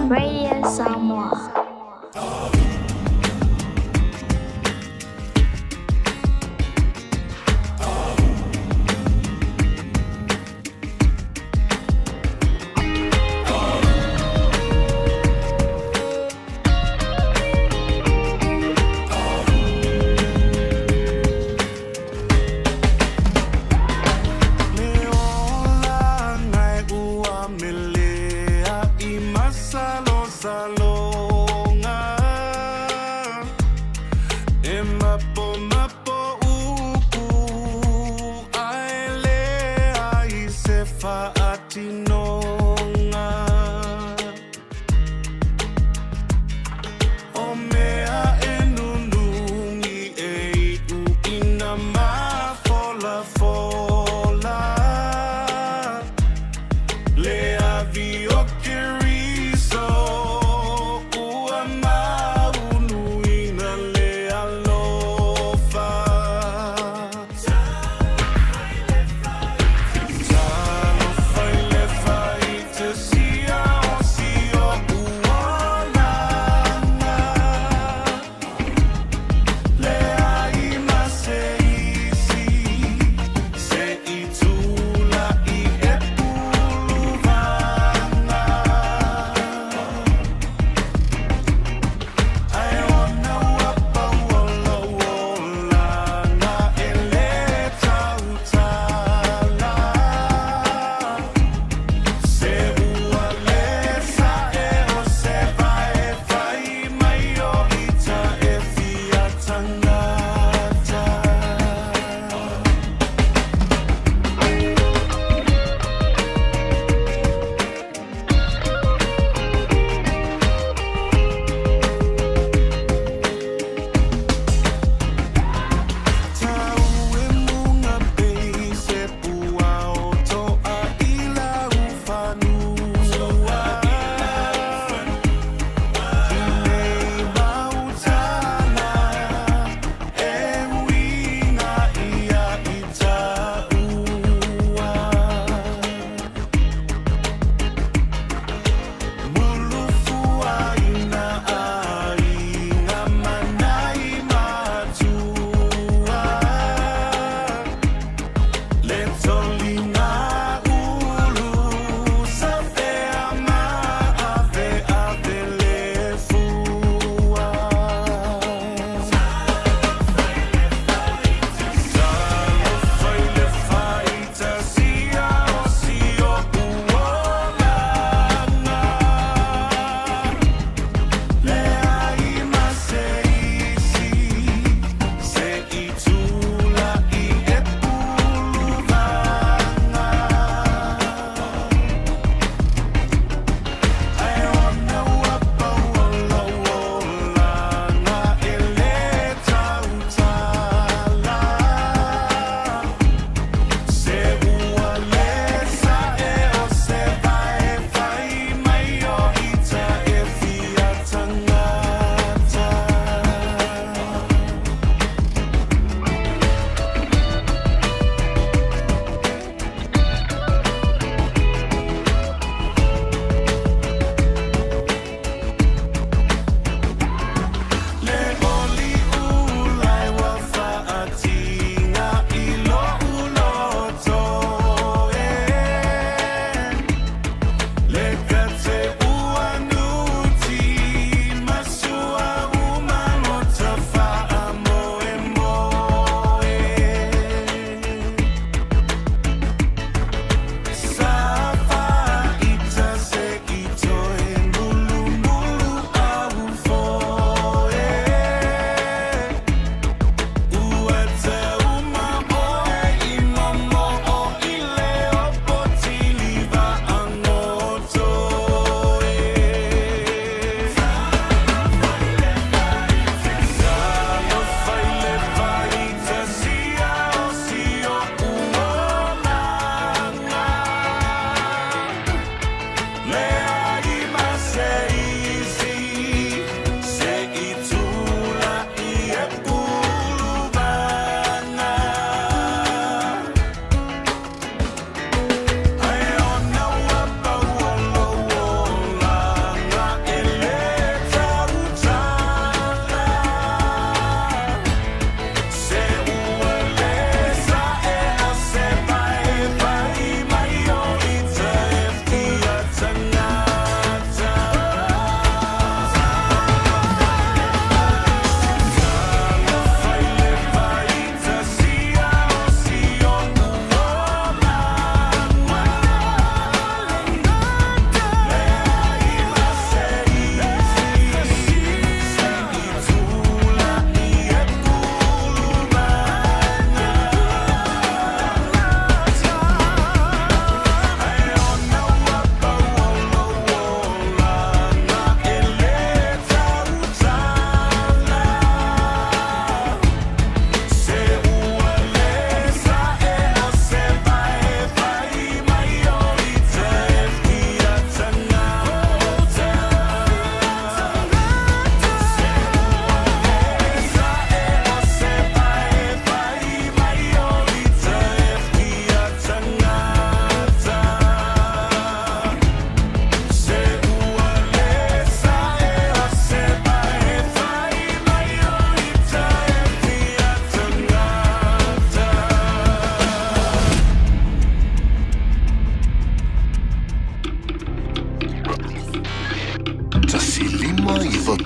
Radio Samoa.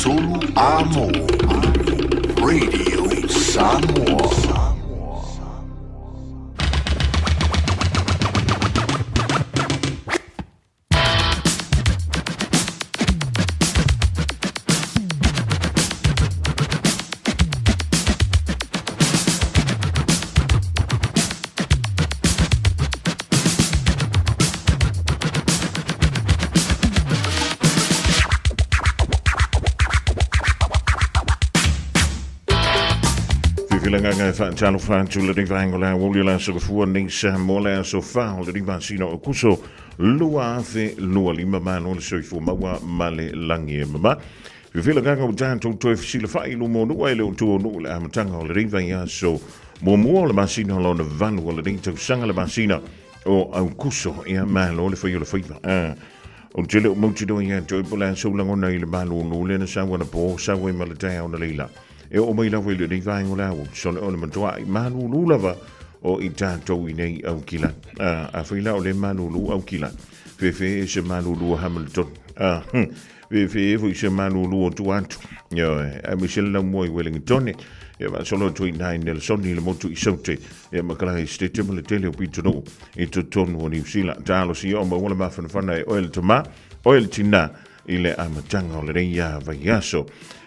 Tolu Amo Radio Samoa. Langa fan channel fan to the Vangola, Woola, so for Nisa, Mola, so foul, the Divansino, Kuso, Lua, Lua Lima Man, also for Mawa, Male, Langi, Mama. We feel a gang of Jan to Silafai, Lumo, Nuelo, to Nula, Amatango, Rivaya, so Momo, Masino, on the Van, will the to Sangala Masina, or Kuso, yeah, man, only for your favor. Until Mochido, yeah, joyful and so long on the Malu, Nulan, and someone a ball, Sawi Malatai on the Lila. E o mai lawe le rivai o lau, son o le matua I manu lulava o I tātou I nei au kila. A whila o le manu lu au kila. Fefe e se manu lu Hamilton. Fefe e fui se manu lu o tuantu. A Michelle lau moi Wellington. E ma solo tui nai Nelson ni le motu I saute. E makala I stete ma le tele o pito no. I to tonu o New Zealand. Tālo si o ma wala mawhana whana e oil tama. Oil tina I le amatanga o le reia vai aso.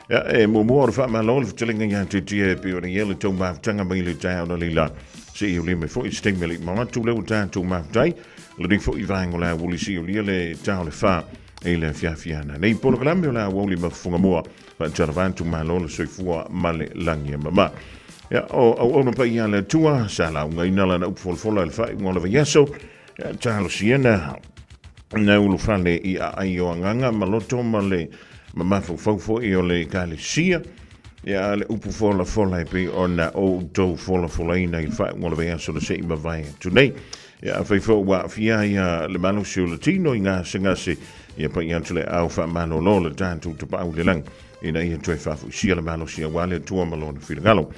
Ja, moor van mijn lol vertellingen ja te pe de hele toon maar tanga bij le taal de lila. Zie je me voor iets ding wel maar toe le taal toe maar dai. Le ding voor ivangola wil zie je le taal fa ele fia na. Nee program la wil me voor moor van charvan toe maar lol so voor mal langie mama. Ja, o no pa ja le tua sala ngai na la op vol alfa ngol van yeso. Ja, taal siena. Nou lo fa le I ayo nganga maloto male Mama fo I o le kalesia ya le upu fola pe ona o do fola ina I fa ngol ve so le sei ma vai today ya fo wa fia ya le mano sur latino nga singa se ya pa ya tule alfa mano lo le tantu to pa le lang ina I to fa fu sia le mano sia wale to malo le filgalo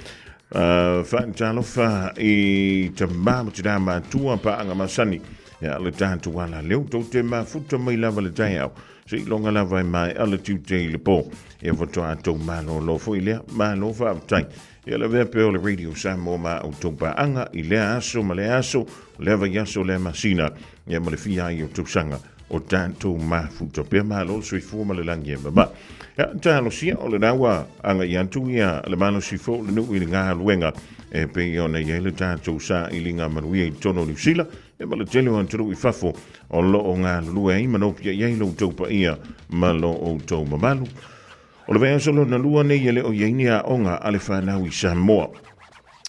fa talo fa I tamba tida ma tua pa anga masani ya le tantu wala le to te ma futa mai lava le tayao si longa la vai mai ala tuute le po e voto ato malo lo fo ile malo fa tai e la ve pe o le radio Samoa ma o topa anga ile aso ma le aso le va yaso le masina e ma le fia I o tusanga o tanto ma futo pe malo so I fu ma le langie ba ya talo sia o le dawa anga yantu ia le malo si fo le nu I nga luenga e pe ona ye le tanto sa I linga manui I tono New Zealand e ma le tele on tru I fafo o lo o ngā lua I manopia iei lo taupa ia ma lo o tau mamalu. O le vea solo na lua nei ele o iei a onga ale whanau I Samoa.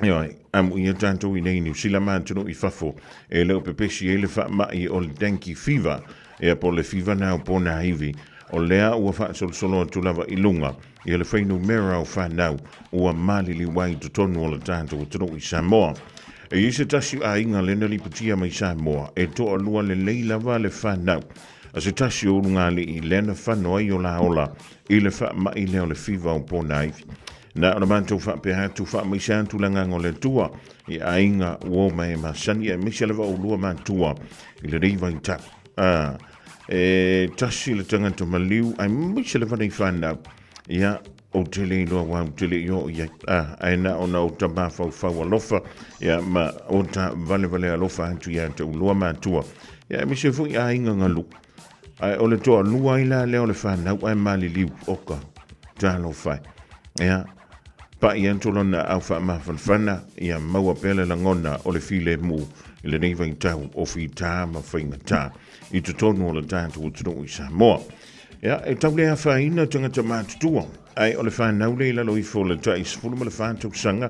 Ioi, amu ia tātou I nei New Zealand mātano I fafo e leo pepesi ele wha mai o le dengue fever e a po le fever nao pona hivi o lea ua wha solo tulawa I lunga I le whainu mera o whanau ua malili wai tonu o le tātou tano I Samoa. E ise tasi a inga lena li putia mai Samoa e to alua le leila va le whanau. A se tasi o runga li I lena whanau I o la ola I le wha mai leo le whiwa o pōna iwi. Na ona mantou wha peha tu wha mai santu langa ngo le tua I a inga uo mai masani e misi lewa o lua mantua I le reiva I tak. E tasi le tangata maliu ai misi lewa nei whanau. Ia o tele loa wa tele yo ia aina ona o tama fa lofa ya ma o ta vale alofa antu ya te loa matua ya mi se fu ya inga ngalu ai o le to lua ila le o le fa na ai mali liu oka ta lo fa ya pa ia tolona au fa ma fana ya maua pele la ngona o le file mu le nei vai tau o fi ta ma fainga ta I te tonu o le tantu o tunu I Samoa ya e tau le fa ina tangata matutua ai o le whanau leila lo I fo le tais fulu ma le whanau sanga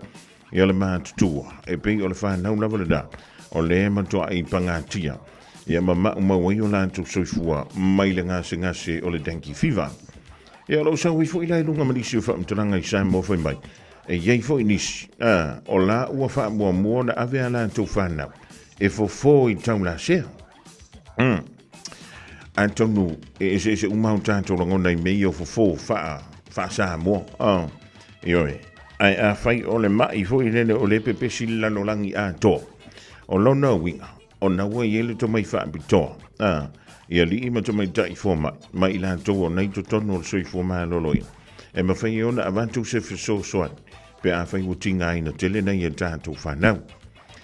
I o le mātutua e pei o le whanau lava le da o le matua I pangatia ia ma wai o lantou soifua mai le ngase o le dengue fever ia lo sau I fo I lai lunga manisi o whaamtaranga I Samoa fai mai e iei fo I nisi o la ua whaamua na ave a lantou whanau e fo I tau la sea Antonu e se umau tātou langona I mei o fo fa Samoa ioi ai a fai o le mai fo I lele o le pepesi lalo langi a to o lona winga o na ua iele to mai wha bitoa ia li ima to mai tai fo mai la to o nei to tono o soi fo mai lolo ia e mawhai ona avantu se fiso soan, pe a whai o tinga ina tele nei e tātou whanau.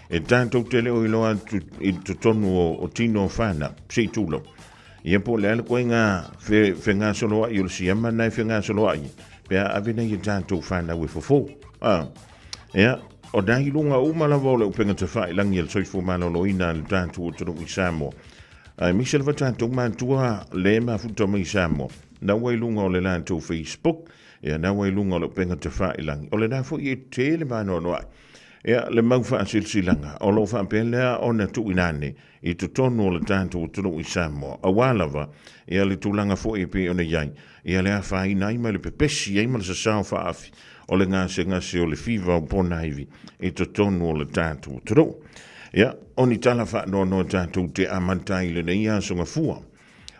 E tātou tele o iloa i tonu o tino o whana, sei tūlo. Ia po le ala koe ngā whenga soloa i o si ama nei whenga soloa i, pe a awe nei e tātou whanau e fofo. Ia, o dahi lunga umala vole upenga te whai langi al soifu malolo ina le tātou o tonu i Samoa. Michel va tātou mātua le mafuta mai Samoa. Na wai lunga o le tātou Facebook, ia na wai lunga o le upenga te whai langi. O le nafo i e tele mano noai. Ia le mau wha silsilanga, o lo wha pelea o na tu inane, i tu tonu o le tātou o tonu i Samoa. A wālawa, ia le tūlanga fo e pe o na iai, ia le a whai nai mai le pepesi, ia ma le sasau wha afi, o le ngase o le fiva o pona iwi, i tu tonu o le tātou o tonu. Ia, o ni tala wha no tātou te amantai le nei a songa fua.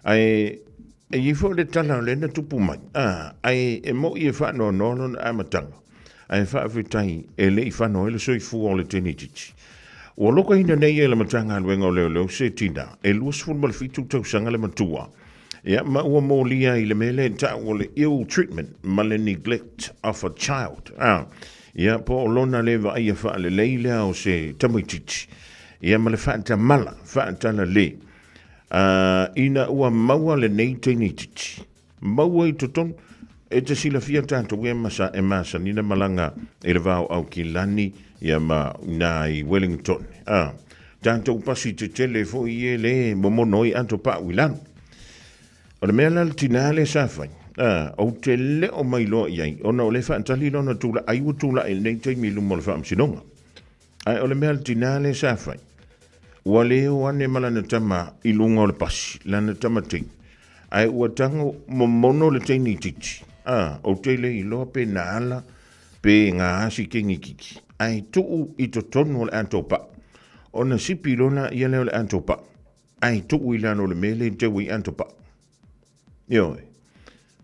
Ai, e i fo le tala le na tupu mai, ai e mo i e wha no amatanga. Ai whaawitai e lei whano e le soi fua o le tenitici. Ua loka hina nei e le matanga aluenga o leo se tina, e luas fulma le fitu tausanga le matua. Ia maua mō lia i le mele ta o le ill treatment, ma le neglect of a child. Ia po o lona le wa ia wha le leilea o se tamaitici. Ia ma le whaata mala, whaata la le. Ina ua maua le nei tenitici. Maua i totonu. E te sila fia tātou e masa nina malanga e le vau au ki lani ia ma na i Wellington. Tātou pasi te tele fo i e le momono i anto pa wilanu. O le mea lal tinale sa fai. O te le o mailo i ai. O na o le whaantali lona tūla ai u tūla e nei teimi lumo le whaamsinonga. Ai o le mea lal tinale sa fai. Ua leo ane malana tama i lunga o le pasi. Lana tama ting. Ai ua tango momono le teini titi. O tele i loa pe na ala, pe ngā asi kengi kiki. Ai tuu i to tonu le antopa. O na sipi lona i leo le antopa. Ai tuu i lano le mele te ui antopa. Ioi.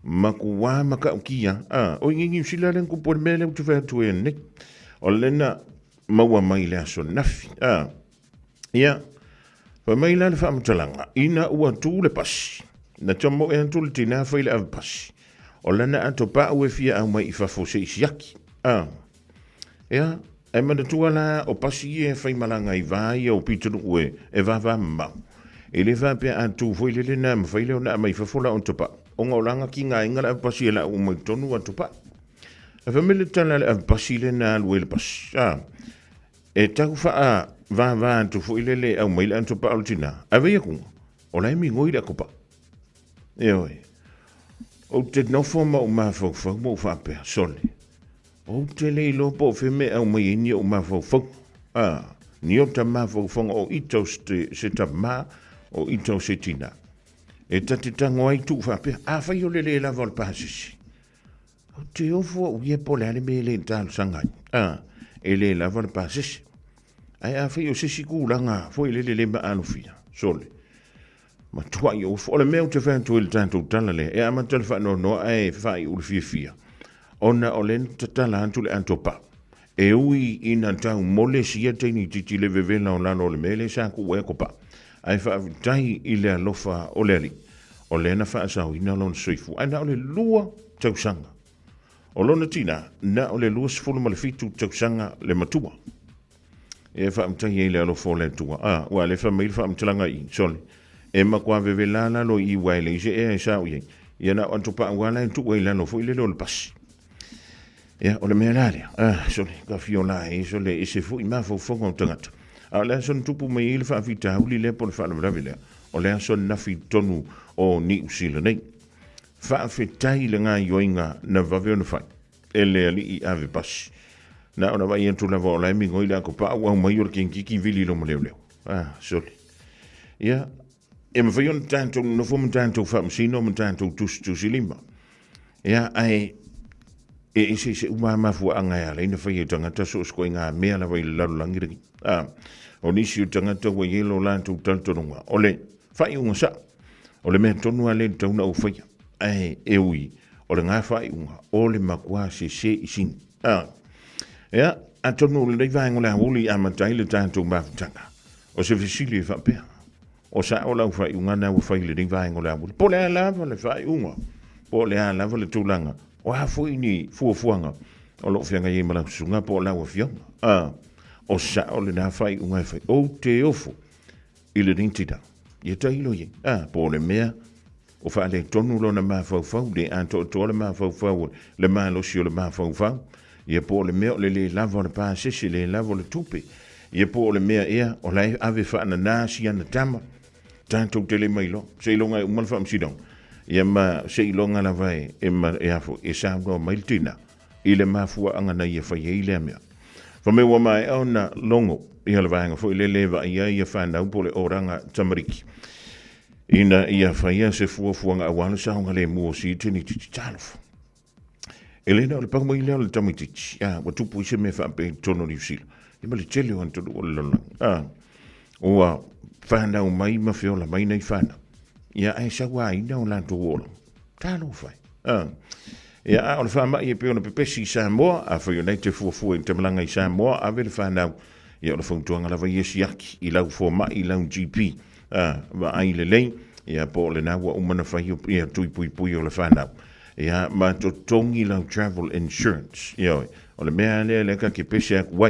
Maku wā maka ukia. O ingi sila len kupo le mele utu whatu e nek. O lena maua mai le aso nafi. Ia. Pa mai la le whaamatalanga. Ina ua tū le pasi. Na tomo e antu le tina whaile av pasi. O lana ato pa ue fia au mai i whafose i siaki. Ia, e mana tuala o pasi e whai malanga i vai o pitunu ue e vava mau. E le whapea atu fwile le na mwhaile o na mai whafola o topa. O ngā langa ki ngā ingala av pasi e la o mai tonu a topa. E whamile tala le av pasi le na alue le pasi. E tau wha vava atu fwile le au mai le antopa o tina. A vea kunga, o lai mi ngoi le kopa. Eoi. O te nofo ma o mawhau mo whapea, sole. O te leilo po whime au mai ini o mawhau. Ni o ta mawhau o ito se ta ma o ito se tina. E ta te tango ai tu whapea, a whai o le lava o le pasisi. O te ofo o ie po le ale me le tālu sangai. E le lava o le pasisi. Ai a whai o sisi kūranga, fo i le ma alufia, sole. Ma tuai o le mea te whantu il tātou talale, e ama tala whanau noa e whai uli fia. Ona o le ta tala antu le antopa. E ui ina tau mole sia teini titi le vevela o lano le mele sa ku ue kopa. Ai whaavitai i le alofa o le ali. O le na whaasau ina lona soifu. Ai na o le lua tausanga. O lona tina, na o le lua sifulu ma le fitu tausanga le matua. E whaavitai e le alofa o le tua. Ua le whamail whaamitalanga i, sole. E makua vevelana lo i waile se e sa uye ia na antu pa wala tu waile no foi le lo pas ia o le melale so le ka fiola e so le se fu ma fo fo ngat ala son tupu mai il fa vita uli le por fa la vile o le son na fi tonu o ni usile nei fa fitai le nga yoinga na va ve no fa ele ali i ave pas na ona va yentu la vola mi ngoila ko pa wa mai ur kin ki vili lo mo le so ia e me vai on tanto no fo tanto fa sino mo tanto tu silima ia ai e se uma fu anga ya le no fai tanga ta so sko nga me la vai la langiri o ni si tanga to we yelo la tu tanto no ole fai un sa ole me tonu ale tau na fai ai e ui ole nga fai un ole makwa se sin ia atonu le vai ngola uli amatai le tanto ma tanga o se fisili fa pe o sa o la fai unga na fai le vai ngola po le la le fai unga po le la le tulanga O ha foi ni fuafuanga. O lo fianga ye mala sunga po la wa fianga. O sa o le na fai unga fai. O te ofo. I le rintida. Ia tai lo ye. Po le mea. O fa le tonu lo na mafau le anto to le mafau le malo si o le mafau. Ia po le mea le lavo le pa sisi le lavo le tupi. Ia po le mea ia o lai ave fa na si ana tama. Tanto te le mailo. Se longa umal fa msidong. Ia ma se longa la vai e ma e afo e sa no mailtina. I le mafua anga na ia fa ye le mea. Fa me wa mai ona longo ia le vanga fo le leva ia fa na po le oranga tamariki. Ina ia fa ia se fuanga awana sa nga le mo si tini tsalf. Elena le pang mo ile le tamitich. Wa tupu se me fa pe tono ni sil. Ia ma le tele on to lo. O fa na mai ma fiola mai nei fa na. Ia ai sa wa ina o lanto wolo. Talo fai. Ia o fa mai pe ona pepesi Samoa a fa United fu te malanga i Samoa a ve fa na ia o fa tuanga la vai siaki i lau fo mai i lau GP. Va ai le lei ia po le na wa umana fa ia tui pui o le fa na. Ia ma to tongi lau travel insurance. Ia o le mea le ka ke pese wa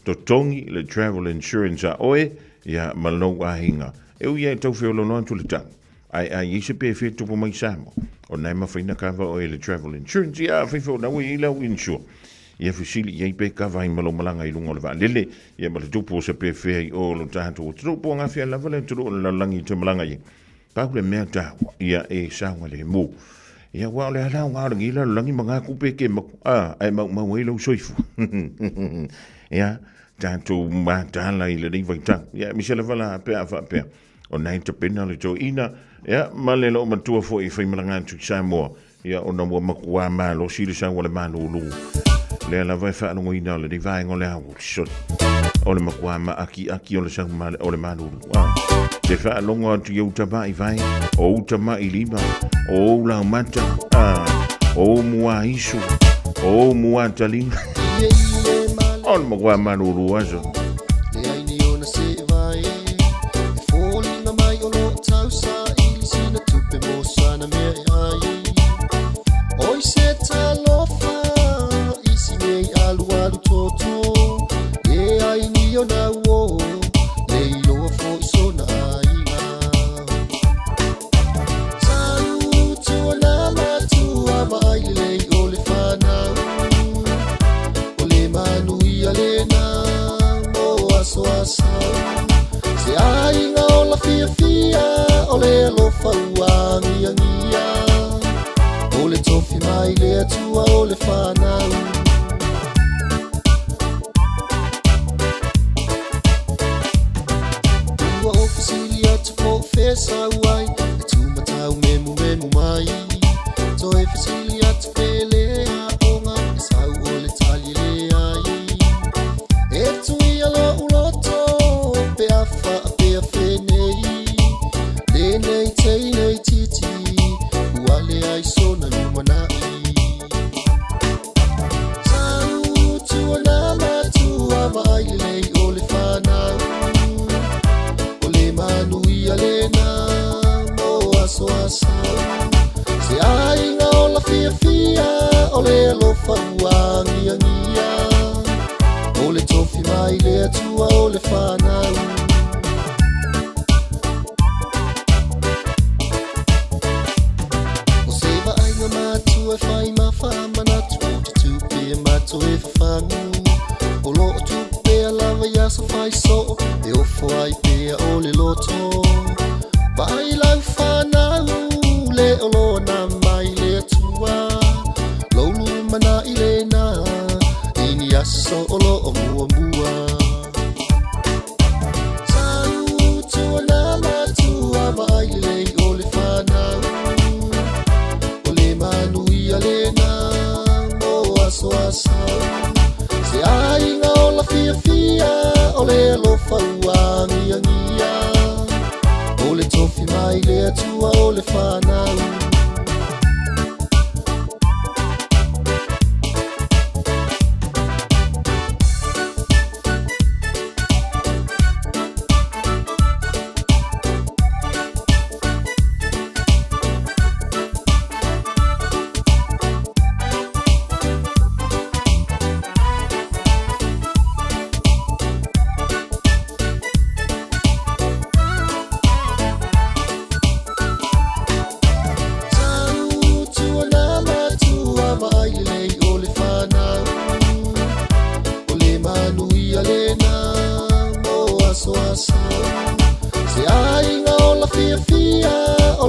to tongi le travel insurance a oe ia malo a hinga. E ia tau fe lo no tu le tang. Ai se pe fe tu po mai Samoa. O nai ma faina kava o ele travel insurance ia fe fo na we ila insure. Ia fisili ia pe kava i malo malanga i lungo le va lele ia ma tu po se pe fe o lo tanto o tu po nga fe la vale tu la langi te malanga i. Pa le mea ta ia e sa le mo. Ia wa le ala nga langi la langi manga ku pe ke ma ai ma we lo soifu. Ia tanto ma tala i le ri vai ta. Ia mi se le vala pe afa pe. O nai te pena le to ina ia malelo matua fo i fai malanga tu Samoa ia ona mo makua ma lo sili sa wala ma lu le la vai fa no ina le vai ngole a so o le makua ma aki o le sa ma o le ma lu te fa longo tu yo taba i vai o tama i lima o la mata o mua isu o mua talinga o le makua ma lu aso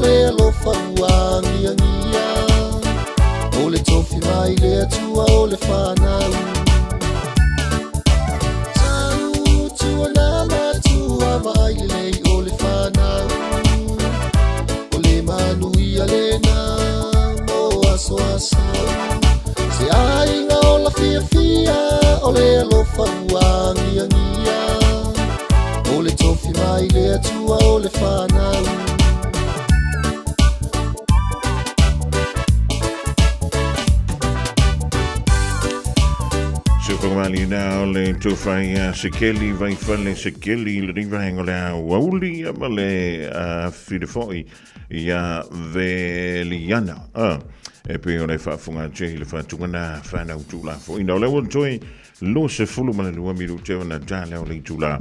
ole alofa uangiangia ole tofi mai le atua ole whanau tau tua nama tua mai lei ole whanau ole manuia lena mo aso asau se ainga ola fia fia ole alofa uangiangia ole tofi mai le atua ole whanau Pagmali na le tufai sekeli vai fale sekeli le rivango le wauli amale fidefoi ya veliana e pe ona fa funga che le fa tungana fa na utula fo ina le won toi lo se fulu mala lu mi te ona tala o le tula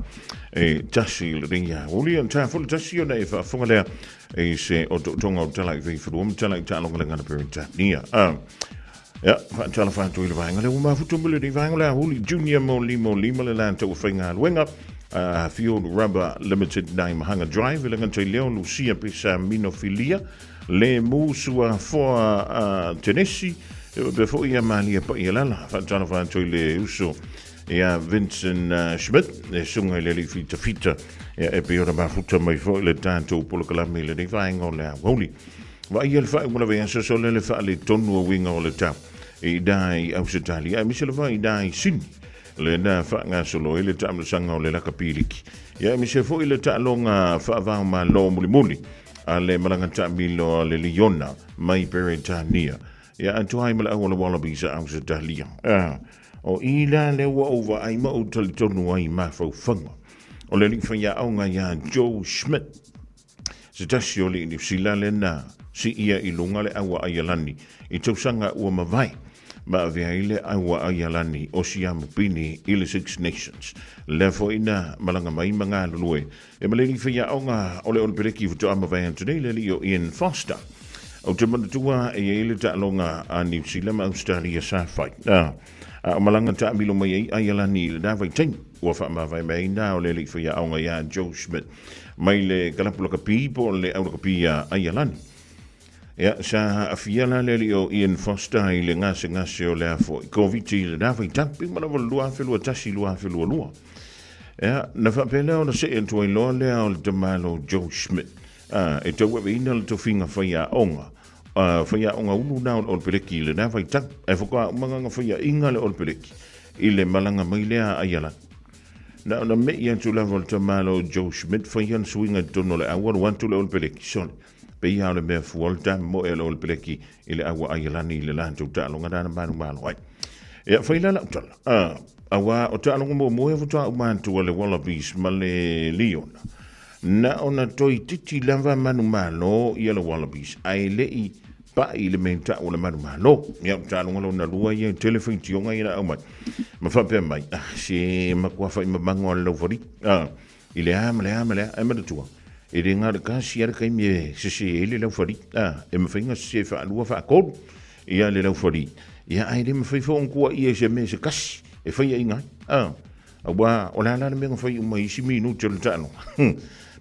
e tasi le ringa uli an ta fulu tasi ona e fa funga le e se o tonga tala i fulu tala i tala ngala ngana pe nia ja, tala fa tu le vanga le uma futu mele di vanga le huli junior mo limo le lan to finga wenga Field Rubber Limited name hanga drive le ngan leo Lucia pisa minofilia le musua for Tennessee before ia mali pa ia la fa tala fa tu le uso ja Vincent Schmidt le sunga le fita e pe ora ba futu mai fo le tanto polo kala mele di vanga le huli wa ia fa una vensa so le fa le tonu winga o le tap e dai Australia mi se le vai dai sin le na fa nga solo ile tam sanga le la kapiliki ya mi se fo ile ta longa fa va ma lo muli ale malanga tamilo le liona mai peritania ya anto ai mala wala wala bisa Australia o ila le wa over ai ma o tonu ai ma fo fanga o le li fa ya onga ya Joe Schmidt se tasio le ni sila le na si ia ilunga le awa ayalani i tausanga ua mawai ma vea ile awa ayalani o siamu pini ile Six Nations lefo ina malanga mai mga lulue e maleli fia onga ole on pereki futu ama vai antonei le li o Ian Foster o te manatua e ile ta longa a New Zealand ma Australia sa fight o malanga ta milo mai ayalani le da vai teng ua fa ma vai mai na ole li fia onga ya Joe Schmidt mai le kalapulaka pipo le auraka pia ayalani ja, sa afiala le o Ian Foster i le ngase o le afo i COVID le dafa i tampi mana wa lua felua tasi lua felua lua. Ja, na whapele o na se entua i loa lea o le tamalo Joe Schmidt. E tau wewe ina le tofinga whaia onga. Whaia onga unu na o le peleki le dafa i tampi. E whakoa umanga whaia inga le o le peleki. I le malanga mai lea ayala. Na ona me i antu lava o le tamalo Joe Schmidt whaia suinga tono le awa wantu le o le peleki. Sone. Pe ia le mea fuolta mo e lo le peleki i le awa ayalani i le lantou ta'alonga dana manu ai. Ia whaila la utala. Awa o ta'alonga mo e futa umantua le Wallabies ma le Liona. Na ona toi titi lava manu i le Wallabies. Ai le i pa i le menta o le manu. Ia ta'alonga lo na lua i telefoni tionga i la au mai. Ma whapea mai. Se makua whai mamango a lau whari. I le amale, ai matatua. E re ngā raka siara kai me se ele lau whari. E mawhainga se whaalua whaakod. Ia le lau whari. Ia ai re mawhai whaonkua i e se me se kasi. E whai ai ngai. Awa o la lana me ngā whai umai isi minu te le tano.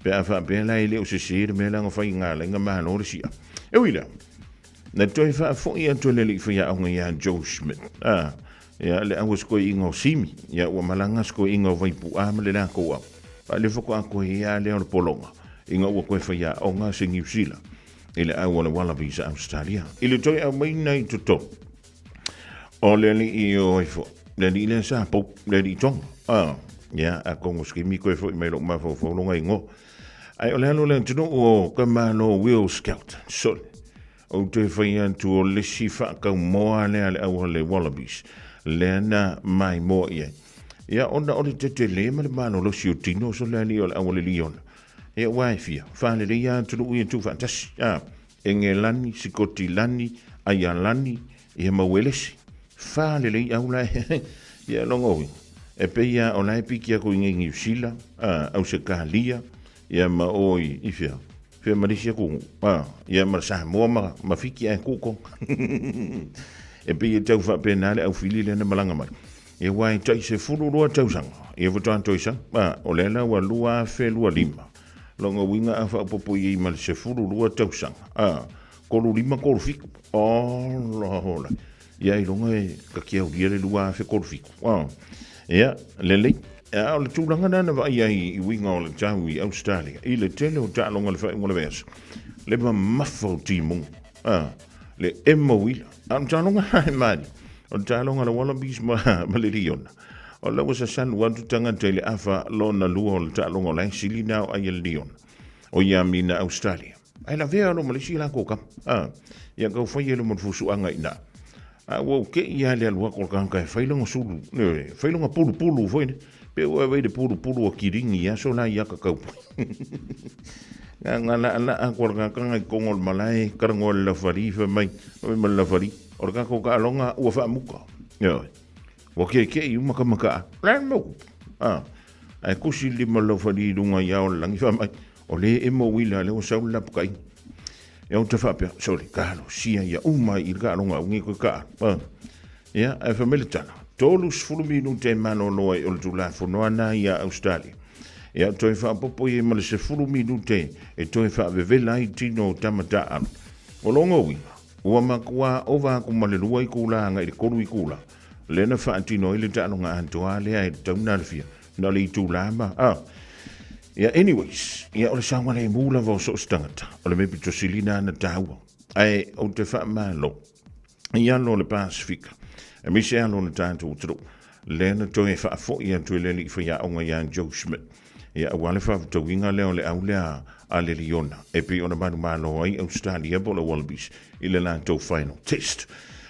Pe a wha pe la ele o se ere me la ngā whai ngā la ngā mahana o le sia. E wila. Na toi wha fo i anto le li whai aunga ia Joe Schmidt. Ia le awa sko i ngā simi. Ia ua malanga sko i ngā vaipu amale la koa. Pa le whako a koe ia le o le polonga. Inga ua koe whaia o ngā se New Zealand. Ile au ala Wallabies Australia. Ile toi au mai nei tuto. O le li i o efo. Le li le sa pop. Le li tonga. Ia a kongo ski mi koe fo i mai lo mafo fo longa ingo. Ai o le anu le tino o kamano Will Scout. Sole. O te whaia tu o lesi whaakau moa le ale au le Wallabies. Le na mai moa iai. Ia ona o le tete le ma le mano lo si o tino so le ali o le au le liona. E wai fia, whale le ia tunu ui tu fantasi. Enge lani, sikoti lani, aia lani, e mawelesi. Whale le ia ula ia longowi. E pe ia o lai piki ako inge New Zealand, au se kalia, ia maoi i fia. Fia marisia kungu. Ia marasa moa ma fiki ai kuko. E pe ia tau whapenale au fili le na malanga mai. E wai tai se furu rua tausanga. E vutan toisa, o lela wa lua fe lua lima. longa winga a whaapopo i mal se furu rua tausanga. Kolu lima kolu fiku. Hola. Ia I longa e ka kia uria le lua fe kolu fiku. Ia, lelei. O le tūranga nana wa ia I winga o le tau I Australia. I le tele o ta longa le whaingola vesa. Le ma mafau timunga. Le emma wila. Am ta longa hae mani. O ta longa le wallabies ma le riona. O la wasa san watu tanga te le afa lona lua o le ta longa le sili nao a ia riona. O ia mina Australia. Ai la vea no malisi la koka. Ia kau whai ele mon fusu anga ina. Wow, ke ia le alua kolkanga e whailonga sulu. Whailonga pulu whaine. Pe ua wei de pulu a kiringi ia so la ia kakau. Nga la a kolkanga I kongol malai. Karangol la whari mai. Mai la whari. Orka koka alonga ua wha muka. Wa ke I umaka. Lan moku. Ai kusi lima la whari runga ia o langi wha mai. O le emo wila le o saula pukai. E o te whapea, sorry, kahalo, sia ia umai I ka alonga ungi koe ka. Ia, e whamele tana. Tolus fuluminu te mano loa I o le tula whonoana ia Australia. Ia, toi whapopo I male se fuluminu te, e toi whapevela I tino tamata anu. O longa winga, ua makua ova kumale lua I kula anga I le koru I kula. Lena whaatino I le talonga antoa lea I tauna le fia. Na le I tula ma, Yeah, anyways, ia ole sangwa le mula vo so stangata. Ole me pito silina na taua. Ai o te fa malo. Ia no le Pacifica. E mi se alo na tanto utro. Le na to e fa fo ia to le li fa ia onga ia Joe Schmidt. Ia wale fa to winga le ole au le a le liona. E pi ona manu malo ai Australia bola Wallabies I le la to final test.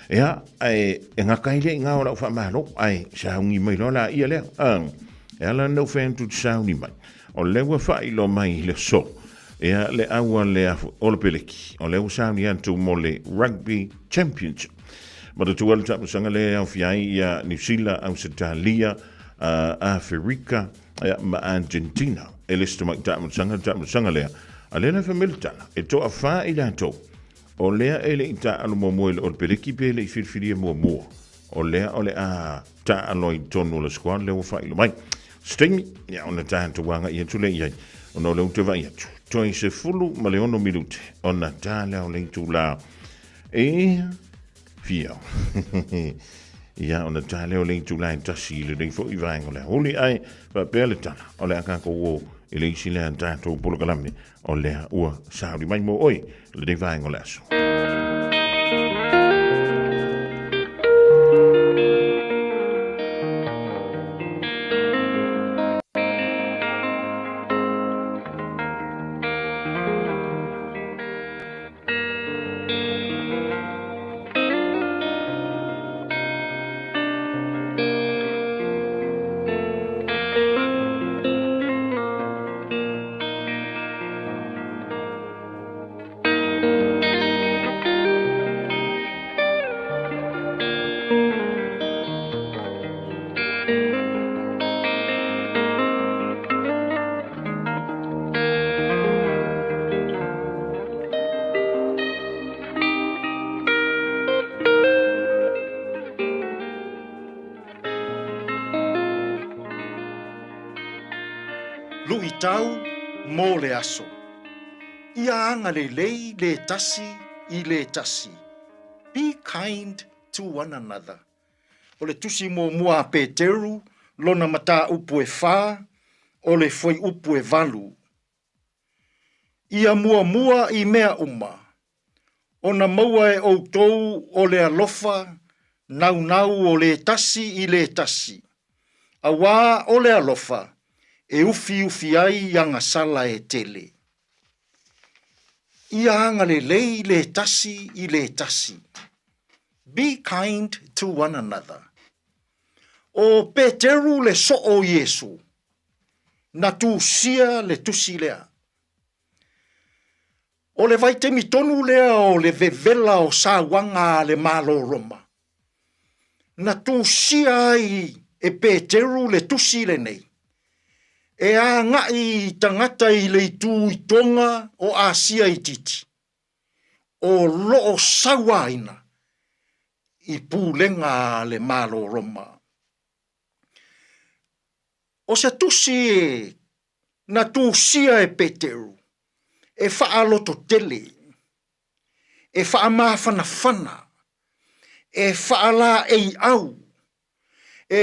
Ia ai nga kaile nga ora fa malo ai sa ungi mai lola ia le. Ela no fan to sound mai. O lewa whai lo mai le so. Ea le aua le afu o le peleki. O lewa sauni antu mo le rugby championship. Ma te tualu tapu sanga le au fiai ia New Zealand, Australia, Afrika, ma Argentina. E lista mak tapu sanga lea. A lena whamilitana. E to a wha I la to. O lea ele I ta alo mo moe le o le peleki pe le I whirwhiria mua. O lea o le a ta alo I tonu le squad lewa whai lo mai. Sting, ia ona tātou wanga ia tule iai, ona leu te vai atu. Toi se fulu ma le ono minute, ona tāle o lei tu la fia. Ia ona tāle o lei tu la tasi le rei fo I vaengo le holi ai, pa pele tana, o le akako o I le isi le tātou polokalame, o lea ua sauri mai mo oi, le rei vaengo le aso. Lui tau mo le aso. Ia anga le lei le tasi I le tasi. Be kind to one another. O le tusi mo mua Peteru, lona mata upu e wha, o le foi upu e valu. Ia mua I mea uma. Ona maua e outou o le alofa, nau o le tasi I le tasi. Awa o le alofa, e ufi ai anga sala e tele. Ia anga le lei le tasi I le tasi. Be kind to one another. O Peteru le so o Yesu. Na tu sia le tusi lea. O le vai temi tonu lea o le vevela o sa wanga le malo Roma. Na tu sia ai e Peteru le tusi le nei. E a ngai tangata I le tu I tonga o Asia I titi. O loo sawaina I pulenga le malo Roma. O se tusi na tūsia e Peteru, e whaaloto tele, e whaamawhanawhana, e whaala ei au, e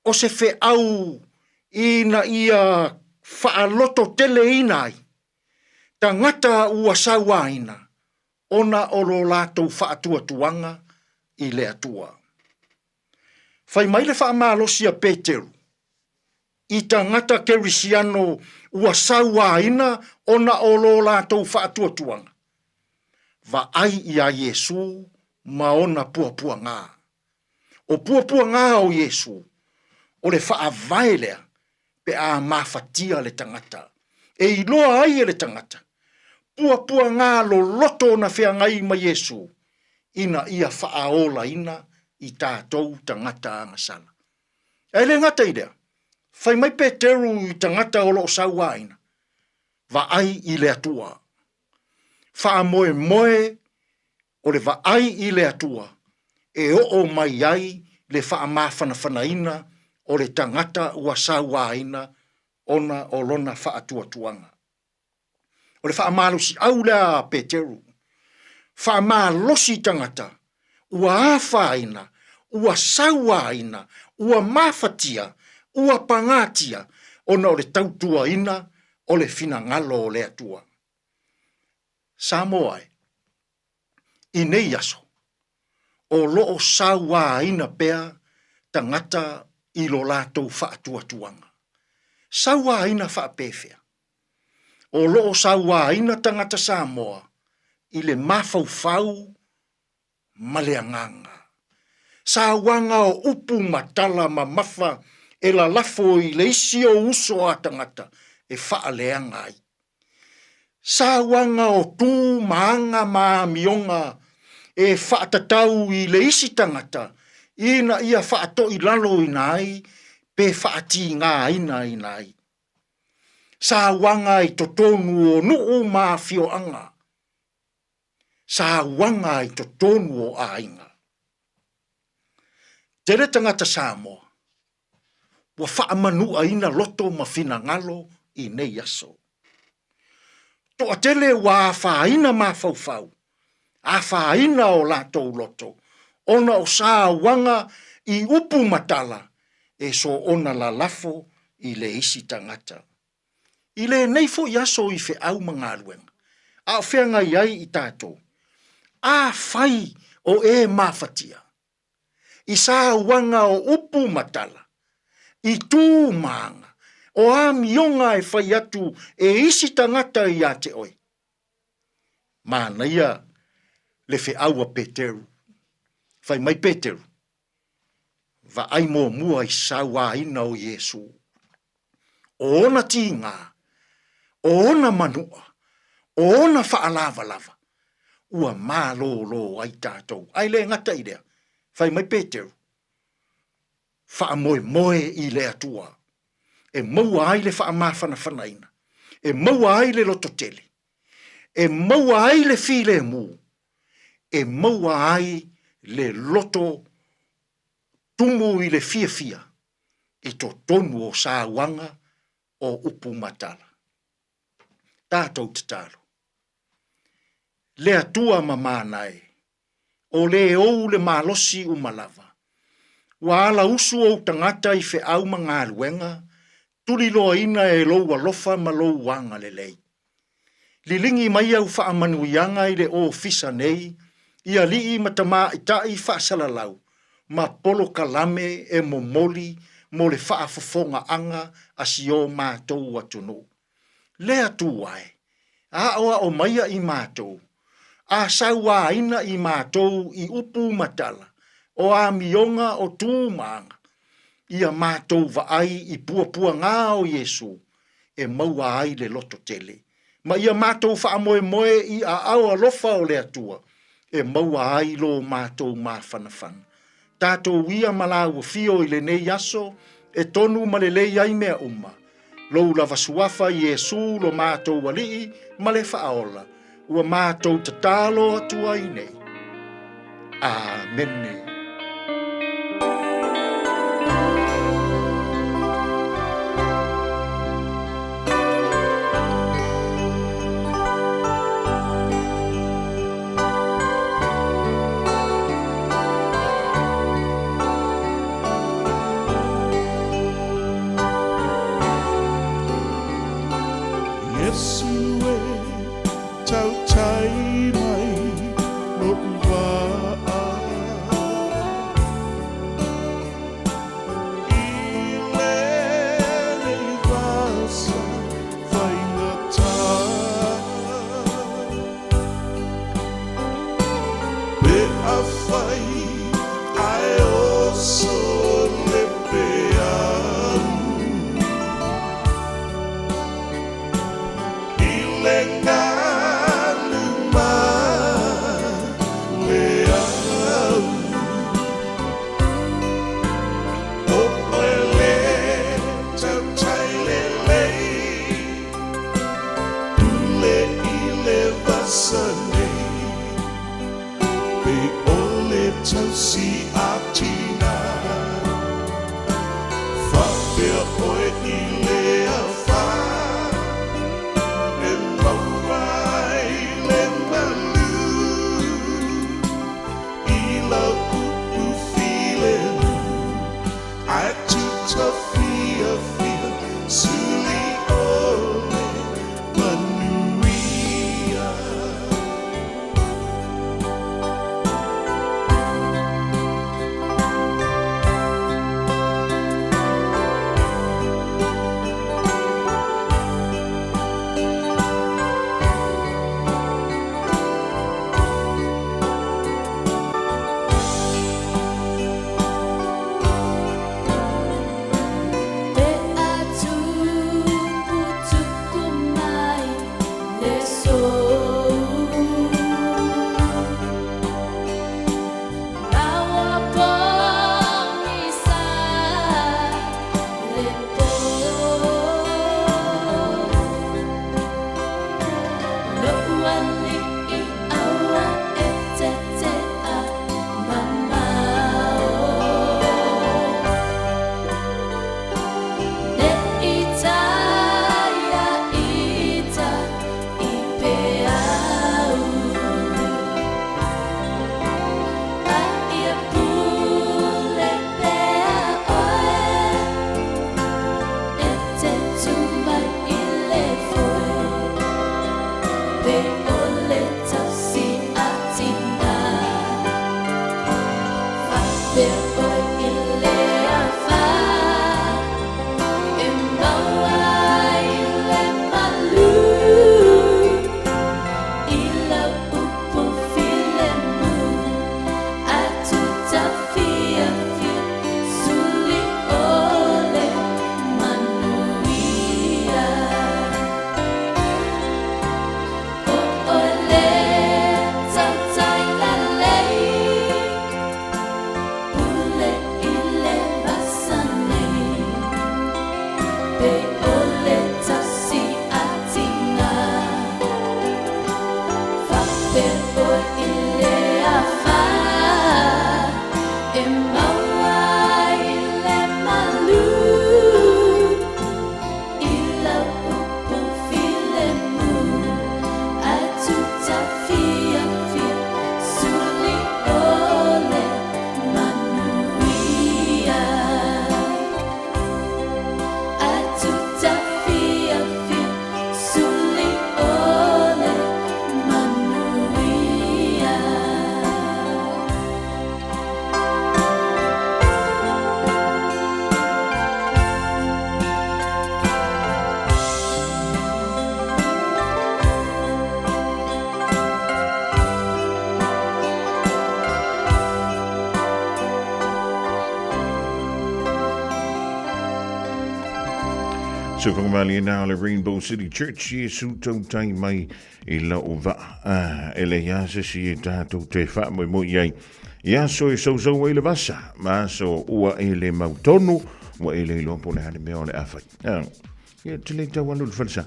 o se whe au ina ia whaaloto tele inai, ta ngata ua sawaina, ona o lo lātou whaatua tuanga i le atua. Whai mai le whaamalosia Peteru, i ta ngata kerisiano ua sawaina, ona o lo lātou whaatua tuanga. Va ai ia Yesu ma ona puapua ngā. O puapua ngā o Yesu, o le whaavaelea pe a mawhatia le tangata. E iloa ai e le tangata. Puapua ngā lo loto na whea ngai ma Yesu, ina ia whaaola ina i tātou tangata angasala. E le ngata idea, whai mai Peteru i tangata o lo sauaina, va ai i le atua. Wha moe moe o le va ai i le atua, e o mai ai le wha mawhanawhanaina o le tangata ua sauaina ona o lona wha atua tuanga. O le wha malusi au lea Peteru, wha malosi tangata, ua awhaina, ua sauaina, ua mawhatia, ua pangatia, ona o le tautua ina, o le fina ngalo o le atua. Samoai, i nei aso, o loo sauaina pea tangata i lo lātou whaatua tuanga. Sauaina whaapewhia. O loo sauaina tangata Samoa, i le mawhauwhau maleanganga. Sawanga o upu matala ma mafa e la lafo i le isi o uso a tangata e whaaleanga ai. Sawanga o tū maanga ma mionga e whaatatau i le isi tangata, ina ia whaato i lalo inai, pe whaati ngā ina inai. Sawanga i totonu o nuu ma fioanga. Sawanga i totonu o ainga. Tere tangata Samoa, wa whaamanua ina loto ma fina ngalo i nei aso. To atele wa whaina ma fau. A whaina o lātou loto. Ona o sāwanga i upu matala. E so ona la lafo i le isi tangata. I le neifo i aso i whi au mangaruenga. A whenga iai i tātou. A whai o e mawhatia. I sāwanga o upu matala. I tū maanga. O a mionga e whai atu e isi tangata i a te oi. Mana ia le whi aua Peteru. Whai mai Peteru. Va ai mua i sawa ina o Yesu. O ona tinga. O ona manua. O ona whaalava. Ua mālo ai tātou. Ai le ngata idea. Whai mai Peteru. Wha moe i le atua. E maua ai le wha mawhanawhanaina. E maua ai le lototele. E maua ai le file mu. E maua ai le loto tumu i le fia. I to tonu o sāwanga o upu matala. Tātou te talo. Le atua mamānai. O le ou le malosi umalava. Wa ala usu o tangata i whi au mangaruenga. Tuli loa ina e lou alofa ma lou wanga le lei. Lilingi mai au wha amanuianga i le o fisa nei, ia lii matama i tai wha salalau, ma polo kalame e momoli mo le wha fofonga anga a si o mātou atuno. Le atu ai, a oa o maia i mātou, a saua ina i mātou i upu matala, o a mionga o tūmanga, ia mātou va ai i puapua ngā o Yesu, e maua ai le loto tele. Ma ia mātou wha moe i a aua lofa o le atua, e maua ai lo mātou mā whanawhana. Tātou ia malaua fio i le nei aso, e tonu ma le lei ai mea uma. Lou lava suafa i Yesu lo mātou walii, ma le whaola, ua mātou tatalo atua i nei. Amen. tai mai no wa So whakamali na le Rainbow City Church Yesu tau tai mai I la o va ele ya se si e tātou te wha mo iai ia so e so e le vasa ma so ua e le mautonu wa e le lopo le hane mea o le awhai ia te le tau anu le whansa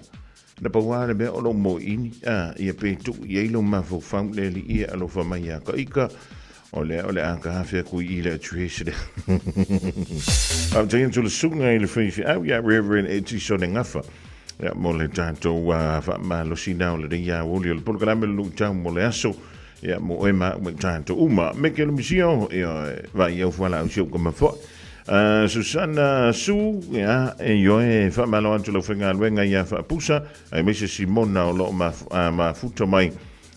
na paua le mea o lo mo ini ia pe tu ia ilo mafo whang le li ia alo whamai a ka ika ole anka hafia kui I le atuese au taien tu le sunga I le whaifi au ia Reverend Eti so ne ngafa ia mo le tātou wha ma lo sina o le ria woli o le polo kalame lu tau mo le aso ia mo e ma tātou uma me ke le misio ia vai au whala au siu kama fo Susana Su, ia, e ioe whamalo antula whenga luenga ia whapusa, ai Mrs. Simona o lo ma futa mai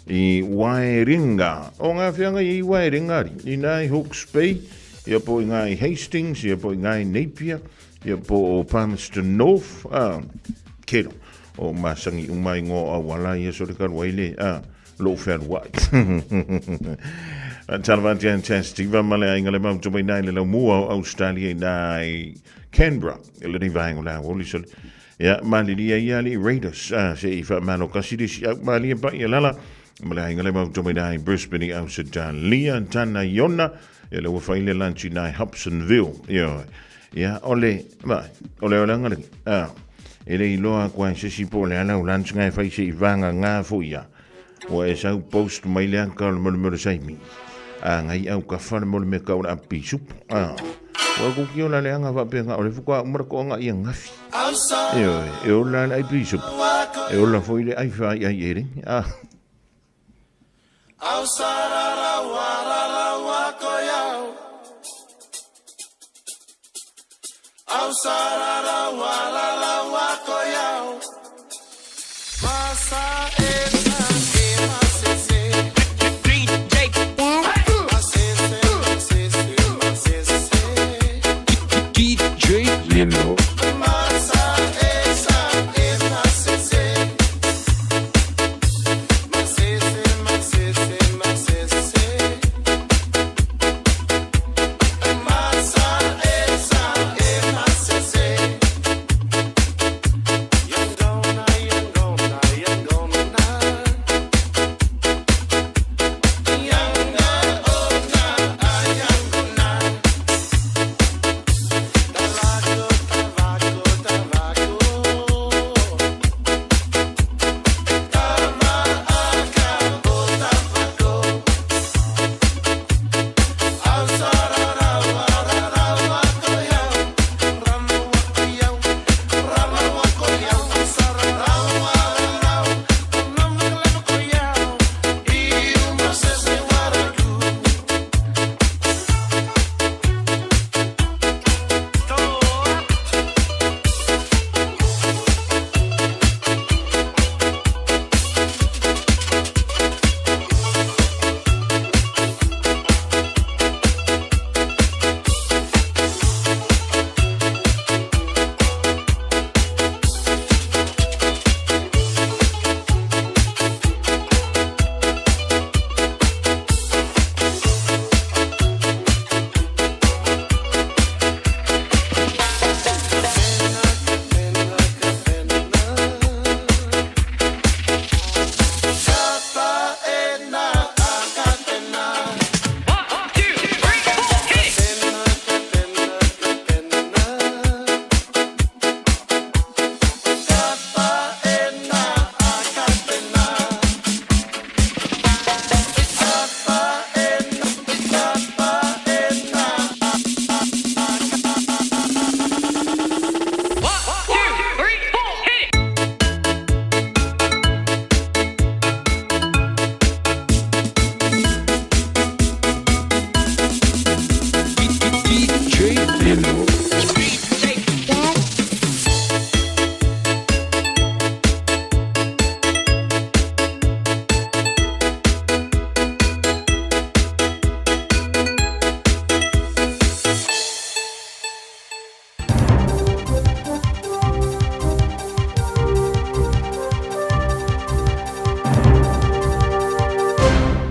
I Wairinga. O ngā whianga I Wairingari, I nai Hawke's Bay, ia po I ngai Hastings, ia po I ngai Napier, ia po o Palmerston North, kero, o masangi umai ngō awala ia sorika waile, lo whēr wai. Talavanti fantastic, male ainga le mau tumai nai le lau mua o Australia nai Canberra, le ni vaengo la woli sol. Ya mali li ia li Raiders, se I whamano kasiri si au mali pa ia lala, male ainga le mau tumai nai Brisbane au se Lia tana Iona, ia le wafaile lanchi nai Hobsonville, ya ole ngale, ele I loa kwa se si po le ala u lanchi ngai fai se I vanga ngā fu ia, o e sau post mai le anka o le mole saimi. Ngai au ka whana mole me kauna api supu. Wa kuki o la le anga whapenga o le fuka umara ko anga ia ngafi. E o la le api supu. E o la foile ai whai ai ere. Ausarara warara wako yao. Ausarara warara wako yao. Masa you know.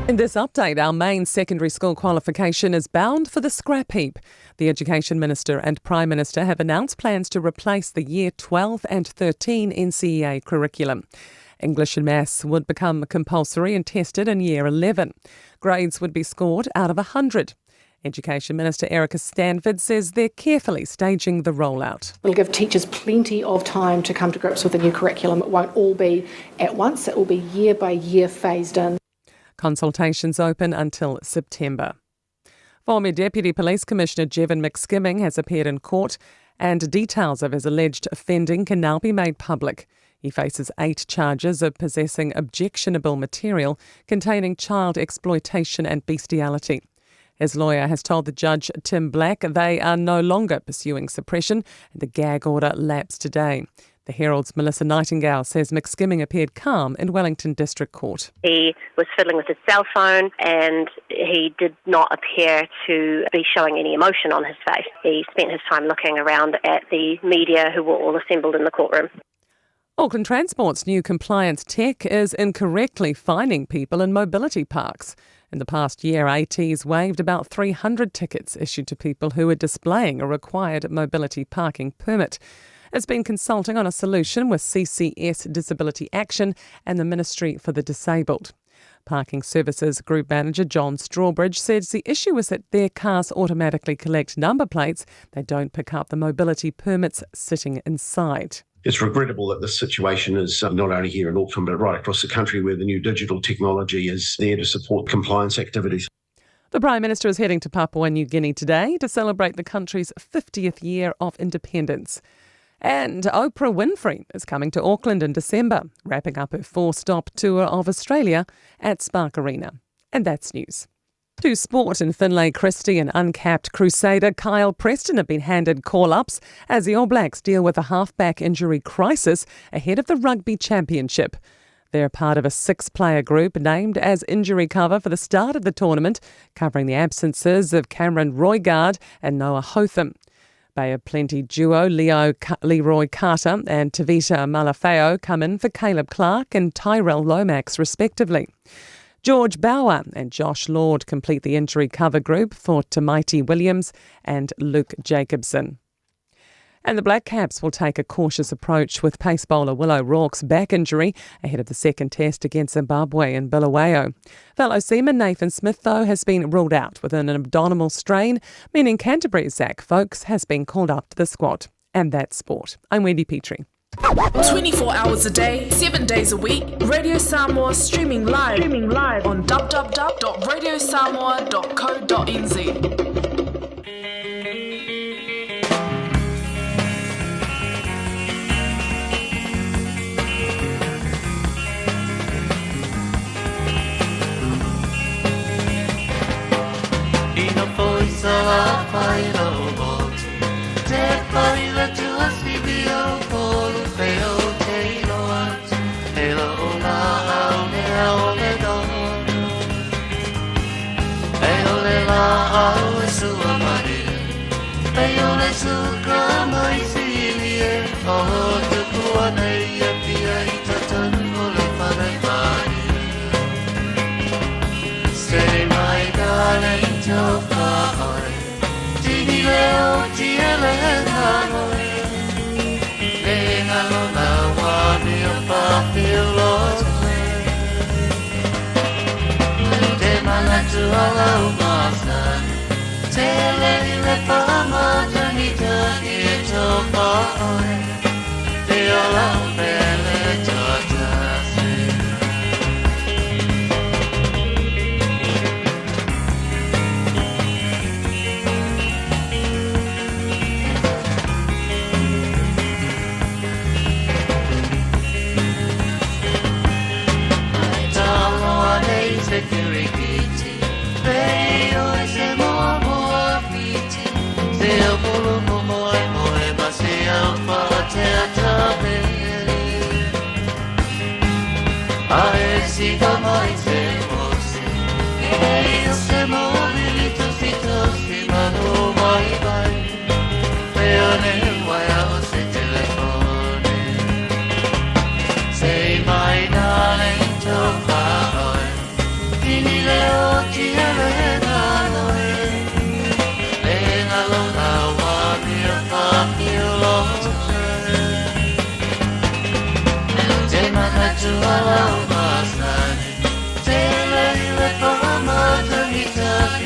In this update, our main secondary school qualification is bound for the scrap heap. The Education Minister and Prime Minister have announced plans to replace the Year 12 and 13 NCEA curriculum. English and Maths would become compulsory and tested in Year 11. Grades would be scored out of 100. Education Minister Erica Stanford says they're carefully staging the rollout. We'll give teachers plenty of time to come to grips with the new curriculum. It won't all be at once, it will be year by year phased in. Consultations open until September. Former Deputy Police Commissioner Jevon McSkimming has appeared in court and details of his alleged offending can now be made public. He faces 8 charges of possessing objectionable material containing child exploitation and bestiality. His lawyer has told the judge, Tim Black, they are no longer pursuing suppression and the gag order lapsed today. The Herald's Melissa Nightingale says McSkimming appeared calm in Wellington District Court. He was fiddling with his cell phone and he did not appear to be showing any emotion on his face. He spent his time looking around at the media who were all assembled in the courtroom. Auckland Transport's new compliance tech is incorrectly fining people in mobility parks. In the past year, AT's waived about 300 tickets issued to people who were displaying a required mobility parking permit. It's been consulting on a solution with CCS Disability Action and the Ministry for the Disabled. Parking Services Group Manager John Strawbridge says the issue is that their cars automatically collect number plates. They don't pick up the mobility permits sitting inside. It's regrettable that this situation is not only here in Auckland but right across the country where the new digital technology is there to support compliance activities. The Prime Minister is heading to Papua New Guinea today to celebrate the country's 50th year of independence. And Oprah Winfrey is coming to Auckland in December, wrapping up her 4-stop tour of Australia at Spark Arena. And that's news. To sport, in Finlay Christie and uncapped Crusader Kyle Preston have been handed call-ups as the All Blacks deal with a halfback injury crisis ahead of the Rugby Championship. They're part of a 6-player group named as injury cover for the start of the tournament, covering the absences of Cameron Roigard and Noah Hotham. Bay of Plenty duo Leroy Carter and Tavita Malafeo come in for Caleb Clark and Tyrell Lomax respectively. George Bauer and Josh Lord complete the injury cover group for Tamaiti Williams and Luke Jacobson. And the Black Caps will take a cautious approach with pace bowler Willow Rourke's back injury ahead of the second test against Zimbabwe in Bulawayo. Fellow seaman Nathan Smith, though, has been ruled out with an abdominal strain, meaning Canterbury's Zach Folkes has been called up to the squad. And that's sport. I'm Wendy Petrie. 24 hours a day, 7 days a week. Radio Samoa streaming live on www.radiosamoa.co.nz. Say my darling, don't cry. Tell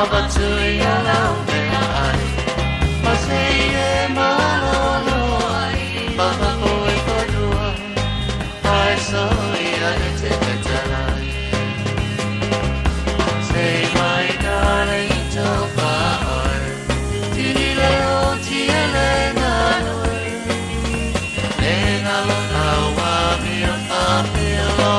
Mabatui alau me ai Masei malolo Baba koe kodua Ai soi ane te petalai Say my darling toka oi Tini leo tiele nganoi Nenga lo awa mia papia lo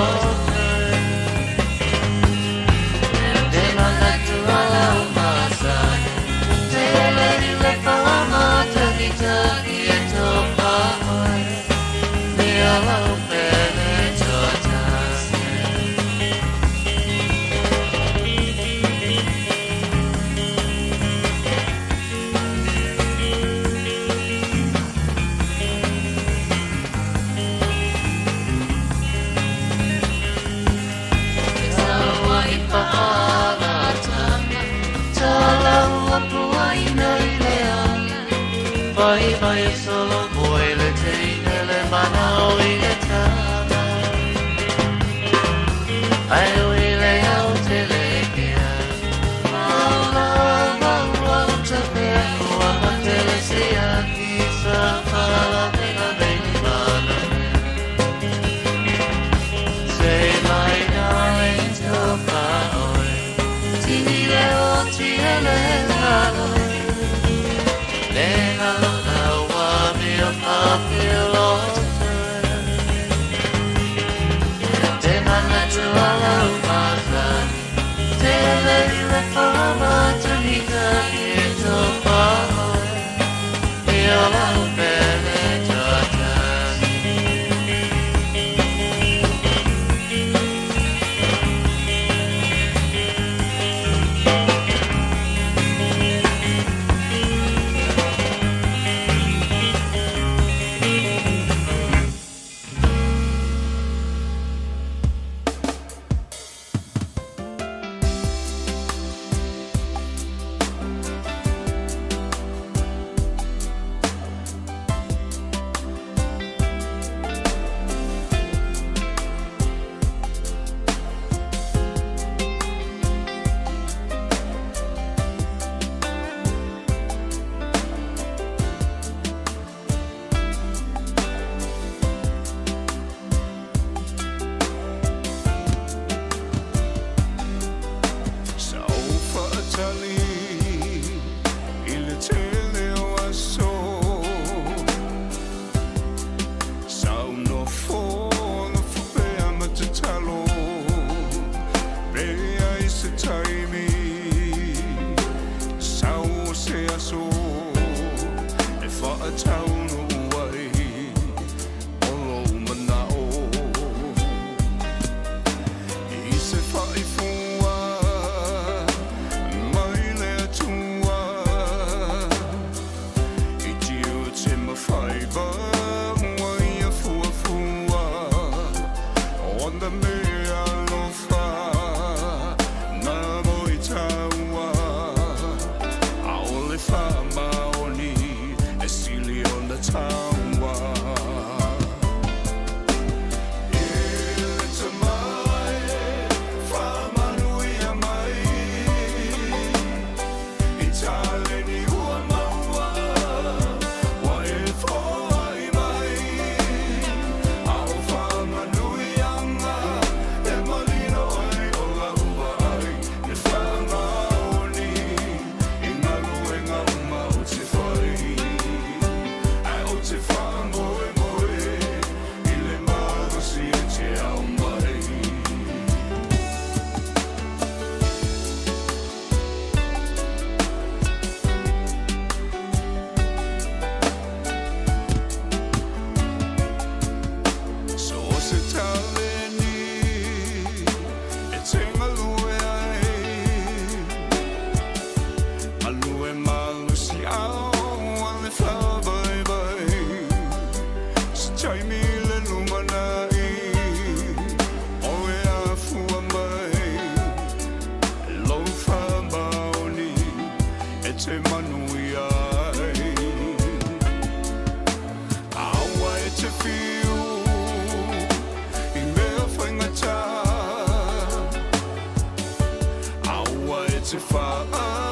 Vai vai solo vuoi le teine le manaui le tana Ai ui le au te le kia Maula maula te pia Kua ma te le sia ki sa pala mena beni mana Say my darling toka oi Tini le o tia le nganoi Nenga lo awa mia papia lo Te mana tua lau mazan Te lei le whama tamika e tō pāhoi Ia lau pene tātasi to far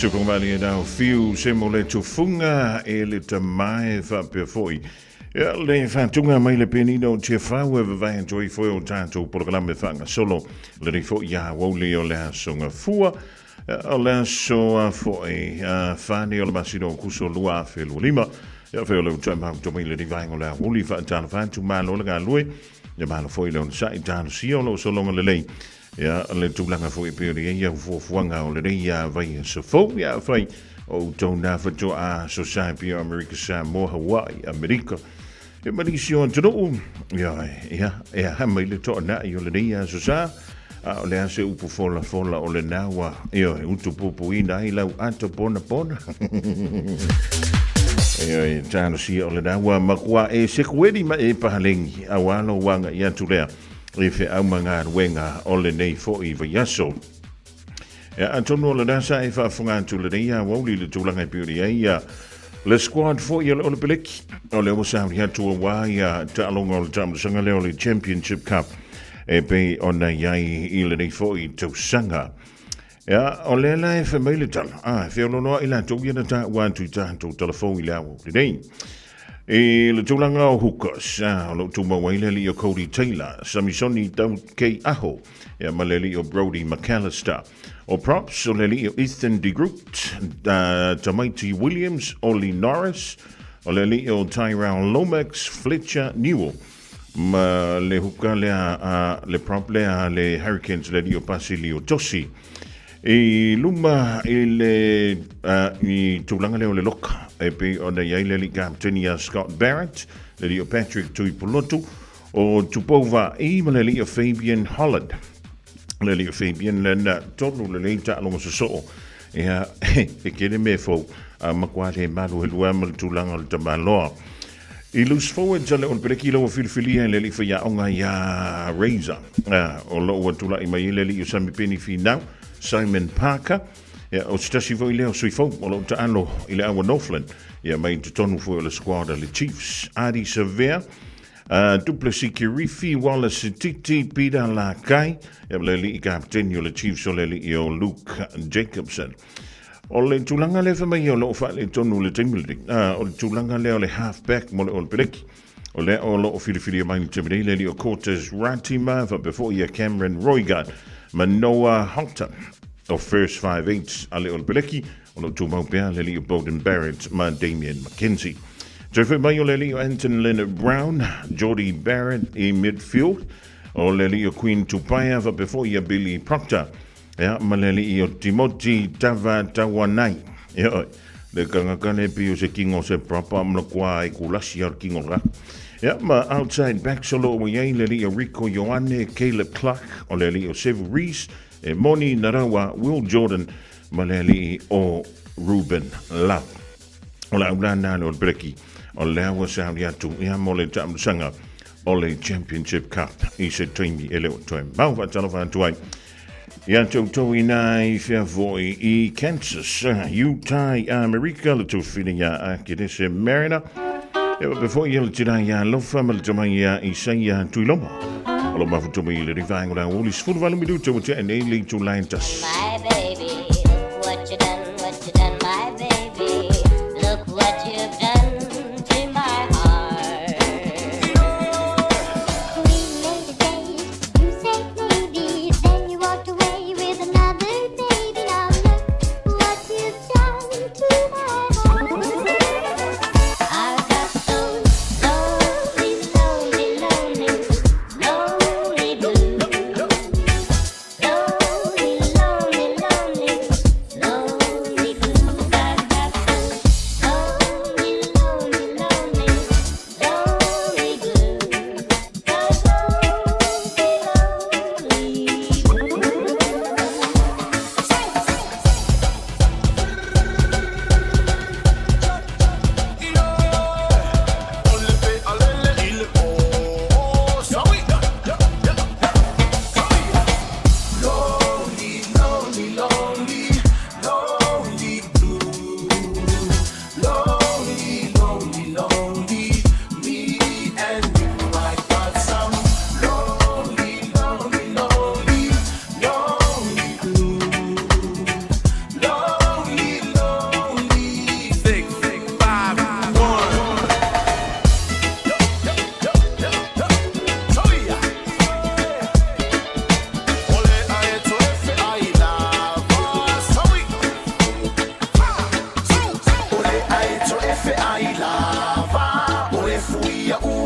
Tukumali now few simole to funga ele te mai fa perfoi. Ja, le fa tunga mai le penino te fa we va enjoy for your tanto programma fanga solo le rifo ya woli o la songa fua o la so fo e fani o la masino kuso lua fe lima ja fe lo tama to mai le divine o la woli fa tan fa tu malo la lui ja malo foi lo sai tan si o lo so longa le lei ja le tulanga foi periode ja fo fuanga o le ja vai so fo ja fai o tona fa to a society America Samoa Hawaii America e marisio antro ja mai le to na yo le ja so sa o le ase upo fola o le nawa io utu popo ina i lau ata pona io tano si o le nawa makua e sekwedi ma e pahalengi awalo wanga ia tulea e fe au manga wenga o le nei fo i vayaso Antonio le nasa e fa funga tu le ia woli le tulanga piuri ia le squad fo ia o le peleki o le osa ia tu wa ia ta longa o tam sanga le o le championship cup e pe ona iai i le nei fo i tu sanga o le la e fe maile tal fe ono no ila tu ia ta one to ta tu telefoni la o le nei e le tulanga o hukos o lo tu mawaile li o Cody Taylor samisoni tau kei aho e maleli o Brody McAllister o props o leli o Ethan de Groot Tamaiti Williams Oli Norris o leli o Tyrell Lomax Fletcher Newell ma le huka le prop le Hurricanes leli o Basilio Tossi e luma i tulanga leo le loka e pe o na iai leli kaptenia Scott Barrett leli o Patrick Tuipolotu o Tupova i ma leli o Fabian Holland leli o Fabian lena tonu leli ta longa so e kene me fo makwate malu helua mal tulanga le tamaloa I loose forward tale on pelekilo o filfilia leli fa ya onga ya Razor o lo o tula I mai leli o sami peni finau Simon Parker o stasi vo leo sui fo o lo ta ano I le awa Northland mai te tonu fo le squad le Chiefs Adi Severe Duplessis Kirifi Wallace Titi Peter Lakai leli I kaptenio le Chiefs o leli o Luke Jacobson o le tulanga le mai o lo fa le tonu le timbuilding o le tulanga le halfback mo le o peleki o le o lo filfilia mai te leli o Cortez Ratima before ia Cameron Roygard Manoa Hunter of first 5-8 ale o peleki o lo tu mau pea leli o Bowden Barrett ma Damian McKenzie Jeffrey mai o leli o Anton Leonard Brown Jordy Barrett I midfield o leli o Queen Tupaya before ia Billy Proctor ma leli o Timothy Tawanai le kangakane pi o se kingo se proper mlokwa I kulasi ar kingo la ma outside back solo o iai leli o Rico Ioane Caleb Clark o leli o Sevu Reese e Moni Narawa Will Jordan ma leli o Ruben Lau o la ulana o breki o le awa sauri atu ia mo le tamsanga o le Championship Cup I se taimi ele o toi mau watalofa atuai ia tautou ina I fea voi I Kansas Utah America le tau whini ia a Kedese Mariner before you tira ia lofa ma le tamai ia I saia tuiloma o lo mafutumi le rivaingo la uli sfuru valu minuto o te ene le tu line tas My baby, look what you done, my baby. Look what you've done to my heart. We made a date, you said maybe, then you walked away with another baby. Now look what you've done to my heart. I got so lonely, lonely, lonely, lonely blue. Lonely, lonely, lonely.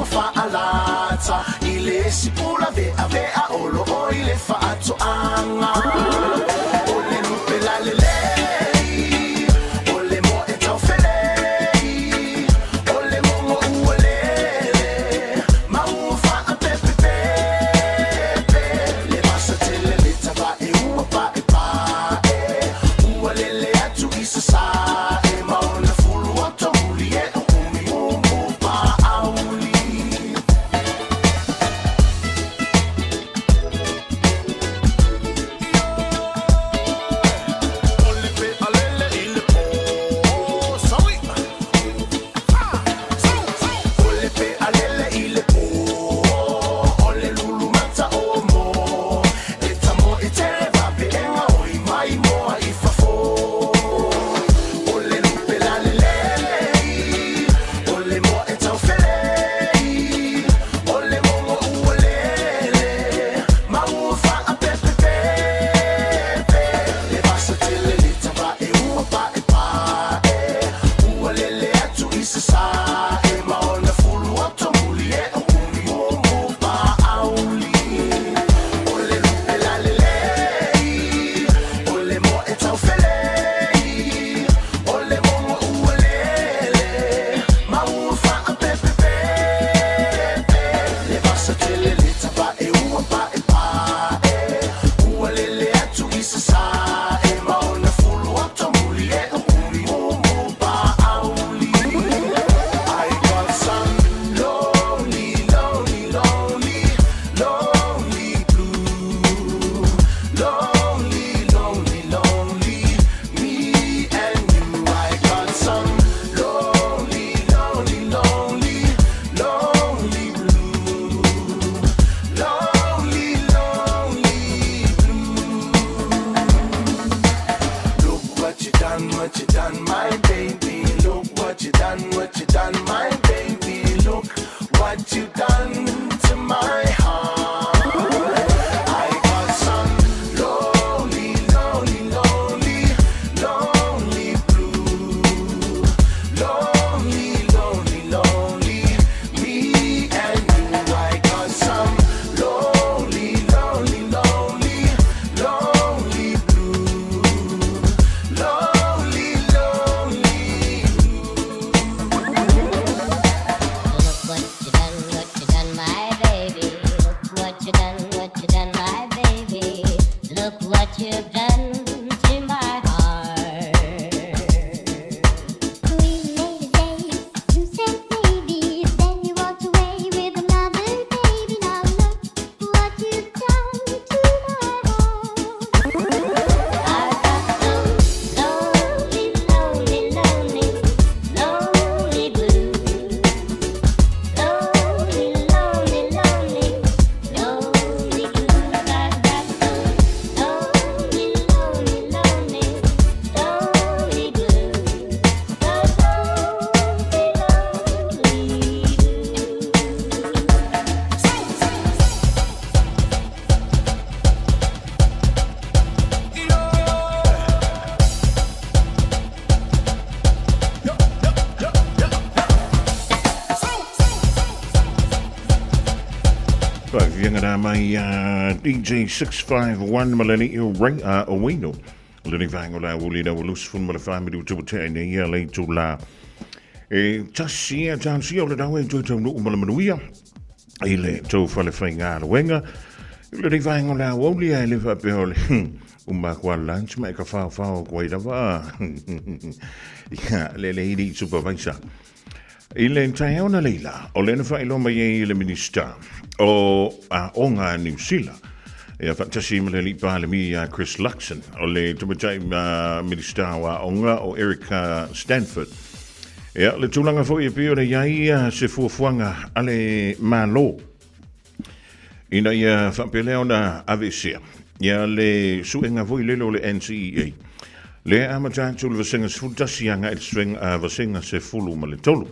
whaalata I le sipula vea vea olo o I le whaatoanga O le lupe la lelei O le mo e tau whelei O le mongo ua lele Ma ua wha pepe pepe Le masa tele le tava e ua pa e pa e Ua lele atu I sa sa e Ma ona fulu o tauli e o umi umu pa auli Mai DJ 651 malani o ring o wino leni vango la wuli na wulus fun mala family to te ne ya le to la e tasia tansia le dawe to to no mala manuia ile to fale fenga wenga leni vango la wuli ile fa pe ole uma kwa lunch mai ka fa kwa ida va ya le idi supervisor ile ntaona leila ole na fa ilo mai ile minister o onga New Zealand. E fantasi maleli pale mi Chris Luxon o le tumatai minister wa onga o Erica Stanford. E le tulanga fo e pio le ia se fuafuanga ale malo. Ina ia fampeleo na AVC. Ia le suenga fo le le NCEA. Le amata tul vasenga sfutasianga el swing vasenga se fulu male tolu.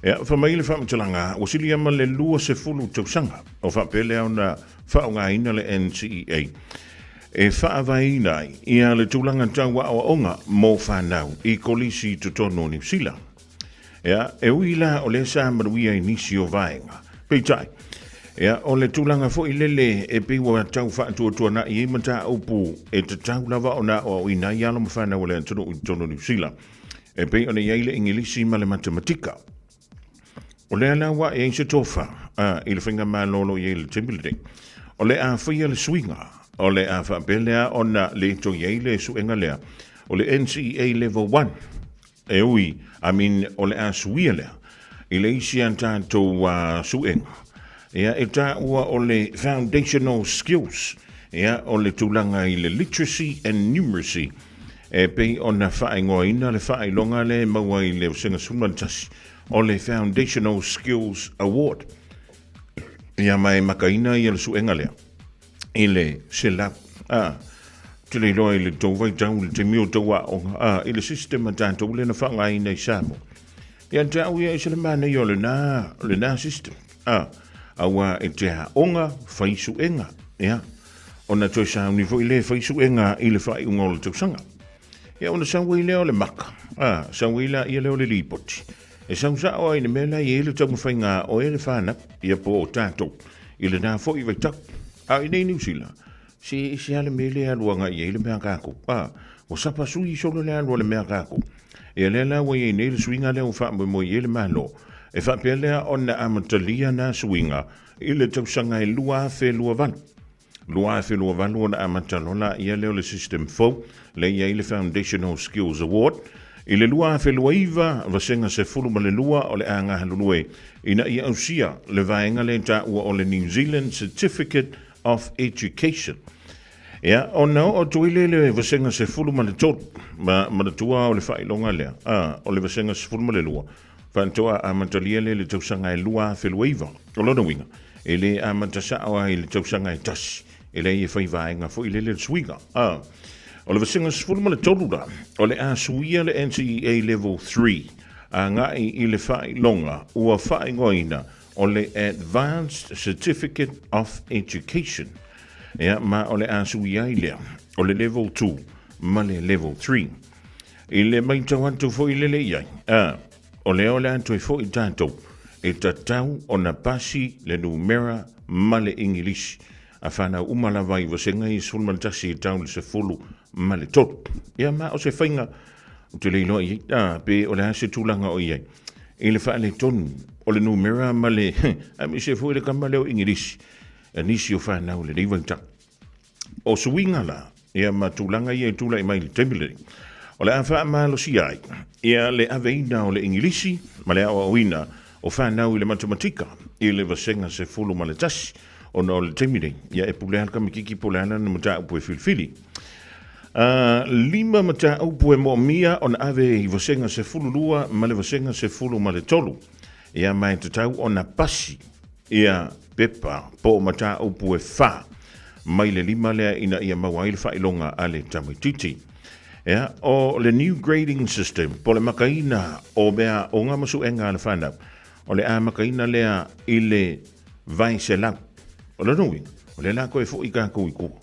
Ja, van mij le fam telanga, wasilia male lua se fulu tosanga. O fa pele ona fa nga ina le NCEA. E fa vaina ia le tulanga tawa o onga mo fa nau I kolisi to tono New Zealand. Ia, e uila o le sa maruia inisi o vaenga. Peitai. Ia, o le tūlanga fo i lele e piwa tau whaatua na i mata upu e te tau lava o na o ina i ala mawhana o le antonu i tono New Zealand. E pei o ne iaile ingilisi ma le matematika. O le ala wa e se tofa i le whinga malolo i le tembilite. O le a whaia le swinga. O le a whaapelea o na le to iaile suenga lea. O le NCEA level 1. E ui, o le a suia lea. I le isi antato suenga. Ia e tā ua o le foundational skills. Ia o le tūlanga i le literacy and numeracy. E pei o na whaingoina le whailonga le maua i le usenga sumantasi. O le Foundational Skills Award. Ia mai makaina i le suenga lea. I le selap. Te le loa i le tōwai tau le te mio tōwa onga. I le sistema tātou le na whaingaina i Samoa. Ia tā ua i se le mana i o le nā system. Awa e te onga whaisuenga. Ia. Ona toi sa unifo i le whaisuenga i le whai unga o le tausanga. Ia ona sawa i leo le maka. Sawa i la i leo le lipoti. E sawa sa oa i le mela i ele tamu whainga o ele whana. Ia po o tātou. I le nā fo i vaitak. I nei New Zealand. Si ale mele aluanga i ele mea kako. O sapa sui solo le alua le mea kako. Ia le la wa i nei le suinga leo wha mo i ele malo. E whapelea o na amatalia na suinga i le tausanga i lua fe lua van. Lua fe lua van o na amatalola i leo le system fo le ia i le Foundational Skills Award. I le lua fe lua iwa vasenga se fulu ma le lua o le anga halunue. Ina i ausia le vaenga le ta ua o le New Zealand Certificate of Education. Ia, o nao o tuile le vasenga se fulu ma le tot ma le tua o le whailonga lea. O le vasenga se fulu ma le lua. Fantoa a matalia le tausanga e lua wheluaiva. O lona winga. E le a matasaawa i le tausanga e tasi. E le e whaivaenga fo i le swinga. O le vasenga sifuruma le tolura. O le a suia le NCEA level 3. A ngai i le whailonga ua whaingoina o le Advanced Certificate of Education. Ea ma o le a suia i lea. O le level 2 ma le level 3. I le maitawantu fo i le le iai. O leo le anto e fo i tātou, e tatau o na pasi le numera ma le ingilisi. A whana umalawa i wasenga i sulmantasi i tau le se fulu ma le tot. Ia ma o se whainga, o te leilo i pe o le hase tūlanga o iai. I le wha le tonu, o le numera ma le, a mi se fo i le kama leo ingilisi. A nisi o whana o le reiwanta. O suinga la, ia ma tūlanga i e tūla i mai le tembilere. O le awha malo si ai, ia le aveina o le ingilisi, ma le awa oina o whanau i le matematika, i le vasenga se fulu ma le tasi, o na o le temire, ia e pulean ka mikiki puleana na mata upu e filfili. Lima mata upu e mo mia o na ave i vasenga se fulu lua, ma le vasenga se fulu ma le tolu, ia mai te tau o na pasi, ia pepa po mata upu e wha, mai le lima lea ina ia mawail whailonga ale tamaititi. Yeah, o le new grading system, po le makaina o mea o ngā masu e ngā le whanau. O le a makaina lea i le vai se lau. O le nui, o le la koe fo i kā kou i kou.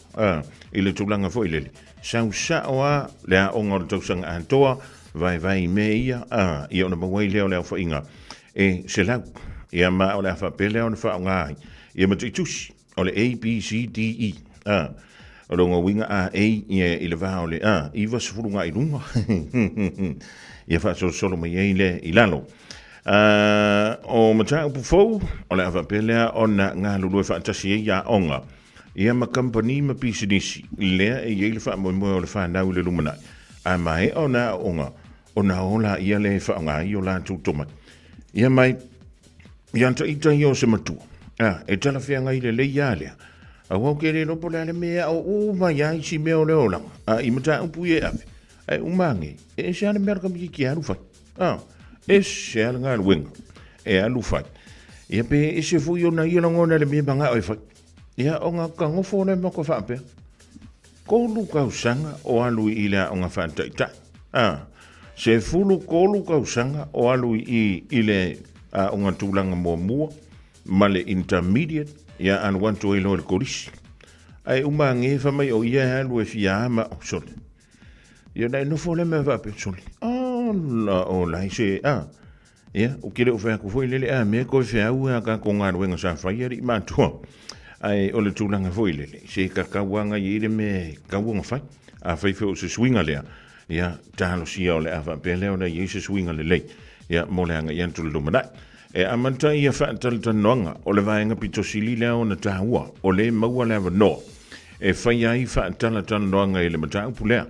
I le tūlanga fo i lele. Sau sa o a lea o ngā tausanga antoa, vai me ia, i o na mawai leo leo fo inga. E se lau, ia ma o le a whapelea o na wha o ngāi. Ia ma tuitusi, o le A, B, C, D, E. O ronga winga a i le vao le i va sefurunga i runga. Ia wha solo mai i lalo. O mata upu fau, o le awa pelea o na ngā lulu e whaatasi e ia onga. Ia ma company ma pisinisi, lea e le wha mo o le whanau le lumanai. A mai o na onga, o na ola ia le whaonga i o la tūtoma. Ia mai, ianta itai o se matua. E tala whianga i le ia lea. A wau ke re lopo le mea o mai ai si mea o le olang. I mata upu e awe. Ai umange. E se ane mea kamiki ki alu fai. E se ane ngā luenga. E alu fai. Ia pe e se fui o na i langona le mea banga oi fai. Ia o ngā kangofo le mako whaapea. Kolu kausanga o alu i lea o ngā whaantaitai. Se fulu kolu kausanga o alu i le o ngā tūlanga mua ma le intermediate. Ia an wanto e lo le korisi. Ai uma nge fa mai o ia alu e fia ma o sole. Ia dai no fo le me va pe sole. La o la se ia o kile o fa ko foi lele a me ko fa u ka ko nga wenga sa fa ri ma tu ai o le tulanga foi lele se ka ka wanga i le me ka wanga fa a fa fe o se swinga le ia talo si o le ava pe le ona i se swinga le ia mo le anga ia tu lu mana e amanta ia fa tal tanonga o le vaenga pitosili le ona tahua o le maua le no e fa ia fa tal tanonga i le mata pulea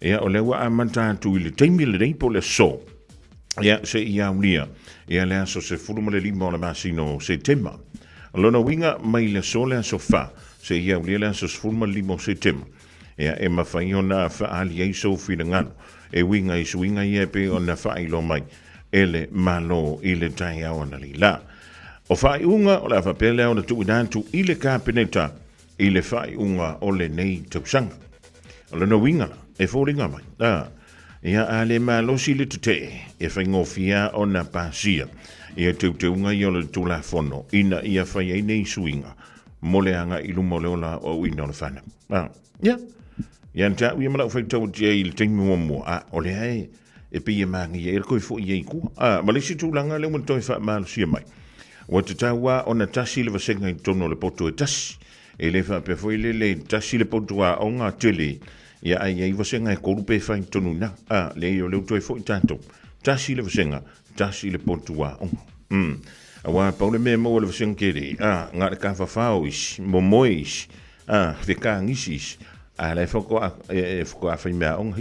ia o le wa amanta tu i le taimi le rei po le so ia se ia unia ia le aso se fulu mo le lima o le masino se tema lona winga mai le so le aso fa se ia unia le aso se fulu mo le lima se tema ia e mawhaiona fa ali ei so fina ngano e winga i swinga ia pe o na fa ilo mai ele malo ile tai au na lila o fai unga o la fa pele o na tu inantu ile ka peneta ile fai unga o le nei tausanga o le no winga e fōringa mai ia ale malo si le tute e fai ngofia o na pasia ia te unga i o le tula fono ina ia fai ei nei swinga moleanga ilu mole ola o ina o le fana ia ia nta ui mala fai tau tia i le tengi mo o le ai e pe mangi e ko fo ye ku ma le situ langa le mo toi fa mal si mai wa te tawa ona tasi le vasenga i tono le poto e tasi e le fa pe fo le tasi le poto a onga tele ia ai ai vasenga e ko pe fa i tono na le yo le toi fo tanto tasi le vasenga tasi le poto a wa pa le me mo le vasenga ke nga ka fa fa is mo mois fe ka ngisis le foko foko fa me on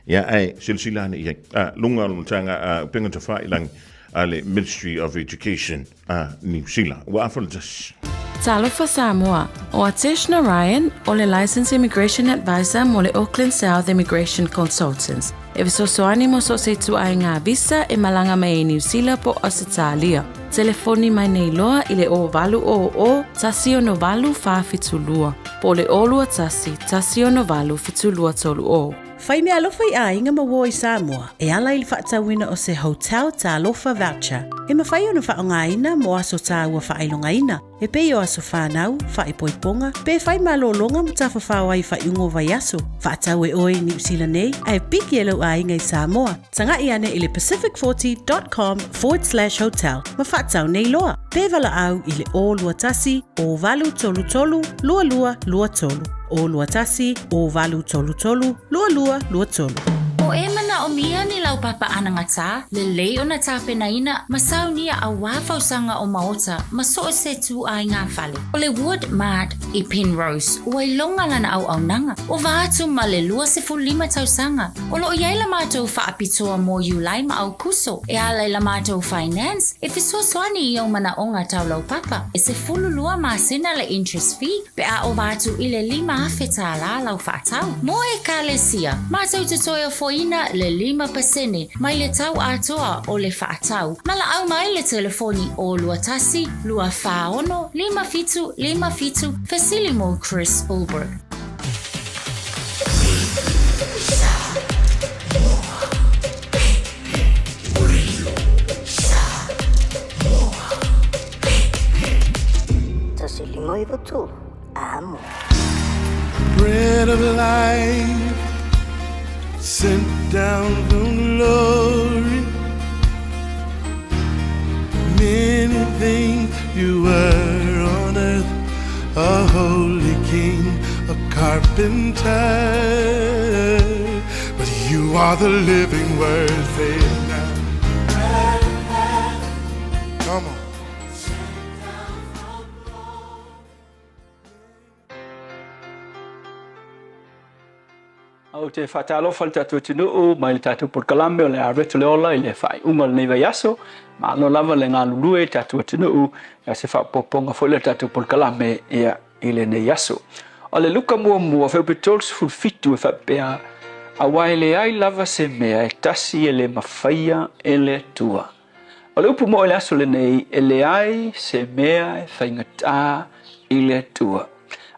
ia ai silsilane ia lunga tanga penga te fai lang ale Ministry of Education New Zealand wa afaltas Talofa Samoa o Atishna Ryan o le Licensed Immigration Advisor mo le Auckland South Immigration Consultants e visosoani mo so se tu ai ngā visa e malanga mai New Zealand po Australia telefoni mai nei loa i le o valu o tasio no valu fa fitulua po le olua tasio no valu fitulua tolu o Fai mea alofa i a inga mawo i Samoa, e ala i whaatawina o se hotel ta alofa voucher. E mawhai ona whaongaina mo aso ta ua whailongaina. E pei o aso whanau, whaipoiponga, pe fai malolonga mo ta whawhawai whaiungo vai aso. Whaatau e oi New Zealand nei, ai piki e lau a inga i Samoa. Tanga i ane i le pacific40.com/hotel. Ma whaatau nei loa. Pe vala au i le o lua tasi, o valu tolu tolu, lua lua lua tolu. O lua tasi, o valu tolu tolu, lua lua lua tolu. O e mana o mia ni lau papa anangata, le lei o na tāpena ina, masau nia a wāwhausanga o maota, maso se tu ai ngā whale. O le Wood Mart i Penrose, o ai longa lana au nanga, o vātu ma le lua se fulima tausanga. O lo iai la mātou whaapitoa mō iulai ma au kuso, e ala la mātou finance, e fiso soani i o mana o ngā tau lau papa, e se fulu lua māsina le interest fee, pe a o vātu i le 5 awheta la lau whaatau. Mō e ka le sia, mātou te toia foina le 5% mai le tau atoa o le whaatau. Mala au mai le telefoni o lua tasi, lua whaono, 5 Facilimo Chris Ulberg. Facilimo Ivotu, amo. Bread of life sent down from glory. Many things you were on earth, a holy king, a carpenter, but you are the living word. Say it now. Come on. Au te whatalofa le tatu tinu mai le tatu porkalame o le areto le ola i le whai unga le neiva yaso ma ano lava le ngā lulue tatu tinu e se whapoponga fo le tatu porkalame ia i le nei yaso. O le luka mua mua whaupetols fulfitu e whapea a wai le ai lava se mea e tasi e le mawhaia e le tua. O le upu mo e le aso le nei e le ai se mea e whaingata i le tua.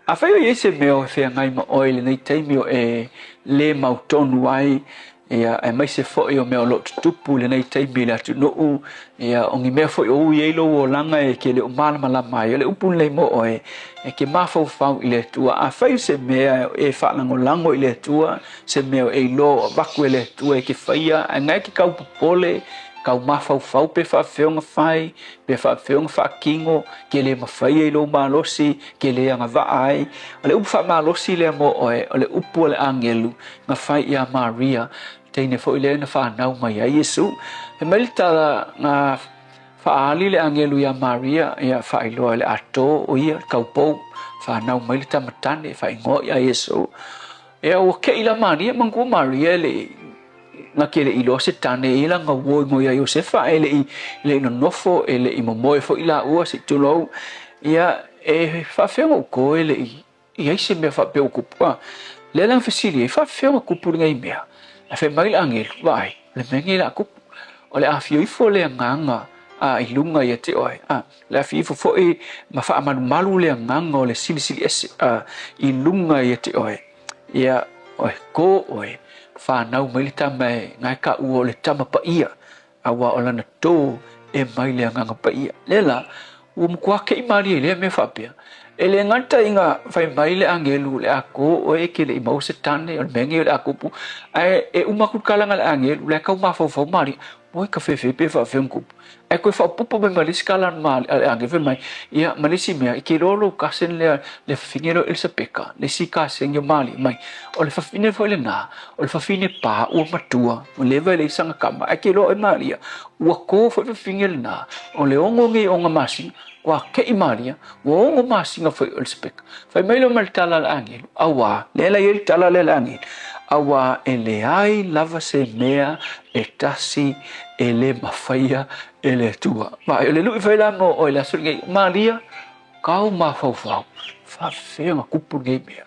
A whaio i se mea o e whea ngai ma oile nei teimi o e le mautonu ai ia e mai se foi o mea o lo tupu le nei teimi le atu nuu ia ongi mea foi o ui eilo o langa e ke le o malama la mai o le upun le mo oe e ke mafau fau i le tua a whaio se mea e whaanango lango i le tua se mea o eilo o vaku e le tua e ke whaia a ngai ke kaupapole kau mafau pe whaafeonga whai, pe whaafeonga whaakingo, ke le mawhai e lo malosi, ke le anga vaai. O le upu wha malosi le mo oe, o le upu o le angelu, ngā whai ia Maria, teine fo i le na whanau mai a Yesu. He mailitala ngā whaali le angelu ia Maria, ia whailoa le ato o ia kaupou, whanau mailita matane, whaingo ia Yesu. Ea o ke ila Maria, mangua Maria le nga kele ilo se tane ila nga wo ngo ya Josefa ele le no nofo ele I momoe fo ila ua se tulo ia e fa fengo ko ele ia se me fa pe okupa le lang fasili fa fengo kupu ngai mea la fe mai angel vai le mengela ku ole a fio fo le nganga a ilunga ia te oi la fio fo e ma fa malu le nganga ole sili ese ilunga ia te oi ia oi ko oi whanau mailita mai ngai ka ua o le tama pa ia awa o lana tō e mai le nganga pa ia lela ua mkua kei Maria le me whapea e le ngata inga whai mai le angelu le ako o e ke le imau se tane o le menge o le ako pu e umaku kalanga le angelu le kau mawhau Maria moi ka fefe pe whawhengupu e koe whapupo me malisi kalan ma le angelu mai ia malisi mea I ke lolo kasen le whawhingero Elisabeka le si kasen yo mali mai o le whawhine fo le nā o le whawhine pā ua matua o lewa le isanga kama e ke lo e Maria ua ko fo whawhine le nā o le ongo ngi onga masi wa ke Maria ua ongo masi nga fo Elisabeka whai mailo malitala le angelu awa lela yeri tala le angelu awa e le ai lava se mea e tasi e le mawhaia e le tua. Ma e le lui whaila mo o e la suri ngai Maria kau mawhau whawhenga kupu ngai mea.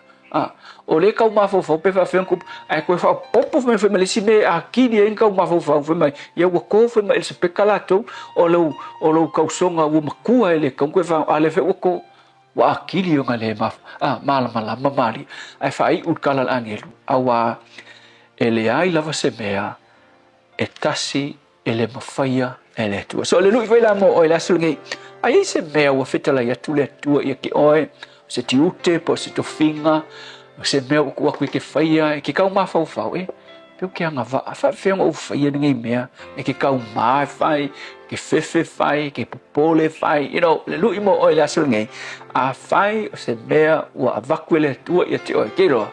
O le kau mawhau pe whawhenga kupu ai koe whao popo me whamalisi me a kini e kau mawhau whamai ia ua ko whamai ele se peka lato o lau kau songa ua makua ele kau koe whao ale whe ua ko wa akili o ngale malama Maria ai whai utkala angelu awa ele ai lava se mea e tasi ele mawhaia ele tua so le lui whaila mo o e lasu ngai ai se mea ua whetala ia tule tua ia ke oe se tiute po se tofinga se mea ua koe ke whaia e ke kau mawhau peo ke anga wa whenga u whaia ngai mea e ke kau mai whai ke fefe whai, ke popole whai, le lui mo o e lasu ngai a whai o se mea ua avaku ele tua ia te oe ke roa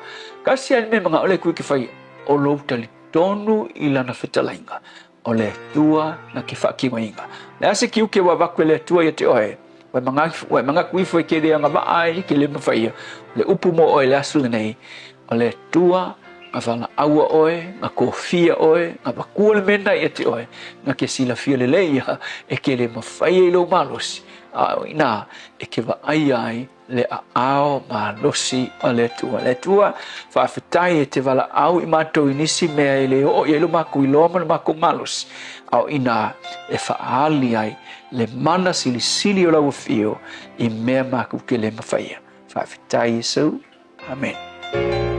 kasi ani me mga ole kui ke whai o lou tali tonu I lana whetalainga o le tua na ke whakimainga le ase kiu ke ua avaku ele tua ia te oe wai mga kui whai ke rea nga vaai ke le mawhaia le upu mo o e lasu ngai o le tua nga whanga aua oe, nga kofia oe, nga wakua le mena ia te oe, nga ke sila fia le leia, e ke le mawhaia I lo malosi, ina, e ke wa ai le ao malosi o le tua, whawhetai e te wala au I mātou inisi mea I le o, I lo mako I loma le mako malosi, au ina, e whaali ai, le mana sili o lau fio, I mea mako ke le mawhaia, whawhetai Yesu, amen. Thank you.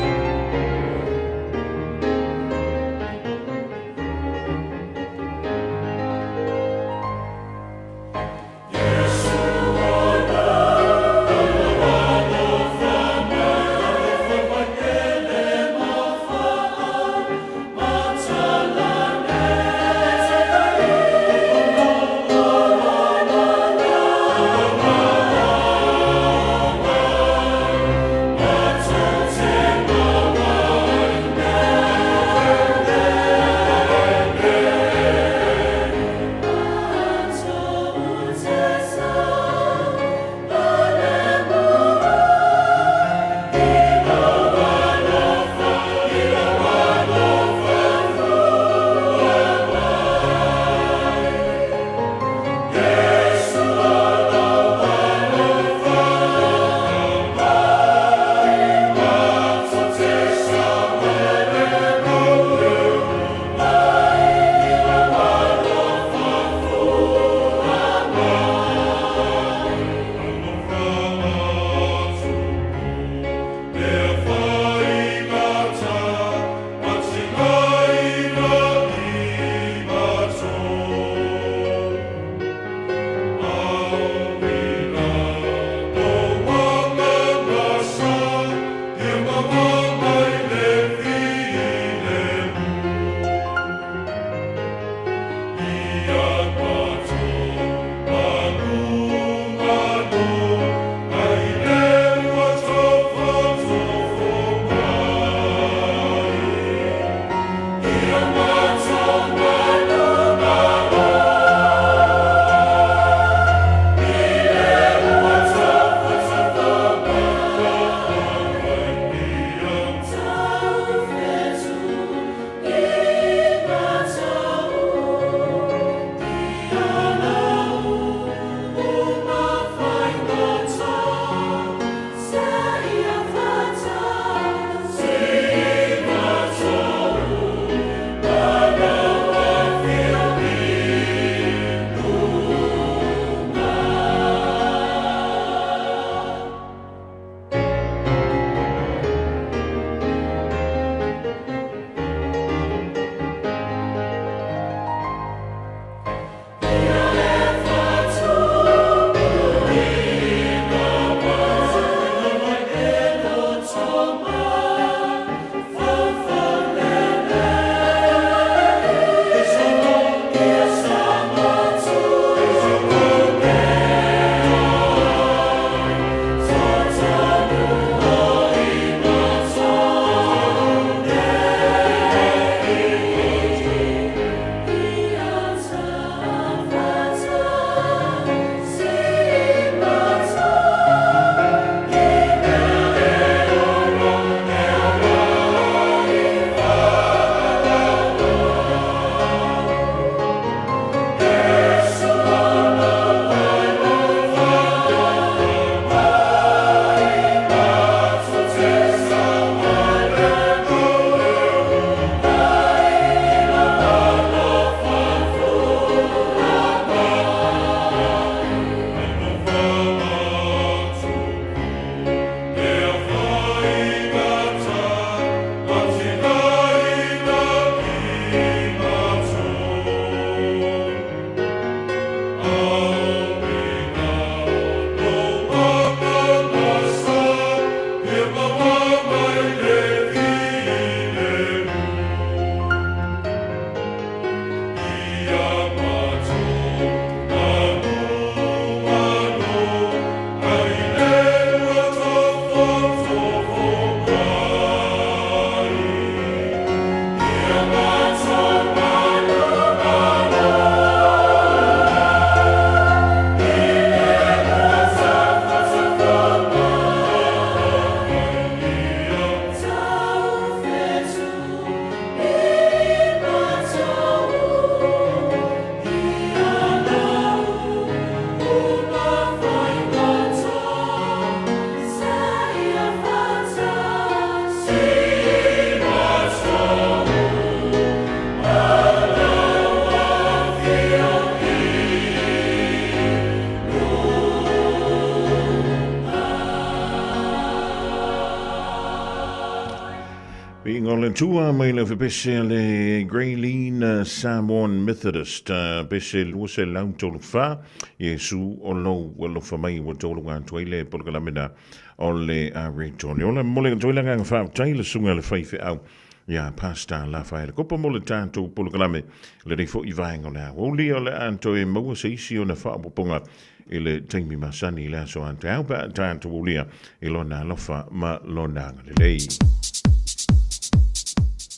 ngole tua mai le fepese le Grayleen Samoan Methodist pese luase lau tolu fa Yesu o lo walo fa mai wa tolu ngan toile por la mena o le retoni o le mole toile ngan fa taile sunga le fai fe au ya pasta la fa le kopa mole tanto por la me le dei fo i vainga le o li o le anto e mo se isi o na fa ponga ele taimi masani la so ante au pa tanto o lia ilona lofa ma lona le lei.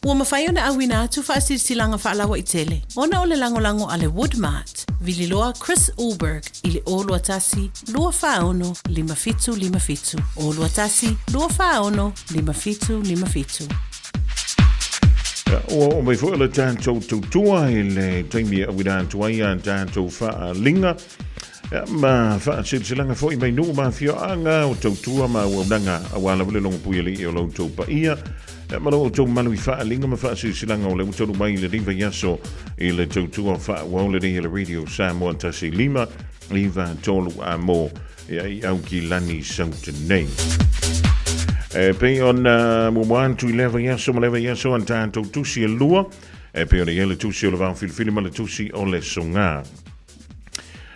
Ua mawhai ona awina atu whaasirisilanga whaalawa i tele. Ona o le langolango a le Woodmart. Vililoa Chris Ulberg i le olua tasi, lua whaono, 555. Olua tasi, lua whaono, 555. O mai fo le tanto tutua i le taimi awina atu ai an tanto whaalinga. Ma whaasirisilanga fo i mai nu ma fio anga o tutua ma uaunanga awala wale longo puili i o lau taupa ia. Malo o tau malu I whaalinga ma whaasirisilanga o le utolu mai le riva yaso I le tautua whaawau le le radio Samoa tasi lima iwa tolu a mo I au ki lani sautanei. Pei on muan tu leva yaso an tātou tusi e lua. Pei on le tusi o le vau filifili ma le tusi o le songa.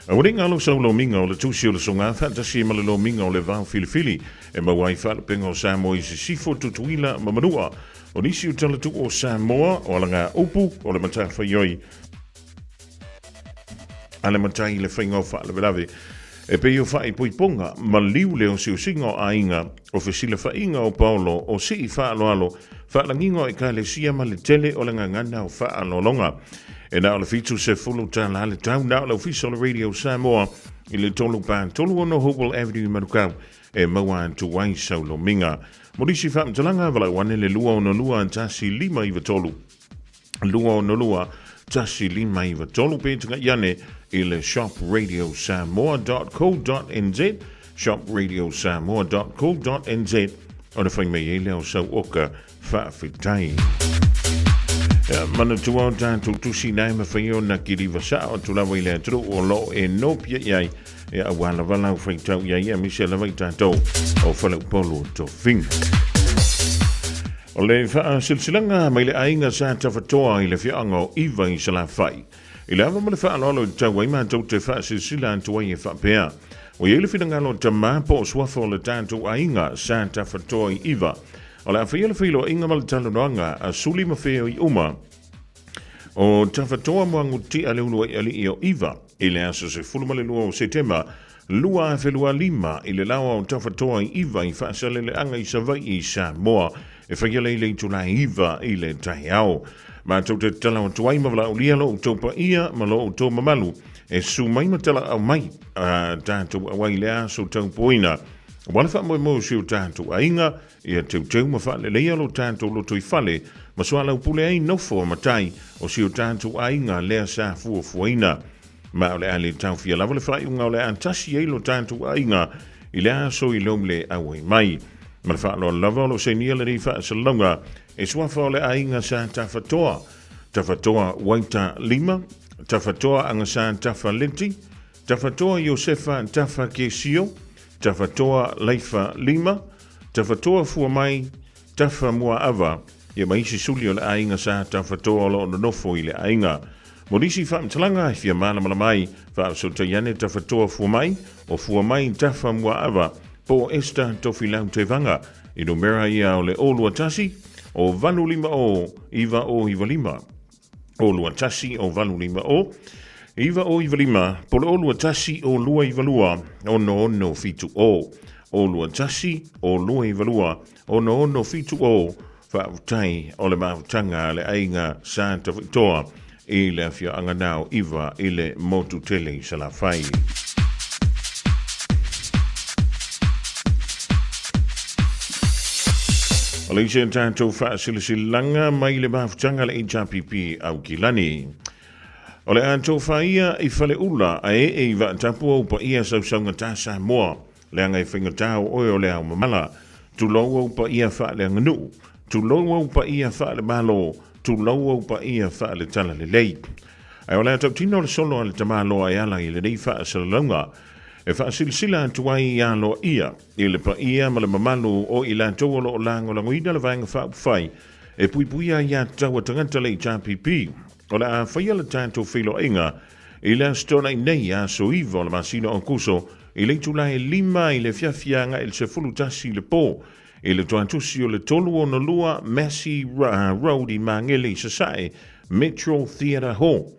Ringa alo sa lo minga o le tusi o le songa fantasi ma le lo minga o le vau filifili e ma wai fa pengo Samoa I se sifo tutuila ma manua o nisi utala tu o Samoa o langa upu o le matafa yoi ale matai le whainga o wha le velawe e pe o whai poiponga ma liu leo si o singa o ainga o fesila whainga o Paulo o si I wha alo alo wha langingo e ka le sia ma le tele o langa ngana o wha alo longa e na o le fitu se fulu tala le tau na o le fiso le radio Samoa I le tolu pan tolu ono Hopewell Avenue Marukau e maua tu wai saulo minga. Morisi wha mtalanga wala wane le lua ono lua tasi lima iwa tolu. Lua ono lua tasi lima iwa tolu pētunga iane I le shopradiosamoa.co.nz shopradiosamoa.co.nz o na whainga I leo sau oka whaafitai. Mana tua o tātou tusi nai ma whaio na kiriwa sa o tulawa I lea tru o lo e nopia iai e a wala wala o whaitau iai a misia lawa I tātou o whalau polo to whinga. O le wha silsilanga mai le ainga sa tawhatoa I le whianga o iwa I sala whai. I le awa ma le wha alolo I tau ai mātou te wha silsila antua I e wha pēa. O iele whingalo ta māpo o swafa o le tātou ainga sa tawhatoa I iwa. O le awhia le whilo inga mal talanoanga a suli mawheo I uma o tawhatoa moangu ti a leunua I ali I o iwa I le aso se fulumale lua o setema lua a whelua lima I le lawa o tawhatoa I iwa I whaasale le anga I savai I Samoa e whaia le tula iwa I le tahi ao. Ma tau te tala o tuai mawala o lialo o taupa ia ma lo o tau mamalu e su mai matala au mai a tātou awai le aso tau poina. Wala wha mo si o tātou ainga ia teu ma wha le leia lo tātou lo tui whale ma soa lau pule ai nofo matai o si o tātou ainga lea sa fua fuaina. Ma o le ale tau fia lava le whai unga o le antasi ei lo tātou ainga I le aso I lom le awai mai. Ma le wha lo lava lo se nia le rei wha salonga e soa wha o le ainga sa tawhatoa. Tawhatoa waita lima, tawhatoa anga sa tawhalenti, tawhatoa Josefa tafa kesio, tawhatoa leifa lima, tawhatoa fua mai, tafa mua ava, ia maisi suli o le ainga sa tawhatoa lo ono nofo I le ainga. Morisi whaamtalanga fia mana mai, wha so tayane tawhatoa fua mai, o fua mai tafa mua ava, po esta tofi lau te vanga, I no mera ia o le olua tasi, o vanu lima o, iwa o iwa lima. Olua tasi o vanu lima o, iwa o iwa lima, po le olua tasi o lua iwa lua, ono fitu o. Olua tasi o lua iwa lua, ono fitu o, whautai o le mautanga le ainga Santa Victoria, I le fia anganao iwa I le motu tele sala whai. O le ise tātou whaasilisilanga mai le mautanga le HRPP au kilani. O le antou whaia I whale ula a I wa tapu au pa ia sausaunga tā Samoa. Le anga I whingatau oi o le au mamala. Tu lau au pa ia wha le anganu. Tu lau au pa ia wha le malo. Tu lau au pa ia wha le tala le lei. Ai o le atau tino le solo le tamalo ai ala I le rei wha asalalonga. E wha silsila atu ai I alo ia. I le pa ia ma le mamalu o I la tau o lango languina le vaenga wha upwhai. e puipuia ia taua tangata le JPP. O le a whaia le tātou whilo inga, i le stona i nei a so iwa o le masino o kuso, i le tulae 5 i le fiafianga i le se fulu tasi le pō, i le tuantusi o le tolu o na lua Massey Road i Mangele i Sasae, Metro Theatre Hall.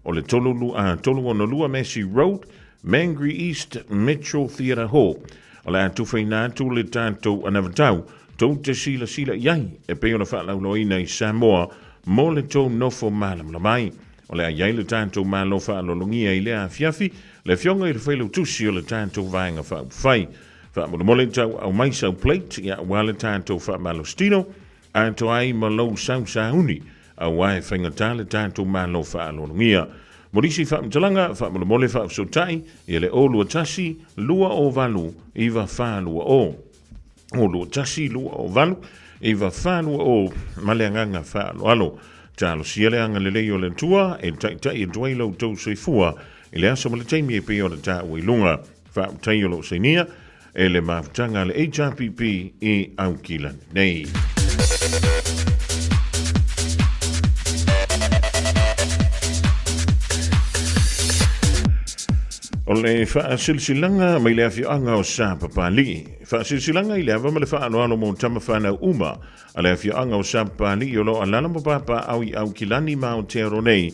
O le tolu o na lua Massey Road, Mangere East Metro Theatre Hall. O le atu whaina atu le tātou anavatau, tau te sila iai, e peo na whaalauloina i Samoa, mo le tau nofo malam la mai. O le a iai le tātou malo whaalolongia i le a fiafi, le fionga i le whailau tusi o le tātou vaenga whai. Whaamole tau au mai sau plate, ia wale tātou whaamalo stino, a to ai malo sau sauni, a wae whaingata le tātou malo whaalolongia. Morisi whaamtalanga, whaamole whaamsotai, i le o lua tasi, lua o valu, iwa whaalua o. O lua tasi, lua o valu, iwa whaalua o maleanganga whaaloalo. Talo siale anga le leo le tua, e tai e duailo tau soifua, i le aso male taimi e peo le tā uilunga, whaamtaiolo seinia, e le mafutanga le HRPP i Auckland nei. O le whaasilsilanga mai le awhianga o sa papali. Whaasilsilanga i le awa ma le whaanoalo mo tama whanau uma. A le awhianga o sa papali o lo alala mo papa au i Auckilani ma o Tero nei.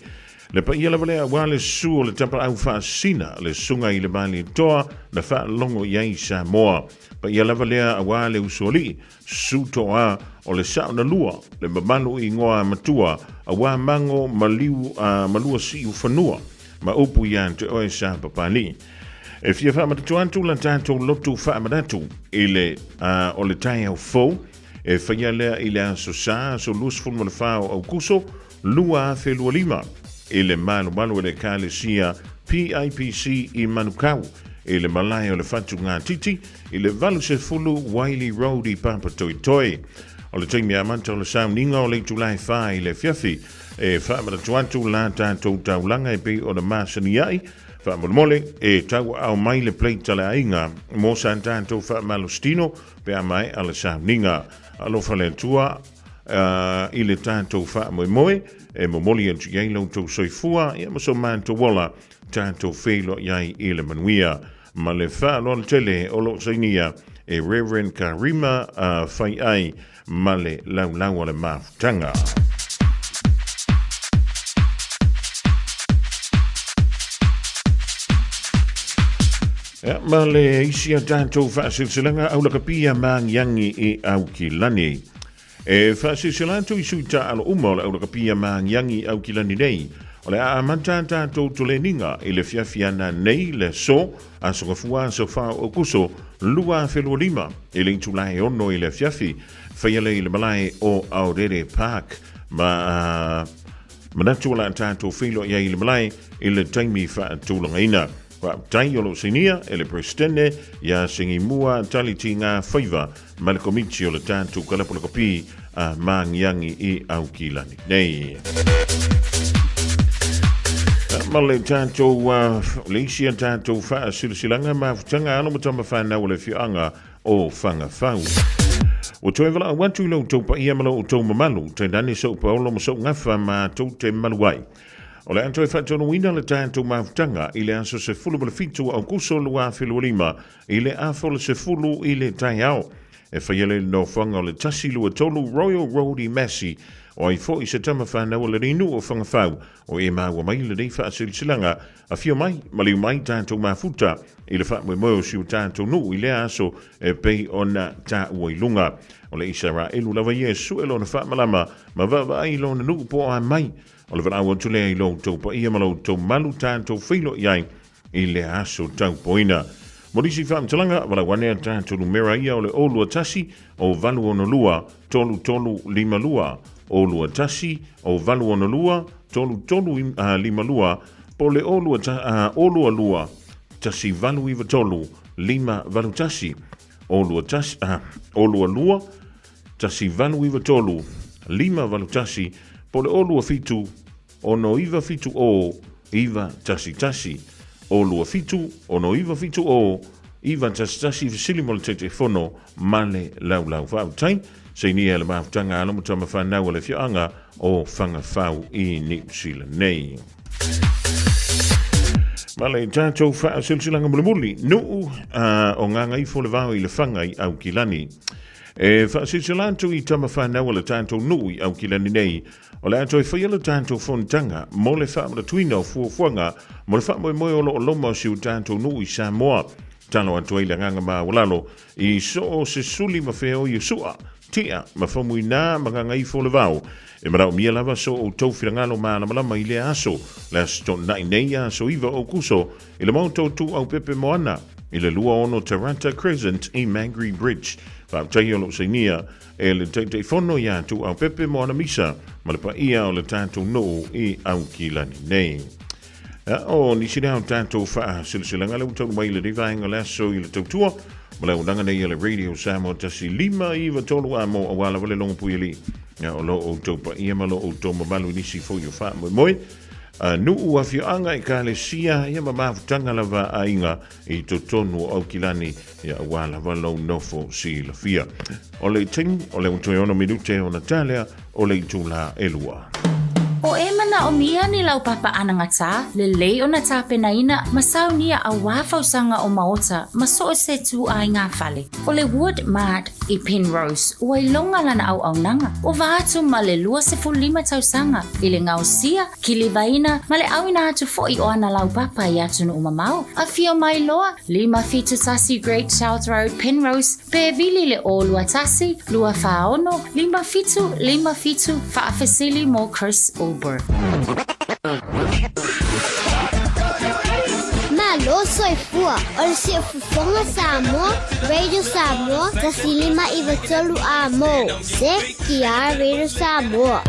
Le pa ia la wale a wale su o le tapa au whaasina le sunga i le bali toa na whaalongo iai sa moa. Pa ia la wale a wale usoli su toa o le sao na lua le mamanu i ngoa matua a wā mango malua si u whanua. Ma upu ian te oe sa papali. E fia whaamatu antu la tātou lotu whaamadatu i le o le tai au fau, e whaia lea i le aso sa, so lusfun mo le whao au kuso, lua whelua 5, i le malu e le kālesia PIPC i Manukau, i le malai o le whatu ngā titi, i le valu se fulu Wiley Road i Papatoitoi. O le taimi a manta o le sauninga o le tulai wha i le fiafi, e whaamatu antu la tātou taulanga e pe o le māsani ai, whaamole e tau au mai le pleita le ainga, mō sa tātou whaamalostino, pe a mai a le sauninga. Alofa le tua i le tātou whaamoemoe, e momoli atu iai lau tau soifua, ia maso mātou wala tātou whelo iai i le manuia. Ma le whaalol tele o lo sainia, e Reverend Karima whai ai, ma le lau le mafutanga. Ma le isi a tātou whaasilsilanga au laka pia māngiangi i Auckilani. E whaasilsilantu i suita alo uma o le au laka pia māngiangi i Auckilani nei. O le a amanta tātou toleninga i le fiafiana nei le so, a sokafua so whao o kuso, lua whelua 5, i le intulai ono i le fiafi, whaiale i le malai o Aurere Park, manatu ala tātou whilo i le malai i le taimi whaatulanga ina. Tai o lo sinia e le prestene ia singi mua taliti ngā whaiva ma le komiti o le tātou kalapulakopi a māngiangi i Auckilani nei. Ma le tātou le isia tātou wha silsilanga ma futanga alo matama whanau le whianga o whangawhau. O toi wala watu lau tau pa ia malo o tau mamalu, te dani sau paolo ma sau ngawha ma tau te maluai. O le anto e whaatono wina le tātou mafutanga i le aso se fulu ma le fitu au kuso lua whelua 5 i le afo le se fulu i le tai au. E whaiele no whanga o le tasi lua tolu Royal Road i Massey o ai fo i se tama whanau le rinu o whangawhau o e maua mai le rei whaasilsilanga a fio mai ma liu mai tātou mafuta i le whaamwe moe si o tātou nu i le aso e pei o na tā ua i lunga. O le isara elu lava Yesu e lo na whaamalama ma vava ai lo na nu po a mai. O le whanau atu lea i lo tau pa ia malo tau malu tātou whilo iai i le aso tau poina. Morisi whaamtalanga, wala wanea tātou numera ia o le olua tasi o valu ono lua, tolu 5 lua, olua tasi o valu ono lua, tolu 5 lua, po le olua lua, tasi valu iwa tolu, 5 valu tasi, olua lua, tasi valu iwa tolu, 5 valu tasi, po le olua fitu, ono iwa fitu o, iwa tasi tasi, olua fitu, ono iwa fitu o, iwa tasitasi fesili mo le telefono ma le laulau fa'autai seinia le mafutaga alomo tamafanau o le fia'aga o fagafau i New Zealand nei. Ma le tātou fa'asilasilaga mulimuli nu'u o gagai fo le vao i le faga i Aukilani. E whaasisila atu i tamafanau o le tātou nu'u i Aukilani nei, o le ato e whaia le tātou fonitanga mo le whaamara tuina o fuafuanga mo le whaamoe o lo loma o siu tātou nu'u i Samoa. Talo atu ai le nganga maa walalo i so o se suli ma wheo i usua, tia ma whamui nā maganga i fo le vau. E marau mia lava so o tau whirangalo maa na malama i le aso, le aso nai nei aso iwa o kuso, i le mautou tu au pepe moana, i le lua ono Taranta Crescent i Mangry Bridge. Whaaptai o lo seinia e le teitei fono ia tu au pepe moana misa, ma le pa ia o le tātou no i Aukilani nei. O nisi nao tātou wha silsilanga le utau mai le rivaenga le aso i le tautua, ma le unanga nei le Radio Samoa tasi 5 tolu a mo a wala wale longa puili. O lo o tau pa ia ma lo o tau mamalu nisi fo yo wha moe moe. Nu ua whioanga i ka le sia ia ma mafutanga lava a inga i to tonu o Aukilani ia wala walo nofo si la fia. O le ting, o le utoi ono minute o Natalia, o le itula elua. O e mana o mia ni lau papa anangata, le lei o na tape na ina, masau nia a wafau sanga o maota, maso o se tu a ngā whale. O le Wood Mart i Penrose, ua i longa lana au au nanga. O vaatu ma le 25 tausanga, i le ngau sia, ki le vaina, ma le au ina atu fo i o ana lau papa i atu no umamau. A fio mai loa, 5 tasi Great South Road, Penrose, pe vili le o lua tasi, lua whaono, 5 whaafesili mo Chris Ober. Malo soy fua, ol si fufonga Samoa, Radio Samoa, tasilima iwatolu amo, se kia Radio Samoa.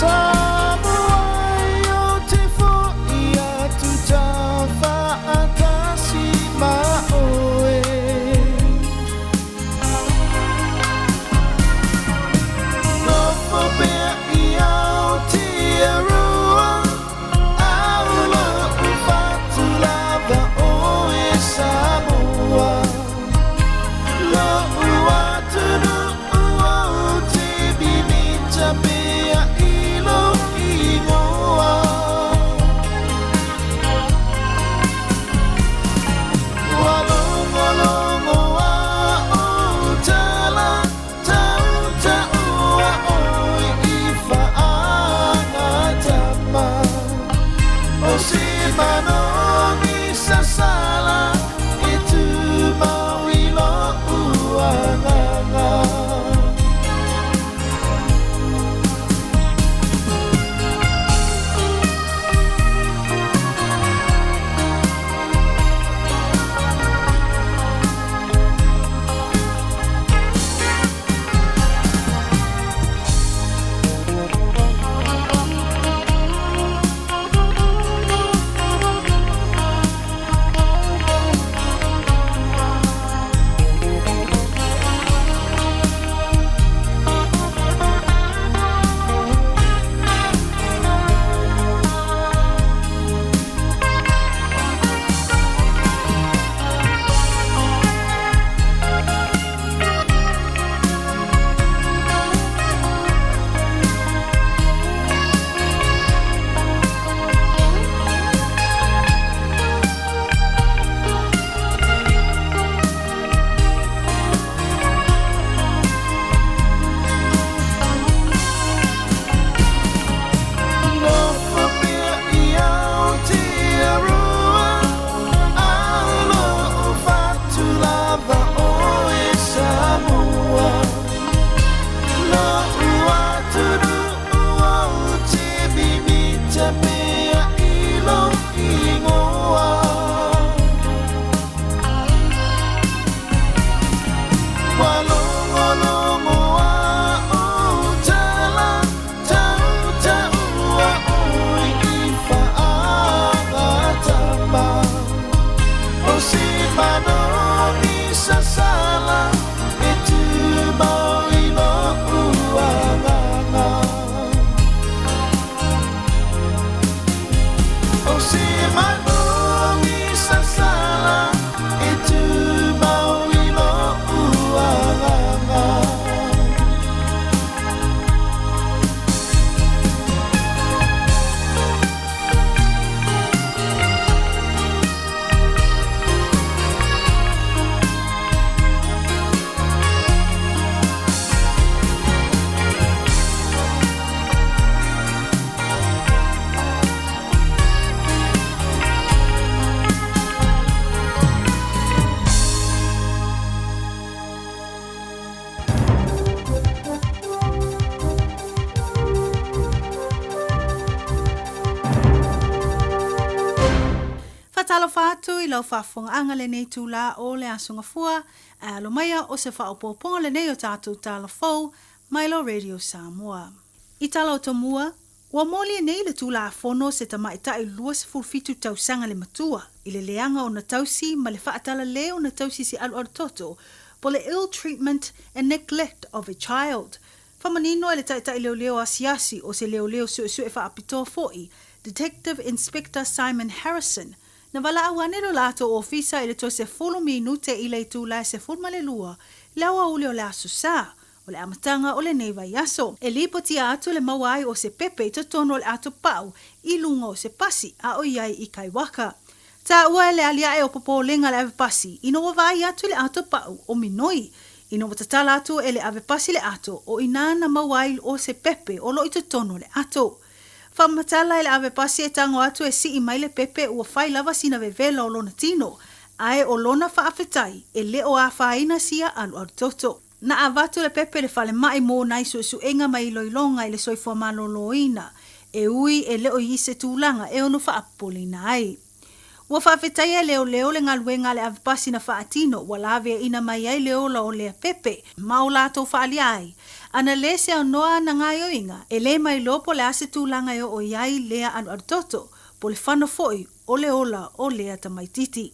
Samoa yo te fo ia tu ta fa talo fatu I lau whafonga le nei tūla o le asunga fua, a lo maya o se whaopoponga le nei o tātou tala fau, Mailo Radio Samoa. I tala o tomua, ua moli nei le tūla fono se tamaita I lua se fulfitu tausanga le matua, I le leanga o na tausi ma le whaatala leo na tausi si alu toto, po le ill treatment and neglect of a child. Whamanino e le taitai leo asiasi o se leo sue e whaapitoa foi, Detective Inspector Simon Harrison, na wala awane lo lato ofisa I le to se fulu minute I le tūla se fulma le lua, lawa ule o le asu sa, o le amatanga o le neiva yaso. E lipo tia atu le mawai o se pepe to tono le ato pau, I lunga o se pasi a o iai I kaiwaka. Ta ua le alia e o popo lenga le ave pasi, ino wa vai atu le ato pau o minoi, ino wa tatala atu e le ave pasi le ato o inana mawai o se pepe o lo I to tono le ato. Whamatala I le ave pasi e tango atu e si I mai le pepe ua whai lava sina vevela o lona tino, ae o lona whaafetai e le o a whaina sia alu alu toto. Na avatu le pepe le whale mai mō nai su enga mai loilonga I le soifua maloloina, e ui e leo I se tūlanga e ono whaapolina ai. Ua whaafetai e leo le ngaluenga le avipasi na whaatino, wa lawe ina mai ai leo la o lea pepe, ma o lato whaali ai. Ana le se au noa na ngai o inga, e le mai lopo le ase tūlanga o iai lea anu arutoto, po le whana foi o le ola o lea tamaititi.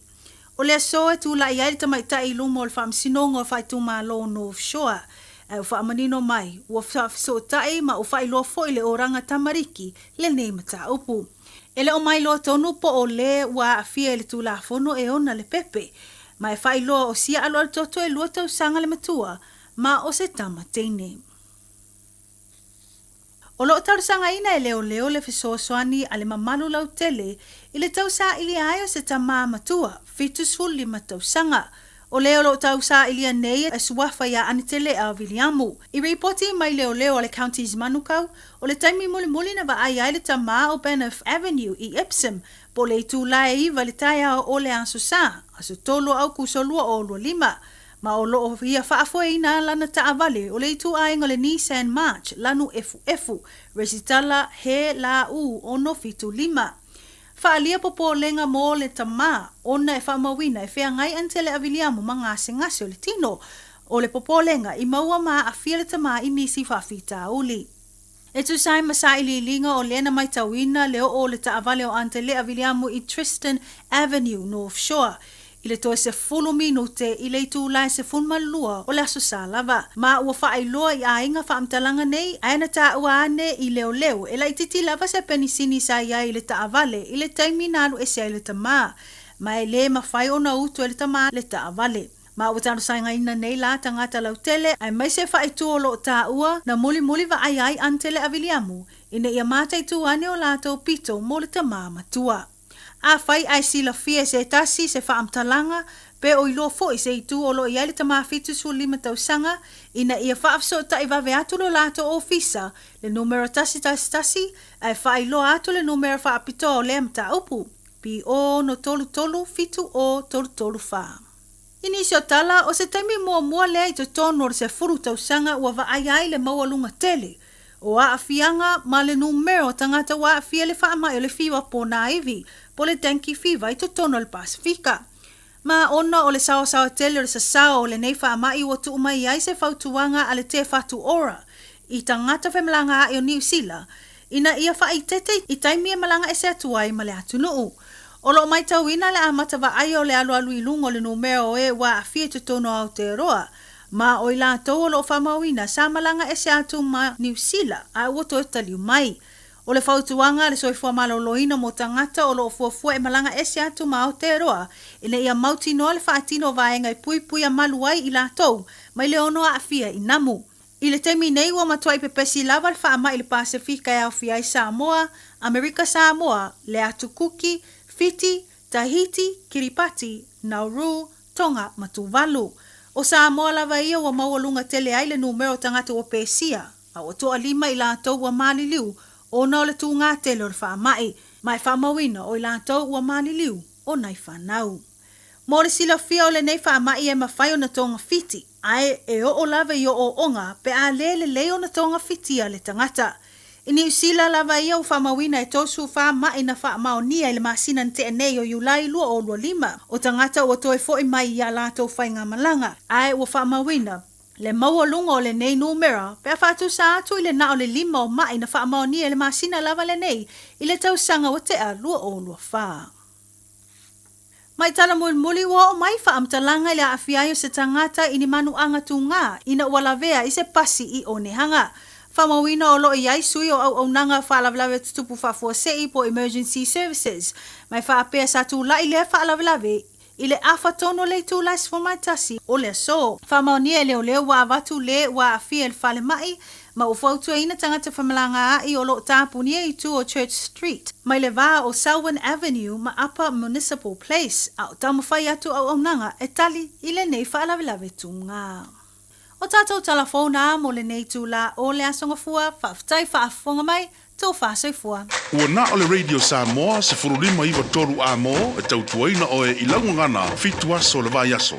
O lea soe tūla iai le tamaita I lumo o le whaamsinonga o whaituma lo North Shore, e o whaamanino mai, ua whaafiso tai ma o whailoa foi le oranga tamariki le nei mata upu. Ele o mai loa tonu po o le ua afia le tūla fono e ona le pepe, ma e whailoa o sia alo al toto e lua tau sanga le matua, ma o se tama teine. O loo taurusanga ina e leo le fisosoani ale mamalu lau tele, I le tausa ili ayo se tama matua, fitus fuli matausanga. O loo tausa ili anei e suafa ya anitele a Viliamu. I reporti mai leo ale counties manukau, o le taimi muli na va ai le tama o Benef Avenue I Epsom, po le tūla e iwa le taia o le ansusa, aso tolo au kusolua o lua lima. Ma o loo hia whaafoe ina lana taavale o le itu ainga le Nissan March lanu efu, resitala he la u ono fitu lima. Whaalia popo lenga mo le tama, ona e whaamawina e whea ngai antele a Viliamu mangase ngase o le tino, o le popo lenga I maua maa a fia le tama I nisi whaafita uli. E tu sai masa ili linga o lena mai tawina leo o le taavale o antele a Viliamu I Tristan Avenue, North Shore, I le toe se fulu minute I le tūlai se funmalua o le aso lava. Ma ua whaailoa I ainga whaamtalanga nei, aina ta ua ane I leo, e la ititi lava se penisini sa ia I le taavale, I le taimi nalu e se ai le tama. Ma e le mawhai o na utu e le tama le taavale. Ma ua tano sainga ina nei la tangata lau tele, ai mai se whaaitu o lo ta ua, na muli wa ai antele a Viliamu, ina ia matai tu ane o lato pito mo le tama matua. A fai ai sila fia se tasi se whaamtalanga, pe o ilo fo I se itu o lo iai le tama fitu su lima tausanga, ina ia whaafso ta I vave atu lo lato ofisa, le numero tasi, ai whai lo atu le numero whaapito o le mta upu, pi o no tolu fitu o tolu wha. Inisi o tala o se taimi mua lea I to tono se furu tausanga ua va ai le maualunga tele, o a afianga ma le numero tangata wa afia le whaamai o le fiwa po na iwi, po le tanki fiwa I to tono le Pasifika. Ma ona o le sao tele o le sasao o le nei whaamai o tu umai ai se whautuanga a le te whatu ora, I tangata whemalanga a o New Zealand, ina ia whaitete I taimi e malanga e se atuai ma le atunuu. O lo mai tauina le amata wa ai o le alu I lungo le numero e wa afia to tono au te roa, ma o ila tau o lo whamawina sa malanga e se atu ma New Zealand a uoto e taliu mai. O le whautuanga le soifua maloloina mo tangata o lo fuafua e malanga e se atu ma Aotearoa, ina ia mauti noa le whaatino vaenga I pui a maluai I la tau, mai le ono a afia I namu. I le temi nei ua matua I pepesi lava le whaama I le Pasifika e awhia I Samoa, Amerika Samoa, le atu Kuki, Fiti, Tahiti, Kiribati, Nauru, Tonga, Matuvalu. O Samoa lava ia ua maualunga tele ai le numero tangata o Pesia, a o toa lima I la tau ua maliliu, o na o le tu ngā tele o le whaamai, mai whaamawina o I la tau ua maliliu o nai whanau. Mo le sila fia o le nei whaamai e mawhai o na tonga fiti, ai e o lava I o onga pe a le leo na tonga fiti a le tangata. Ini usila lava ia u whamawina e tosu whama ina whamaonia ile masina te enei o Iulai lua o lua lima. O tangata ua toe fo mai ia lātou whainga malanga. Ai ua whamawina. Le maua lunga o le nei numera, pea whātu sa atu ile na o le lima o mai na whaamaonia ile masina lava le nei, ile tau sanga o te a lua o lua wha. Mai tala muli wa o mai whaamtalanga ile awhiaio se tangata ini manu anga tu ngā, ina walawea i se pasi i o nehanga. Whamawina o lo i aisui o au nanga whaalawelawe tutupu whafuasei po emergency services. Mai whaapea sa tu la ile whaalawelawe ile afa tono le tu las for my tasi o le so whamaonia leo wa avatu le wa afia el fale mai ma o fautua ina tangata whamalanga i o lo tāpuni e tu o Church Street mai le vā o Selwyn Avenue ma Upper Municipal Place a o tamawhai atu au nanga e tali ile nei whaalawilawe tu ngā. O tātou telefona mo le nei tu la o le asonga fua whaftai whaafonga mai tō whāsoi fua. Ua nā o le Radio Samoa se furulima iwa toru a mo e tau tuaina o e ilangu ngana fitu aso le vai aso.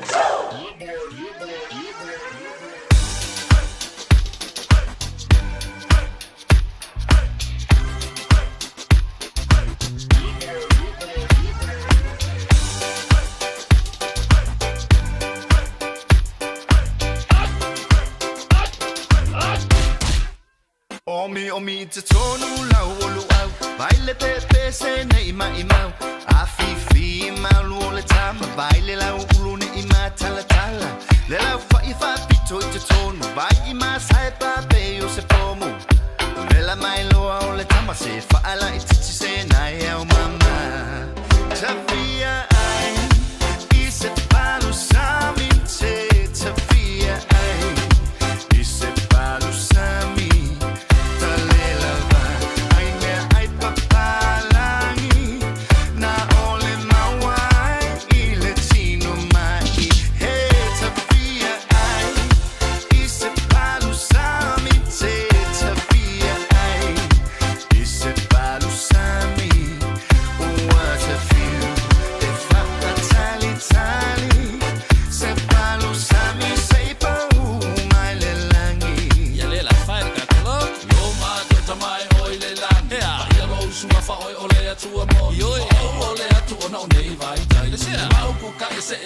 Omi te tonu lau o luau Baile pepe se ne ima imau Afifi ima lu o le tama Baile lau ulu ne ima tala tala Le lau whai whapito i te tonu Vai ima sae pape o se pomu Le la mai loa o le tama Se whaala i titi se nai au mama Tawhia ai I se palu sami te Tawhia ai I se palu sami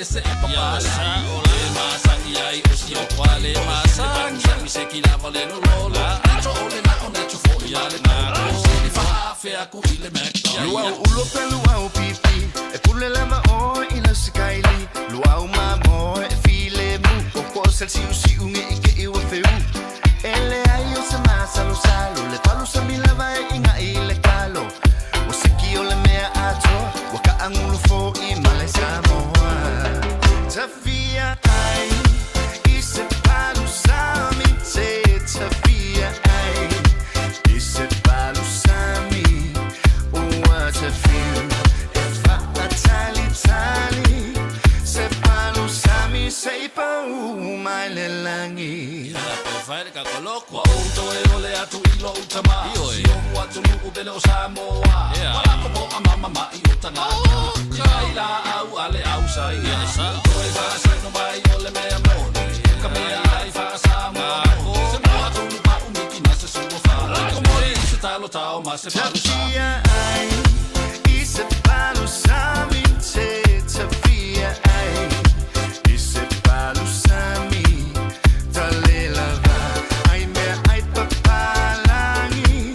ese papala ole masa iai usio kwale masa mi se kila vale no lola acho ole na ona chu fo ya le na ni fa fe aku ile mekto luau ulo pelu au pipi e pule lava o ina sikaili luau mamo e file mu ko sel si usi unge ike i wa feu ele ayo se masa lo salo le palu se mi lava inga ile kalo o se ki ole mea ato wa ka angulu fo i male samo Tawhia ai I se palu sami te Tawhia ai I se palu sami Ua te fiu E wha tali tali Se palu sami Se pau mai le langi Ia pe whaere ka koloko Auto e ole atu ilo utama Si o atu nuku bele o Samoa Walako po a mama mai o tangata Kai la au ale au sai Koe whaasai no mai ole mea mone Ka mea ai whaasa mo Se mua tonu pa umiki na se suwa wha Ko mori se talo tau ma se palu sa Tawhia ai I se palu sami te Tawhia ai I se palu sami Tale lava Ai mea ai papalangi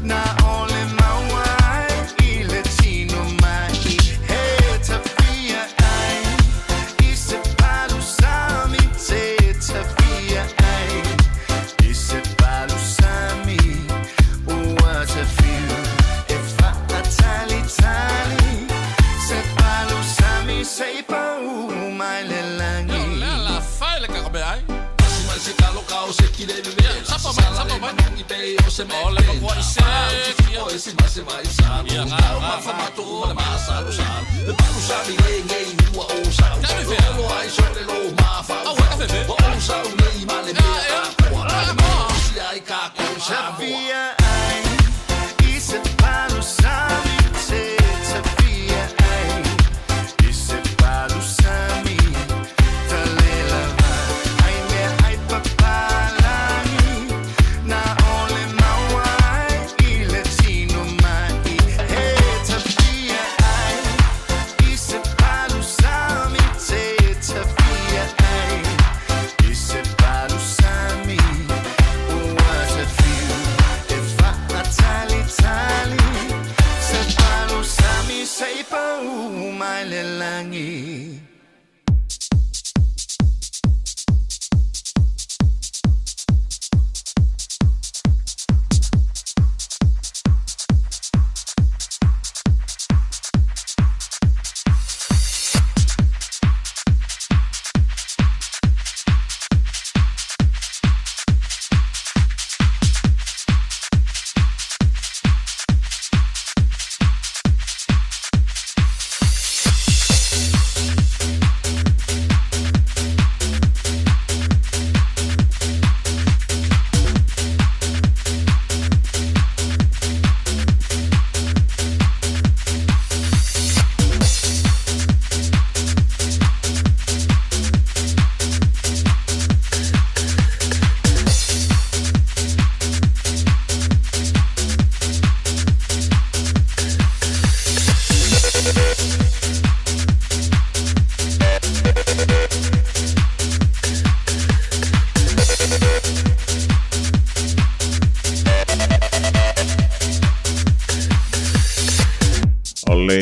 Na ole mawai I le tino mai He Tawhia ai I se palu sami te Tawhia ai I se palu sami Ua te fiu E wha tali tali Se palu sami Se pau mai le langi La fai le ka kabe ai Mai se kalo kao se ki le bebe Sapa mai I pe o se me Ole pa kwa I se O e si mai se vai sa Ia ngā ma fa mato o le masa lo sa Le palu sa mi le ngei ua o sa Kami fe Lo ai so le lo ma fa Au ka fe O sa o ngei ma le mea Kua ma le ma Si ai ka ko sa Tawhia ai I se palu sami te Tawhia ai I se palu sami Tale lava Ai mea ai papalangi Na ole mawai langi.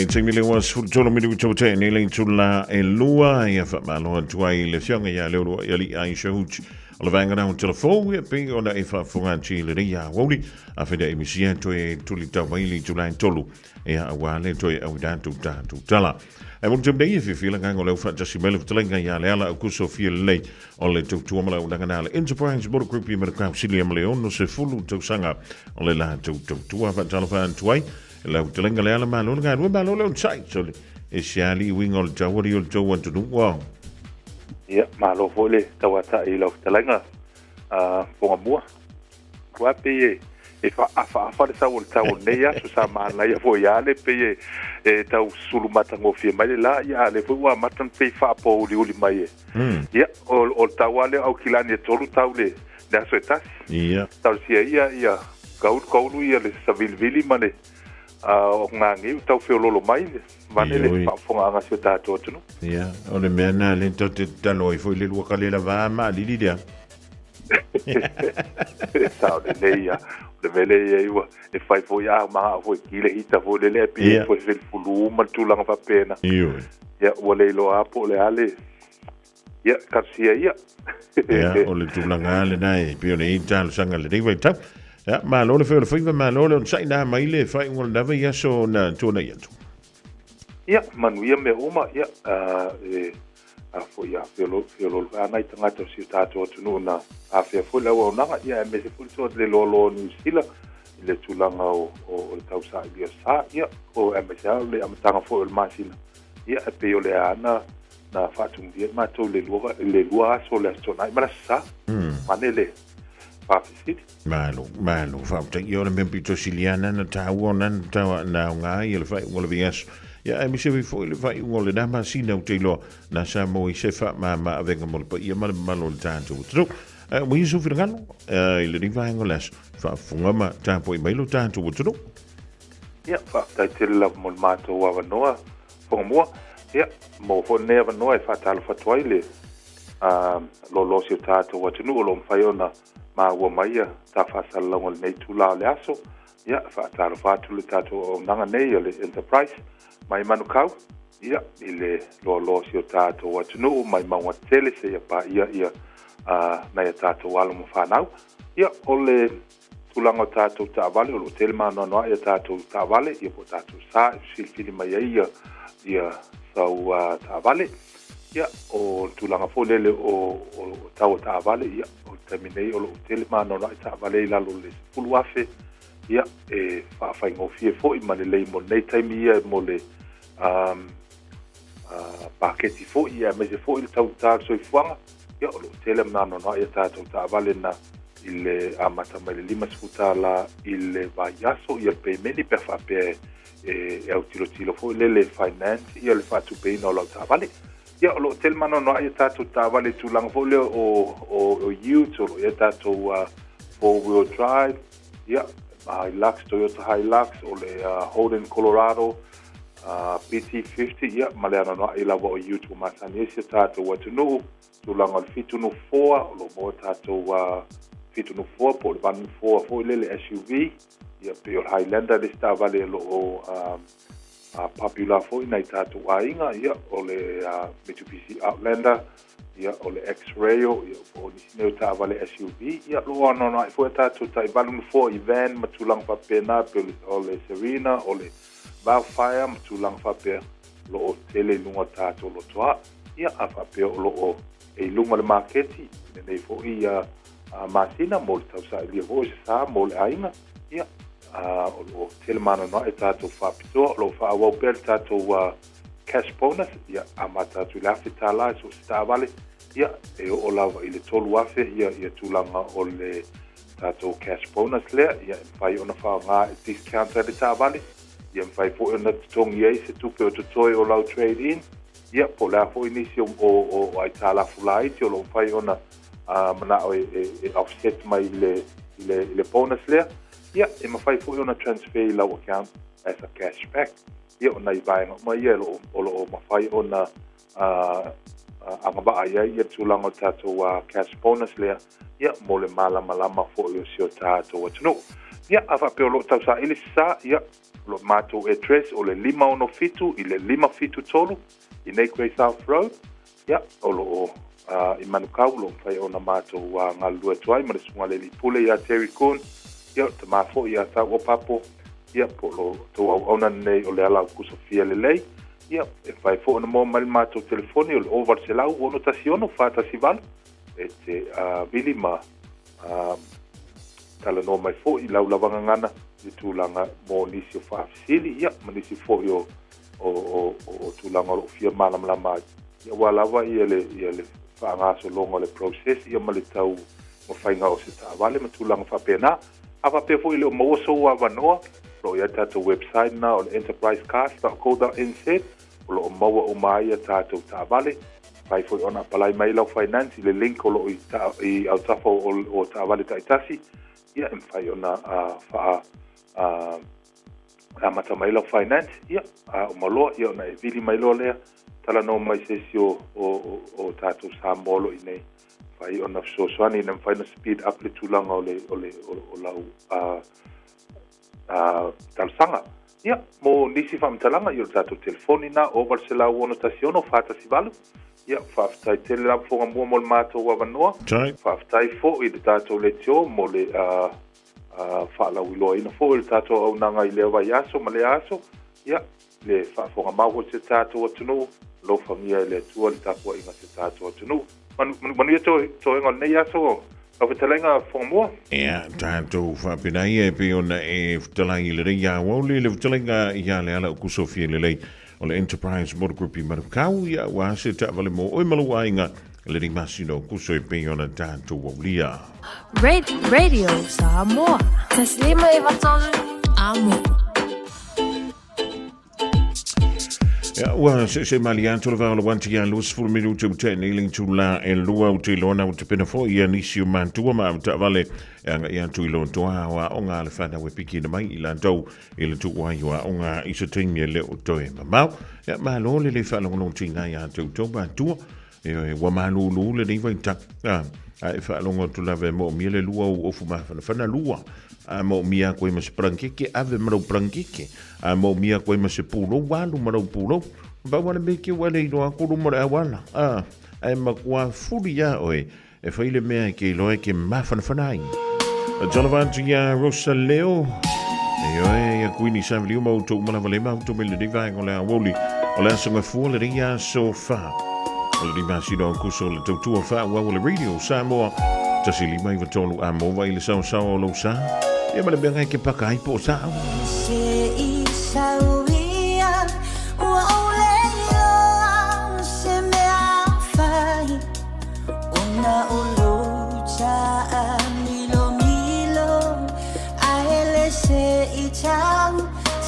Ting le was tolo mi tu te ni le tula e lua ia fa malo tuai le fianga ia le lua ia li ai shoot o vanga na telefon ia pe ona e fa fonga chi le ia woli a fe de emisia to e tuli ta vai le tula tolu ia wa le to e au da tu ta tu tala e mo tembe ia fi la ngolo fa just mele tlenga ia le ala ku so fi le o le tu tu mala una kanale Enterprise Board Group ia me ka sili am leon no se fulu tu sanga o le la tu fa telefon tuai la utelenga le ala malo nga ru malo le sai so e siali wingo le tawari o to want to do wow ya malo vole tawata i lo telenga ponga bua kwa pe e fa le sa o tawo ne ya so sa ma la ya vo ya le pe e tau sulu mata ngo fi mai la ya le vo wa matan pe fa po uli mai ya o tawale au kilani tolu tawle da so etas ya taw sia ya kaulu ia le savilvili mane o ngangi tau feololo mai le manele pa fonga nga se tato tunu ya o le mena le tote taloi foi le lua kale la va ma li dia sa le leia le vele ia e fai foi a ma foi kile ita foi le pe foi fel fulu ma tu langa fa pena ya o le lo apo le ale ya kasia ya o le tu langa le nai pe o le ita lo sanga le riva tap ja, maar lole veel vrienden, maar lole zijn daar maar ile fai ngol dava ya so na tona ya tu. Ja, manuia me oma ja fo ya fiolo ana tanga to si tato tunu na a fe fo la ona ya me se fo so le lolo ni sila le tulanga o tausa ia sa ya o me sa le am tanga fo el masina ya pe yo le ana na fatung dia ma to le lua so le tona ma sa manele Malo, fa te io le membito siliana na tawo na nga ile fa ngol vias ya mi se vi fo ile fa ngol na ma sina o te lo na sa mo i se fa ma venga mo pa ia ma lo tanto tro mo iso fi ngalo ile ri va ngolas fa funga ma tampo i mailo tanto tro ya fa te la mo mato wa noa fo mo ya mo fo ne va noa fa tal fa toile lo si tato wa tunu lo mfaiona ma wa maia ta fa salongo nei tula le aso ya fa ta fa tu le tato o nanga nei le Enterprise mai manu kau ya ile lo si tato wa tunu mai ma wa tele se ya pa ya na ya tato wala mo fa nau ya ole tulango tato ta vale o tele ma no ya tato ta vale ya po tato sa fili mai ya sa ta vale ya o tulanga folele o tau ta vale ya o terminei o hotel ma no ta vale la lo le puluafe ya e fa ngo fie fo i manele mo nei time ia mo le paketi fo ia me se fo il tau ta so i fuanga ya o hotel ma no ya ta vale na il amata mai lima sfuta la il vayaso ia pe meni per fa pe e au tilo fo le finance ia le fa tu pe no lo ta vale ya lo hotel mano no ya tato tava le tulang fo le o youth o ya tato four wheel drive ya Hilux Toyota Hilux o le Holden Colorado PT50 ya maleana no ila o youth ma sani ya tato watu no tulang al fitu no 4 lo mo tato fitu no 4 po van 4 fo le SUV ya pe o Highlander le stava le lo popular fo ina tātou ainga ia o le Mitsubishi Outlander ia o le X-Rail ia o nisi neu tāwale SUV ia loa anona i fo e tātou tai valunu fo i van matulang whapena pe o le Serena o le Wildfire matulang whapea lo o tele lunga tātou lo toa ia a whapea o lo o e lunga le marketi nei fo i masina mo le tausa i lia ho se sa mo le ainga ia o tele mana no e tātou whapitoa lo whaawau pe le tātou cash bonus ia a mātātou le awhi tāla so se tāwale ia e o lawa i le tolu afe ia tūlanga o le tātou cash bonus lea ia whai ona whao ngā e discount le tāwale ia whai po ona tongi ei se tupe o tutoi o lau trade in ia po lea po inisi o ai tāla fulai ti o lo whai ona mana o e offset mai le bonus lea ia e mawhai po ona transfer i lau account as a cashback ia ona i vaenga mai ia o lo mawhai ona angaba ia tūlanga tātou cash bonus lea ia mo le malama fo i o sio tātou atunu ia a whapeo lo tau sa ili sa ia lo mātou address o le 5 i le 5 tolu i nei Grey South Road ia o lo i manukau lo mwhai ona mātou ngā lua tuai ma le sunga le li pule ia Terry Coon ia te mafo ia tau o papo ia po lo tau au ona nei o le ala kuso fia le lei ia e whai fo ona mo mai mātou telefoni o le over se lau ono tasi ono whata si valu e te vili ma tala no mai fo i lau lavanga ngana i tūlanga mo nisi o whaafisili ia ma nisi fo i o tūlanga o fia malamlama ia walawa ia le whaangaso longa le process ia ma le tau mo whainga o se tāwale ma tūlanga whapena a whapea fo i le o maoso ua wanoa lo ia tātou website na o le enterprisecast.co.nz o lo o maua o mai a tātou tāwale pai foi ona palai mai lau finance le link o lo i au tafo o tāwale taitasi ia em fai ona a mata mai lau finance ia o maloa ia ona e vili mai loa lea tala no mai sesi o tātou Samolo i nei fai ona sosoani nem fai na speed up le tūlanga o lau talsanga ia mo nisi whamtalanga i o tātou telefoni na o varsela uono tasiono whata si valu ia whaftai tele la whonga mua mo le mātou wawanoa whaftai fo i le tātou le tio mo le whaalau iloa ina fo i le tātou au nanga i lea vai aso ma le aso ia le whaafonga maho se tātou atunu lo whangia i le tua le tāpua inga se tātou atunu manu ia to inga nei aso au whetalenga whonga mua ia tātou whapinai e pe ona e whetalangi le rei a wauli le whetalenga i a le ala o kusofia le lei o le Enterprise Motor Group i Marukau ia wa se ta'wale mo oi malu ainga le ring masino kuso e pe ona tātou waulia Radio Samoa Taslima e watonu Amo Ja, ua se mali atu le vaola wanti ia lus fulu minutu te niling tu la e lua u te lona u te pena fo ia nisi o mantua ma u ta'wale anga ia tu ilo toa wa onga le whana we piki na mai ila tau ila tu wai wa onga isa tingi le o toe mamau ia malo le whalongono tina ia tu tau mantua e wa malulu le ni vai tak a e whalongo tu lave mo mi le lua u ofu ma whana lua a mo mia koe ma se prankike ave marau prankike a mo mia koe ma se pulo walu marau pulo ba wana meke wale ino a kuru mara awala a ma kua furi ya oe e whaile mea ke loe ke mawhanawhanai a Jonathan ia Rosa Leo e oe ia kuini samili uma uto umana wale ma uto mele di vai ngole a woli o le asanga fua le ria so fa o le di masino kuso le tautua fa wa le radio Samoa tasili mai vatolu a mo vai le sao sao lo sa ia ma le benga ke pakai po sa Se isauia ua ole ioa se mea whai ona ulu taa milo a ele se i tau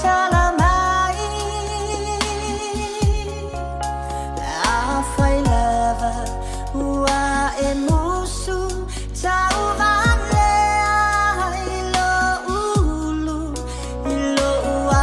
salamai a whai lava ua e musu tau vale ilo ulu ilo ua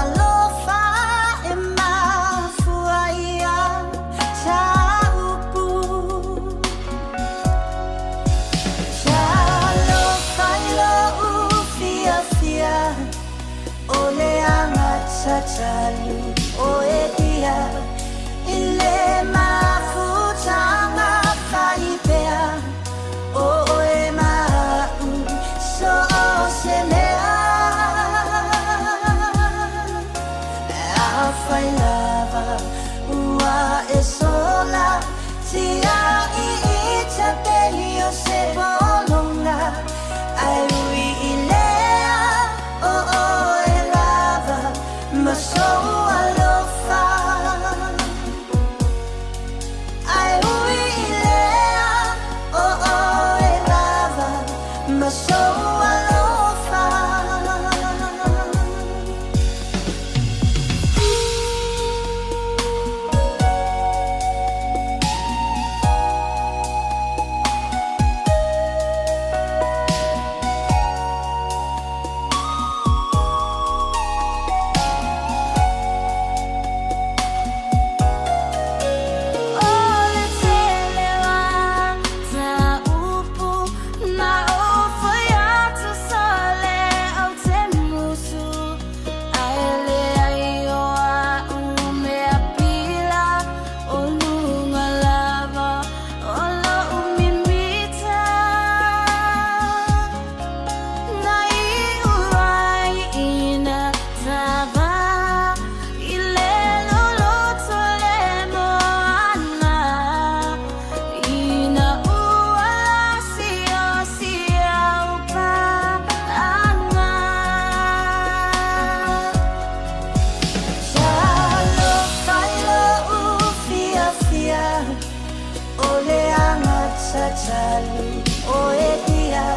tatali o e dia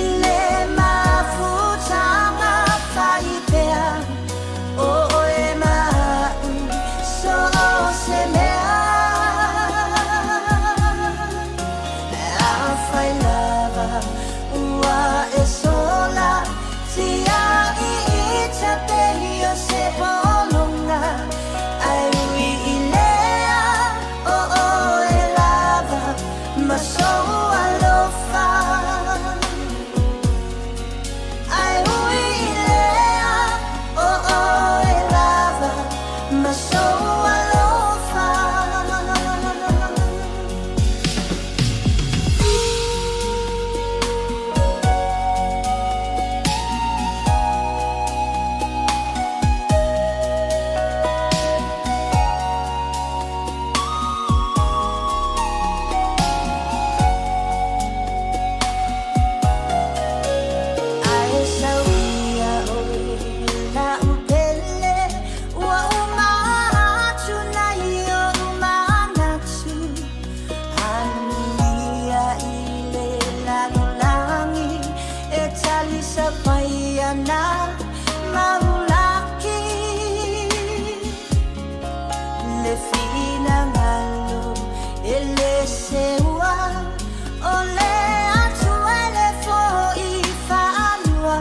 ile mafuta mafaipea o e ma so se mea a fai lava ua e sola tia i ita pelio se polonga ai ui ilea o e lava ma so alofa ai ui ilea o e lava ma so alofa ai sauia oi la upele wa umatu na io umanatu anuia ile langi e tali sa paiana maulaki le fina ngalo ele sewa ole atu ele fo I fanua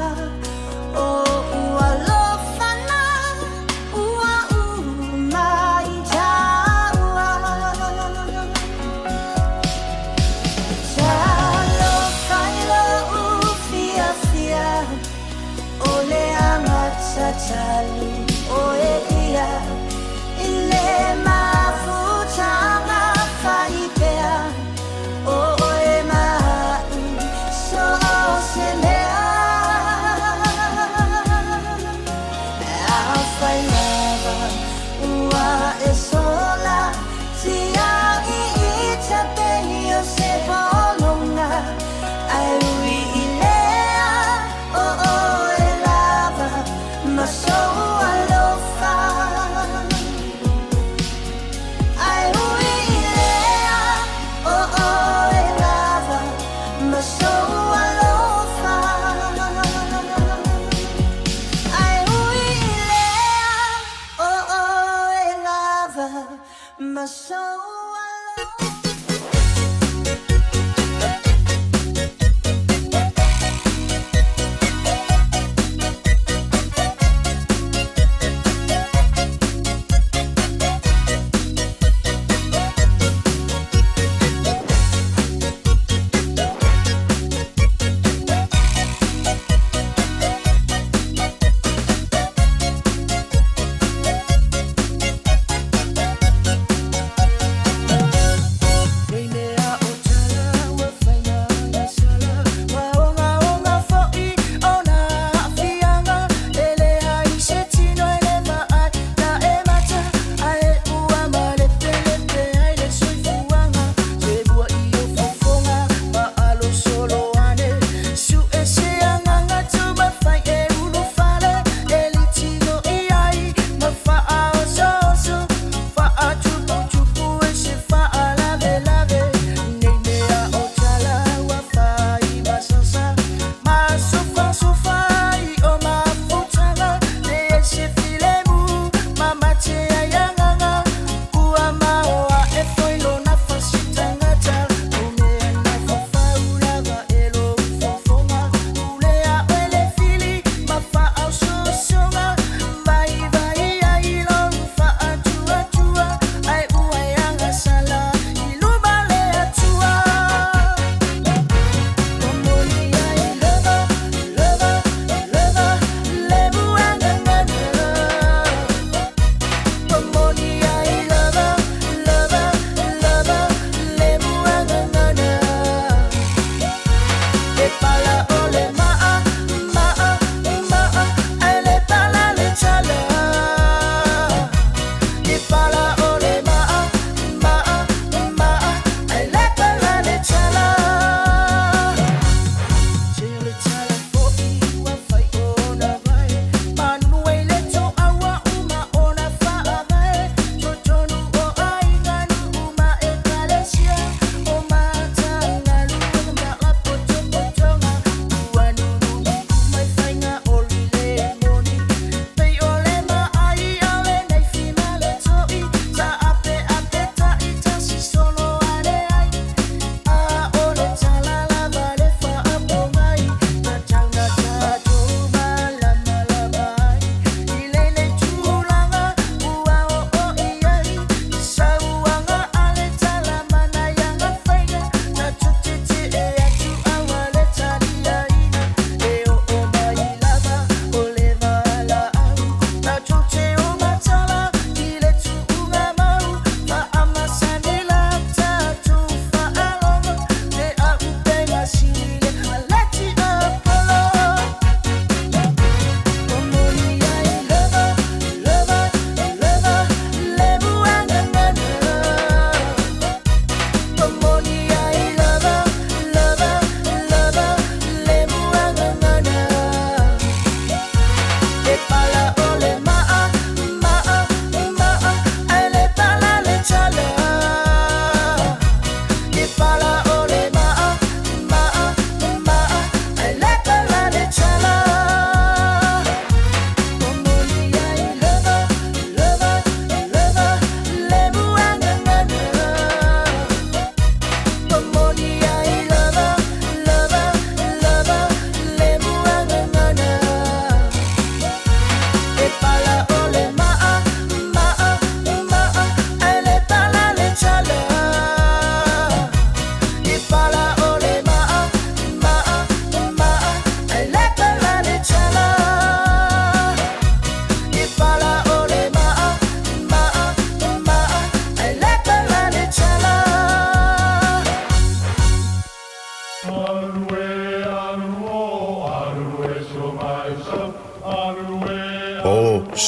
o ua lofana ua umai taua talo kailo ufia fia ole angata tali o e dia ile mafuta mafaipea o e ma so se mea a fai lava ua e sola tia i ita pelio se polonga ai ui ilea o e lava ma so alofa ai ui ilea o e lava ma so alofa ai ui ilea o e lava ma so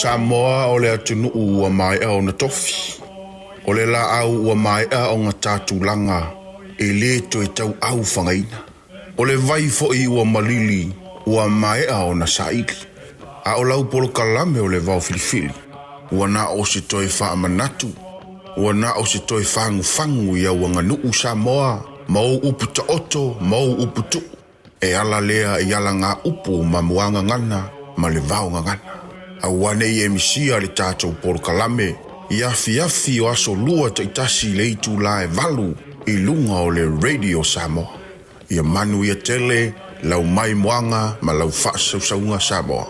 Samoa o le atunu ua mai au na tofi. O le la au ua mai au ngā tātulanga e le to e tau au whangaina. O le vai fo i ua malili ua mai au na saiki. A o lau polo kalame o le vau filifili. Ua na o se toi wha manatu. Ua na o se toi whangu ia ua nganuu Samoa. Mau upu ta oto, mau upu tu. E ala lea i ala ngā upu ma muanga ngana ma le vau ngana. A wane i emisia le tātou polo kalame. Iafi o aso lua ta itasi le itu la e valu i lunga o le Radio Samoa. Ia manu ia tele, lau mai moanga ma lau whaasaunga Samoa.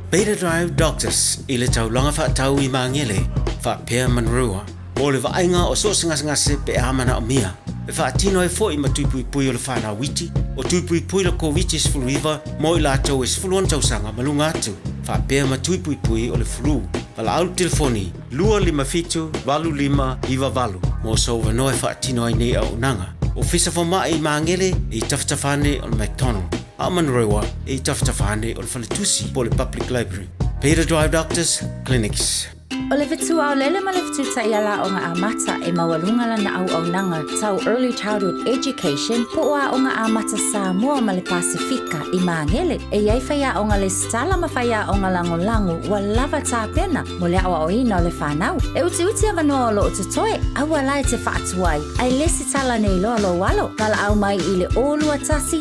Beta Drive Doctors i le taulanga whaatau i mangele, whaapea manrua, o le vaenga o so ngase pe amana o mia. E whaatino e fo i matuipui pui o le whanau witi, o tuipui pui la COVID is flu river, mo i lātou is flu tausanga malunga atu. Whaapea matuipui pui o le flu. Wala au telefoni, 255-25-valu, mo so wanoe whaatino ai nei au nanga. O fisa whama i mangele i taftafane o le McDonald. A manrewa i taftafane o le whaletusi po le Public Library. Beta Drive Doctors Clinics. O le vitua o lele ma le vituta i ala o ngā amata e mawalunga lana au nanga tau Early Childhood Education po a o ngā amata Samoa ma le Pasifika i Mangele e iai whaia o ngā le stala ma whaia o ngā lango wa lava tā pena mo le awa o ina o le whanau. E uti a wanoa o lo o tutoe, aua lai te whaatuai, ai lesi tala nei loa lo walo, kala au mai i le olua tasi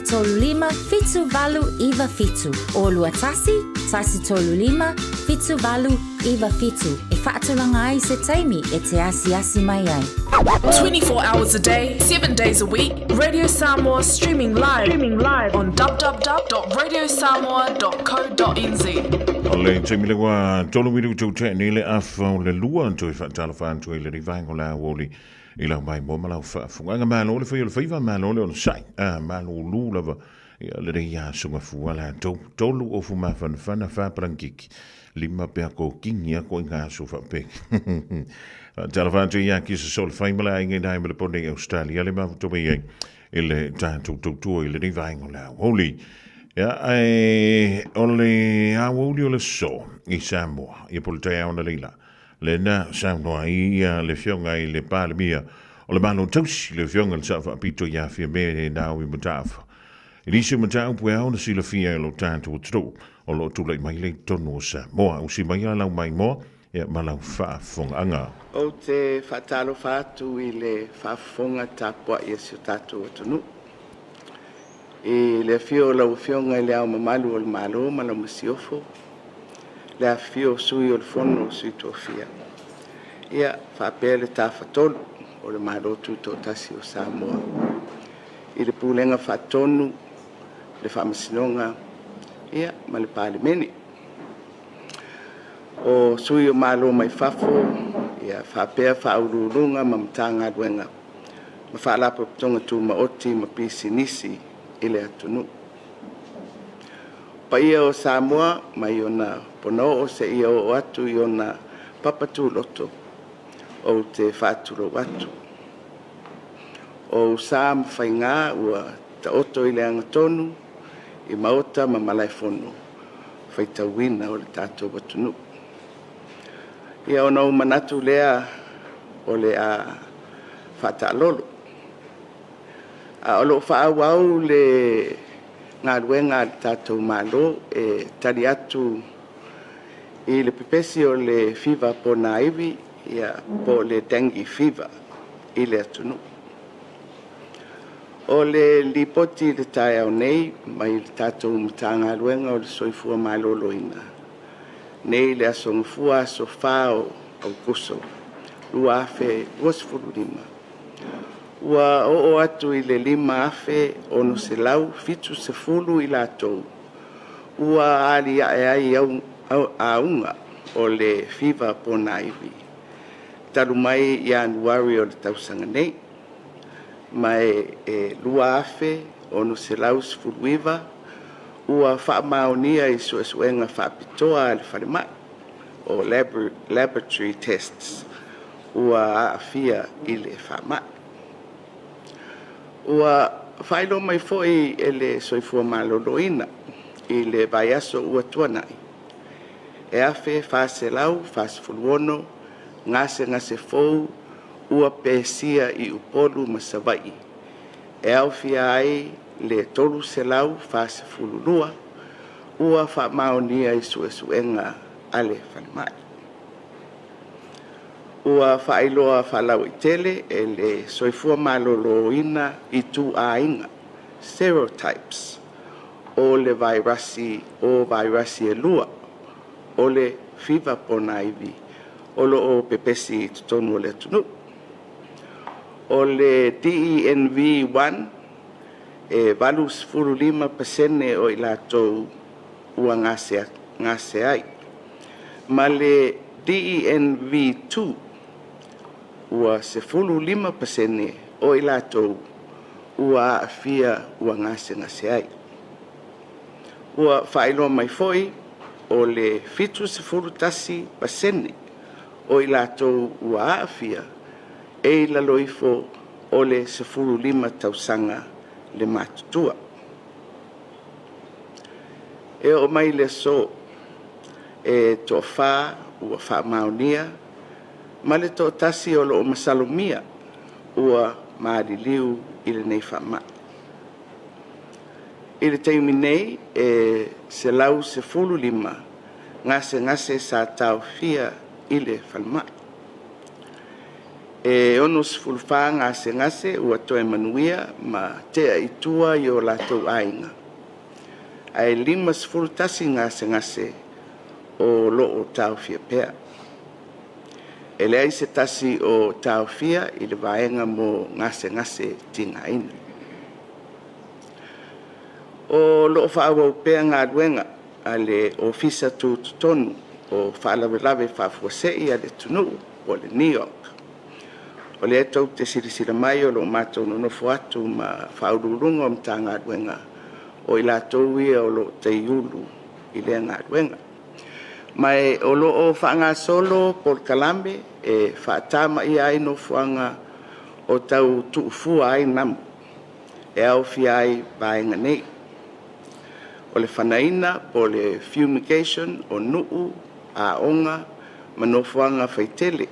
tolu lima, fitu valu, iwa fitu. Olua tasi tolu lima, fitu valu, iwa fitu. E whaatulanga ai se taimi e te asi mai ai. 24 hours a day, 7 days a week, Radio Samoa streaming live on www.radiosamoa.co.nz. Ole taimile wa tolu wiru tau te ni le afa o le lua tui whaatala whaantu i le rivaingo la woli i lau mai mo malau whaafunganga malo le whaiolo whaiva malo le ono sai malo lulava le reia sunga fuala tolu o fuma whanawhana whaparangiki. Lima pea ko kingia ko inga so fa pe. Telefonto ia ki se sol faimala inga dai me le pone Australia le ma to me ele tanto to ile ni vaingo la. Holy. Ja ole a woli le so i Samoa i poltea ona lila. Le na Samoa i le fionga i le palmia. O le mano tausi le fionga sa fa pito ia fi me na wi mutafa. Elise mata pu ona si le fia lo tanto tro. O lo tūlai mai le tono Samoa, usi mai lau mai mo, e malau whaafonga. O te whaatalo whaatu i le whaafonga tāpua i asio tātou atunu. I le fio lau fionga i le au mamalu o le malo, malau masiofo. Le a fio sui o le fono sui tō fia. Ia whaapea le tā whatolu o le malo tū tō tasi o Samoa. I le pūlenga whaatonu, le whaamasinonga, ia ma le palemeni o sui o malo mai fafo ia whapea whaururunga ma matanga duenga ma whaalapa putonga tu ma oti ma pisi nisi i le atunu. Pa ia o Samoa mai ona pono o se ia o atu i ona papatu loto o te whaaturo atu. O Sam whainga ua ta oto i le angatonu i maota ma malai fono, whaitawina o le tātou watunu. Ia ona o manatu lea o le a whaatalolo. A olo whaawau le ngā ruenga le tātou malo e tali atu i le pepesi o le fiva po na iwi, ia po le dengue fiva i le atunu. O le lipoti le tae au nei, mai le tātou mutanga luenga o le soifua malolo ina. Nei le asongfua so whao au kuso, lua afe uasfuru lima. Ua o atu i le lima afe ono se lau fitu se fulu i lātou. Ua ali ai au aunga o le fiva po naiwi. Taru mai i anuari o le tausanga nei. Mai lua afe ono se lau sfuluiva ua whaamaonia i suesuenga whaapitoa le wharema o laboratory tests ua aafia i le whaama. Ua whailo mai foi e le soifua maloloina i le vaiaso ua tuanai. e afe faselau fasfuluono ngase fou ua pesia i upolu masavai e aufia ai le tolu selau fasfululua ua faamaonia i suesuenga ale falemai ua faailoa falau i tele e le soifua malōlōina i tuāiga stereotypes o le vairasi e lua o le fiva ponaivi o loo pepesi i totonu o le atunuu o le DENV1 e 85% o i latou ua ngase ai ma le DENV2 ua 15% o i latou ua aafia ua ngase ai ua faailoa mai foʻi o le 70% o i latou ua aafia e i laloifo o le 15 tausaga le matutua e o mai le so e toʻafā ua faamaonia ma le toʻatasi o loo masalomia ua maliliu i lenei faamaʻi i le taimi nei e selau 15 ngase sa taofia i le falemaʻi e ono 14 ngase ua toe manuia ma tea itua i o latou aiga ae 5 ngase o loo taofia pea e leai se tasi o taofia i le vaega mo ngase tigaina o loo faauau pea galuega a le ofisa tutotonu o faalavelave faafuaseʻi a le tunuu o le New York o le atou te silasila mai o loo matou nonofo atu ma faaululuga o matagaluega o i latou ia o loo teiulu i lea galuega mai o loo faagasolo Polokalame e faatamaʻia ai nofoaga o tau tuufua ai namu e aofia ai vaega nei o le fanaina po le fumigation o nuu aʻoga ma nofoaga faitele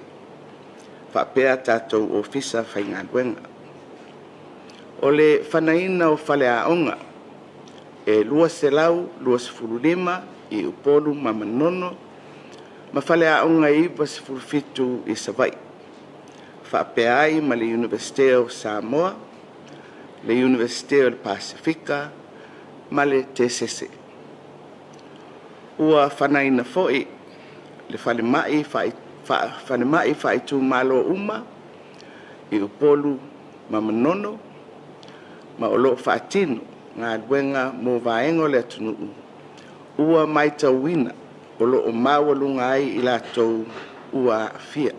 faapea tatou ofisa faigaluega o le fanaina o fale aʻoga e 2.15 i upolu ma manono ma fale aʻoga i 1.7 i savaʻi faapea ai ma le University of Samoa le University of Pasifika ma le TSS ua fanaina foʻi le falemaʻi faaitumālo uma i upolu ma manono ma o loo faatino galuega mo vaega o le atunuu ua maitauina o loo maualuga ai i latou ua aafia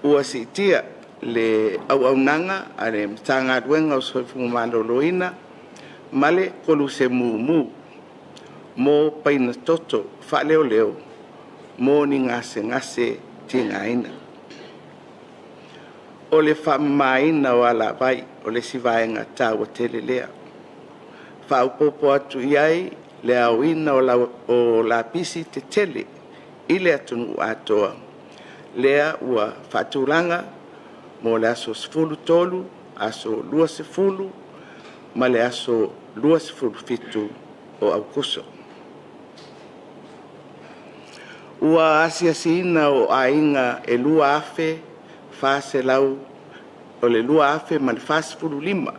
ua siitia le auaunaga a le matagaluega o soifuga malōlōina ma le koluse mumu mo paina toto faaleoleo mo ni ngase tigaina o le faamamaina o alavai o le sivaega tauatele lea faaupopo atu i ai le auina o lapisi tetele i le atunuu atoa lea ua faatulaga mo le aso 13 aso 20 ma le aso 27 o aukuso ua asiasiina o aiga e lua afe faselau o le lua afe ma le fasfululima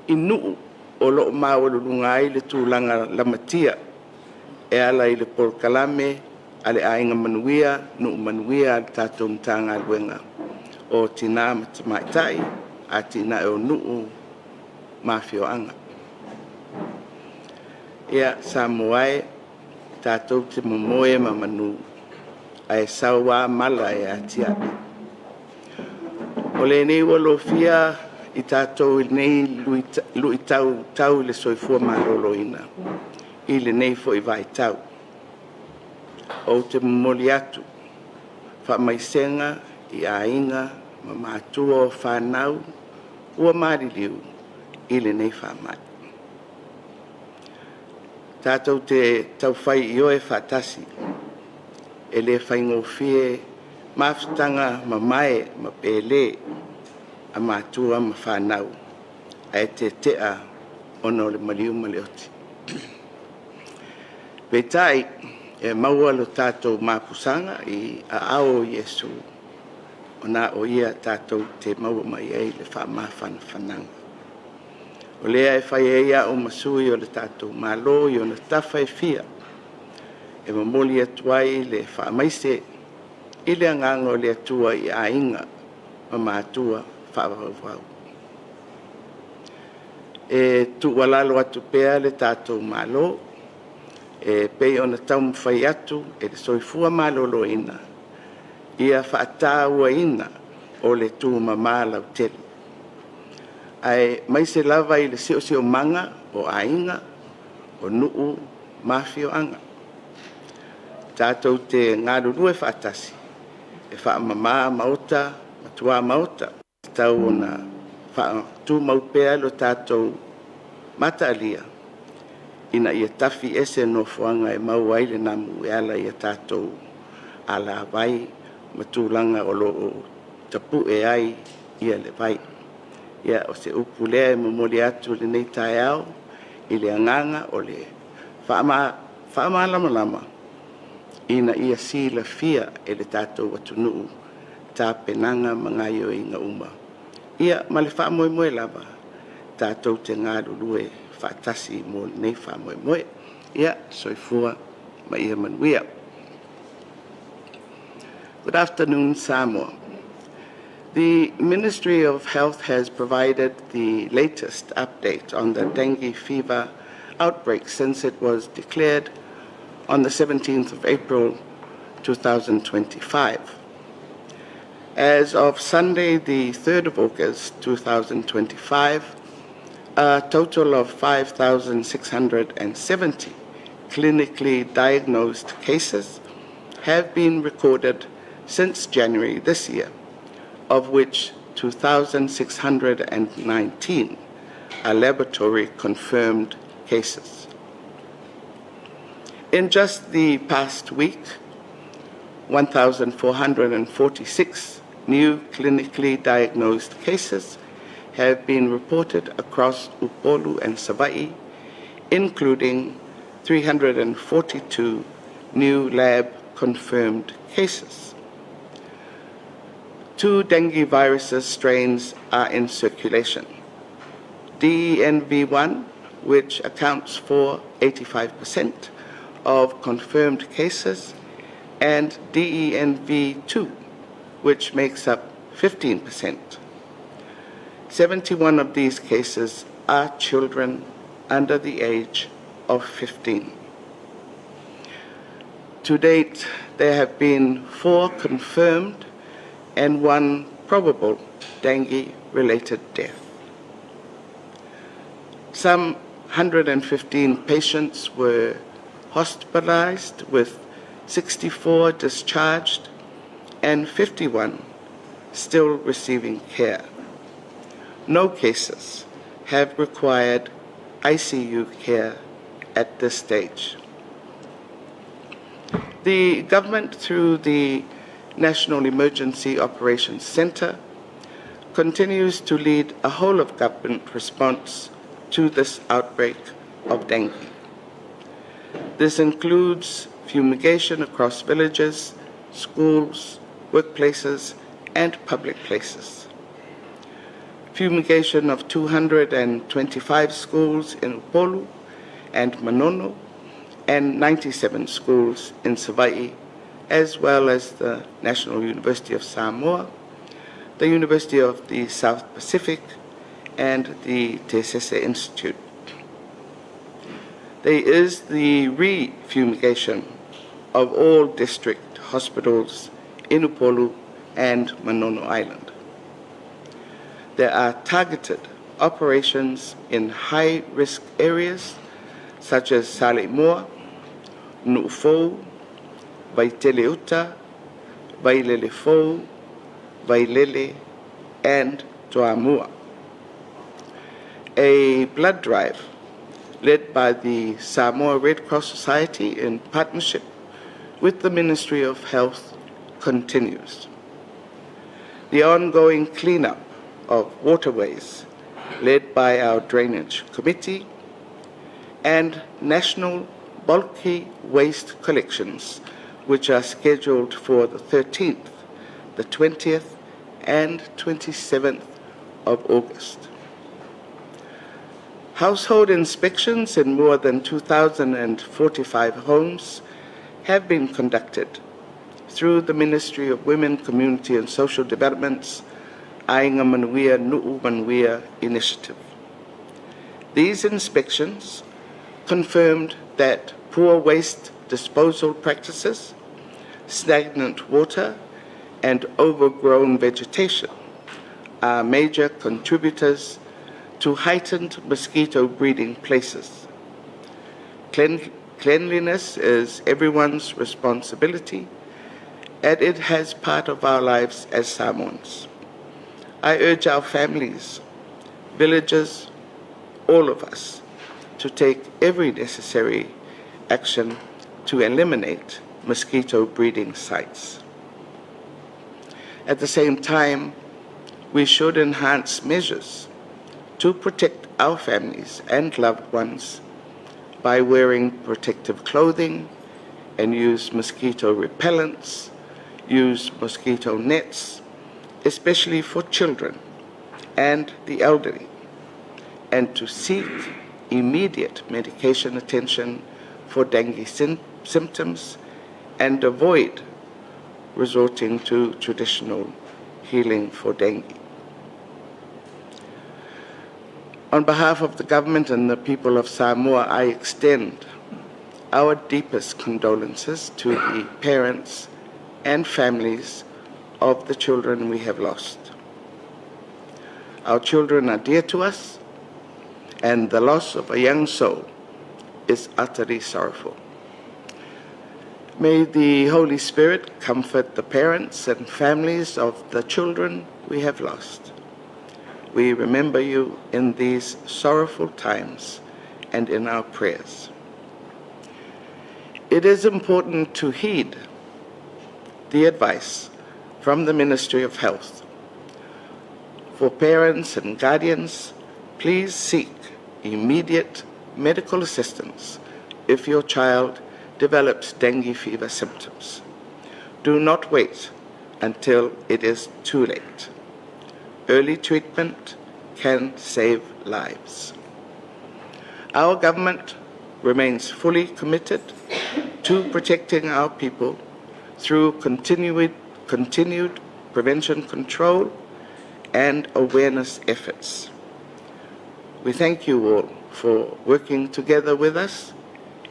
i nuu o loo maualuluga ai le tulaga lamatia e ala i le Polokalame a le aiga manuia nuu manuia a le tatou matagaluega o tinā ma tamaʻitaʻi a tina e o nuu mafioaga ia sa moae tatou te momoe ma manu ae sauā mala e atiaʻi o lenei ua lofia i tatou i lenei lui tau i le soifua malōlōina i lenei foʻi vaitau ou te momoli atu faamaisega i aiga ma matua o fanau ua maliliu i lenei faamaʻi Tātou te tauwhai i oe whātasi. E le whaingofie mafutanga ma mai ma pele a mātua ma whanau. A e te tea ono le maliu ma le oti. Peitai e maua lo tātou māpusanga i a ao Yesu. O nā o ia tātou te maua mai ei le whaamawhana whananga. O lea e whai eia o masui o le tātou mālo i o na tawha e fia. E mamoli atuai le whaamaise i le anganga o le atua i a inga ma mātua whaavavau. E tu walalo atu pea le tātou mālo, e pei o na taumu whai atu e le soifua mālolo ina. Ia whaatāua ina o le tū mamālau telu. Ai mai se lava i le sio manga o ainga o nuu mafio anga. Tātou te ngāruru e whaatasi, e whaamamā mauta, matua mauta. Tau o na whaatū maupea lo tātou mata alia. Ina ia tafi ese no fuanga e mau ai le namu e ala ia tātou ala vai matulanga o lo o tapu e ai ia le vai. Ia o se upu lea e mamoli atu le nei tae au i le anganga o le whaama lama ina ia si la fia e le tātou watunuu tā penanga mangaio i ngā uma. Ia ma le wha moe lava tātou te ngā lulue whaatasi mo nei wha moe. Ia soifua ma ia manuia. Good afternoon, Samoa. The Ministry of Health has provided the latest update on the dengue fever outbreak since it was declared on the 17th of April 2025. As of Sunday, the 3rd of August 2025, a total of 5,670 clinically diagnosed cases have been recorded since January this year, of which 2,619 are laboratory-confirmed cases. In just the past week, 1,446 new clinically diagnosed cases have been reported across Upolu and Savai'i, including 342 new lab-confirmed cases. 2 dengue viruses strains are in circulation. DENV1, which accounts for 85% of confirmed cases, and DENV2, which makes up 15%. 71 of these cases are children under the age of 15. To date, there have been 4 confirmed and 1 probable dengue-related death. Some 115 patients were hospitalized, with 64 discharged and 51 still receiving care. No cases have required ICU care at this stage. The government, through the National Emergency Operations Centre, continues to lead a whole-of-government response to this outbreak of dengue. This includes fumigation across villages, schools, workplaces, and public places. Fumigation of 225 schools in Upolu and Manono, and 97 schools in Savai'i, as well as the National University of Samoa, the University of the South Pacific, and the Te Sese Institute. There is the re-fumigation of all district hospitals in Upolu and Manono Island. There are targeted operations in high-risk areas such as Salemua, Nu'ufou, Vaiteleuta, Vailelefou, Vailele, and Toamua. A blood drive led by the Samoa Red Cross Society in partnership with the Ministry of Health, continues. The ongoing cleanup of waterways, led by our Drainage Committee, and national bulky waste collections, which are scheduled for the 13th, the 20th, and 27th of August. Household inspections in more than 2,045 homes have been conducted through the Ministry of Women, Community and Social Development's Ainga Manuia Nu'u Manuia initiative. These inspections confirmed that poor waste disposal practices, stagnant water, and overgrown vegetation are major contributors to heightened mosquito breeding places. Cleanliness is everyone's responsibility, and it has part of our lives as Samoans. I urge our families, villages, all of us, to take every necessary action to eliminate mosquito breeding sites. At the same time, we should enhance measures to protect our families and loved ones by wearing protective clothing and use mosquito repellents, use mosquito nets, especially for children and the elderly, and to seek immediate medication attention for dengue symptoms and avoid resorting to traditional healing for dengue. On behalf of the government and the people of Samoa, I extend our deepest condolences to the parents and families of the children we have lost. Our children are dear to us, and the loss of a young soul is utterly sorrowful. May the Holy Spirit comfort the parents and families of the children we have lost. We remember you in these sorrowful times and in our prayers. It is important to heed the advice from the Ministry of Health. For parents and guardians, please seek immediate medical assistance if your child develops dengue fever symptoms. Do not wait until it is too late. Early treatment can save lives. Our government remains fully committed to protecting our people through continued prevention control and awareness efforts. We thank you all for working together with us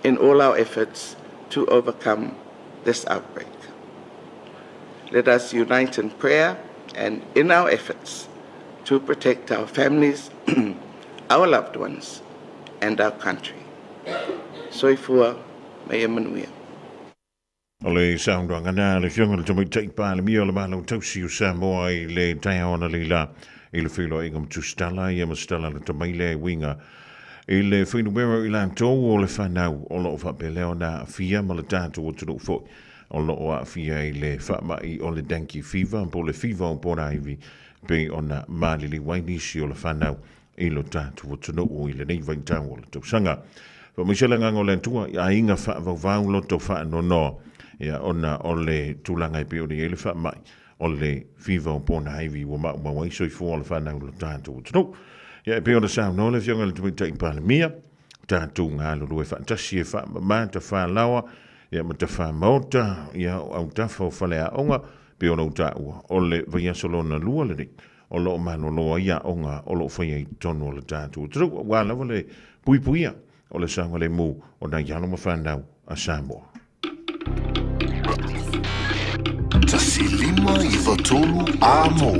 in all our efforts to overcome this outbreak. Let us unite in prayer and in our efforts to protect our families, our loved ones, and our country. Soifua Mea Manuia. Ole saunga ngana le fiona le tomai tai pa le mio le malo tausi o Samoa I le tai ona le la I le filo ingam tustala I mastala le tomai le winga I le fino bero I lan tō o le whanau o lo fa peleo na fia ma le tātou o tunu fo o lo a fia I le whama I o le dengue fever po le fever o pōna iwi pe ona malili wainisi o le whanau I lo tātou o tunu o I le nei vaitau o le tausanga pa misela ngango le tua I a inga wha vau lo to wha no no ia ona o le tūlanga I pe o le ele wha mai o le fever o pōna iwi o ma wai soi fo o le whanau lo tātou o tunu ia pe ona sa no le fionga le tumitai pa le mia tātou ngā lulu e whantasi e wha ma ta wha lawa ia ma ta wha mauta ia au ta wha whale a onga pe ona uta ua o le vaya solona lua le ni o lo mano loa ia onga o lo whaia I tono le tātou tru wala wale pui puia o le sanga le mu o na iano ma whanau a Samoa Tasilima I Watolu Amo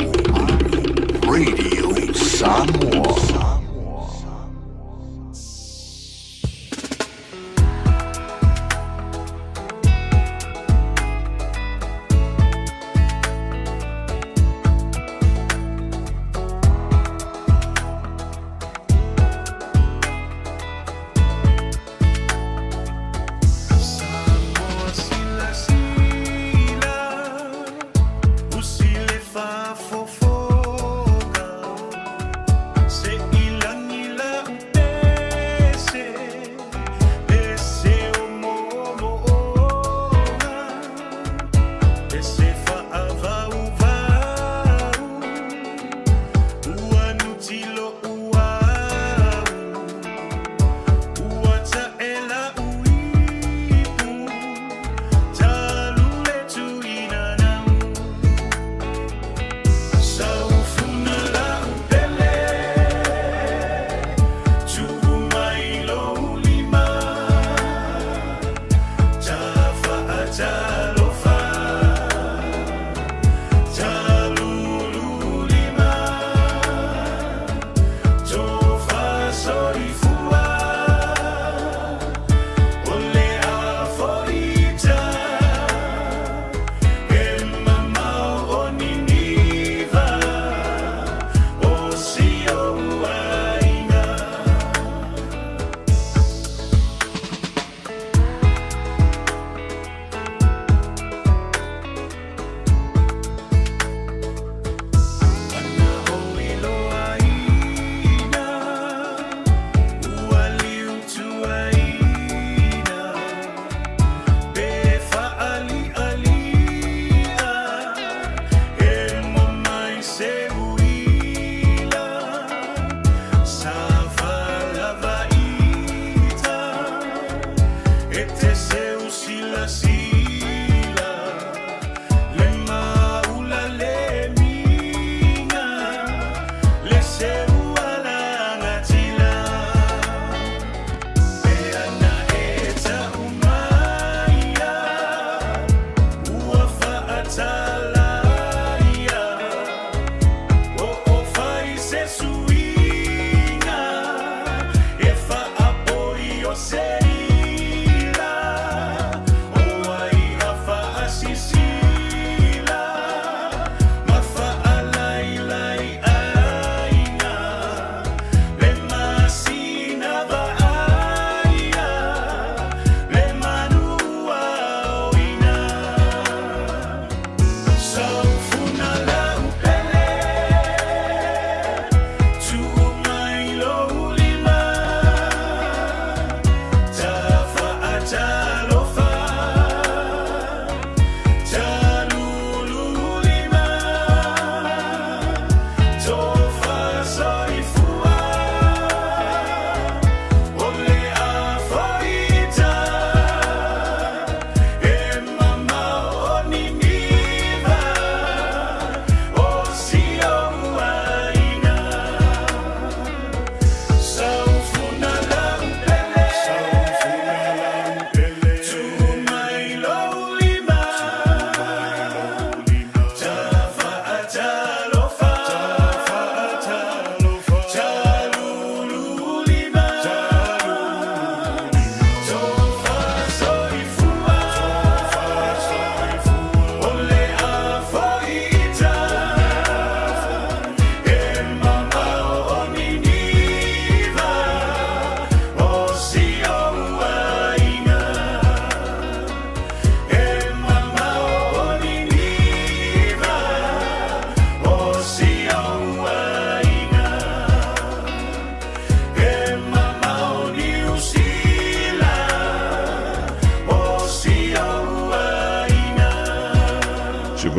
Radio Samoa.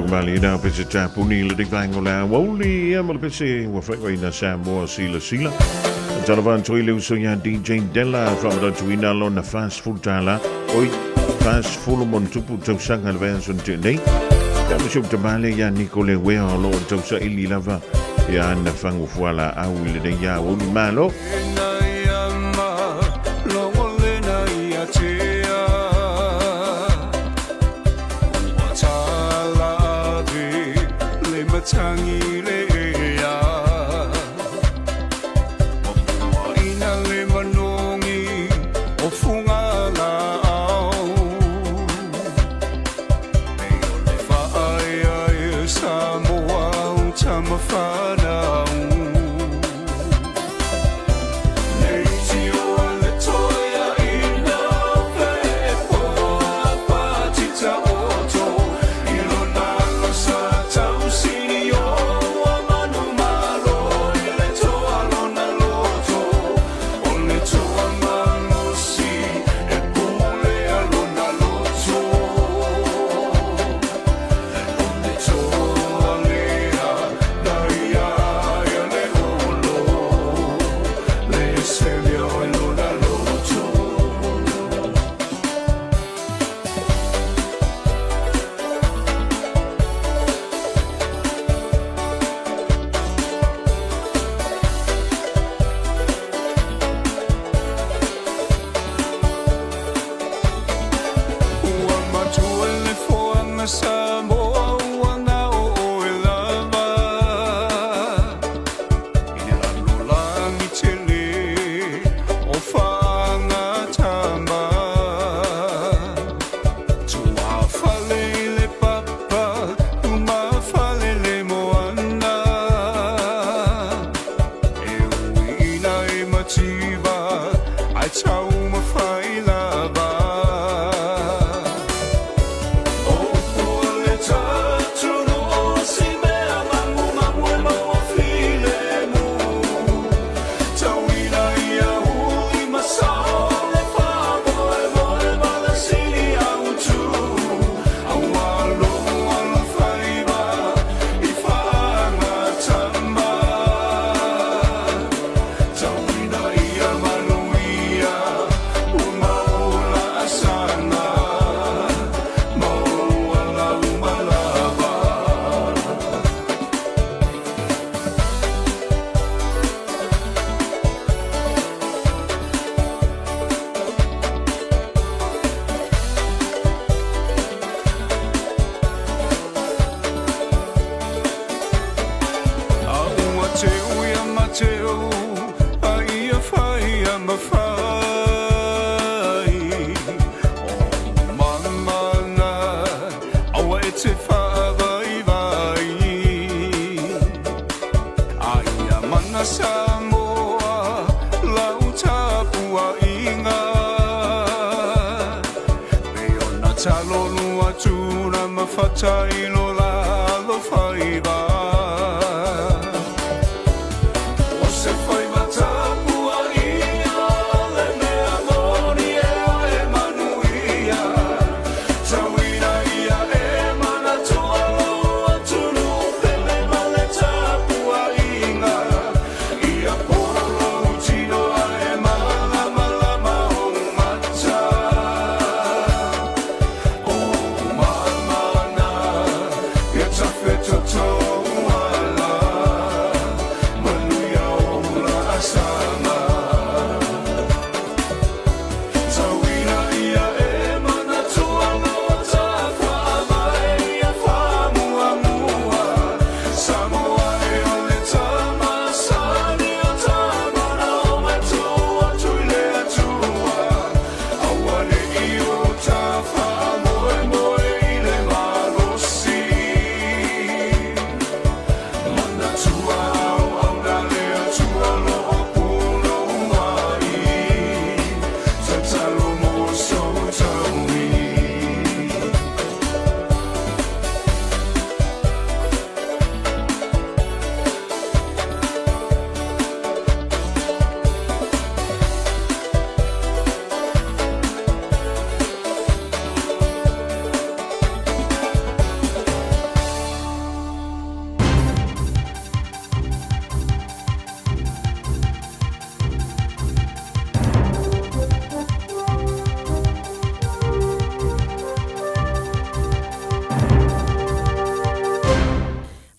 Mali na pese tapuni le dikvangola woli mal pese wa frequenta Samoa sila. Tanavan Twile Usoya DJ Della from the Twina Lona Fast Food Tala, Oi Fast Full Montupu Tosang Advance on Tuesday. Kamishuk Tamale ya Nicole Wea Lord Tosa Ililava, ya Nafangufuala, I will the Ya Malo.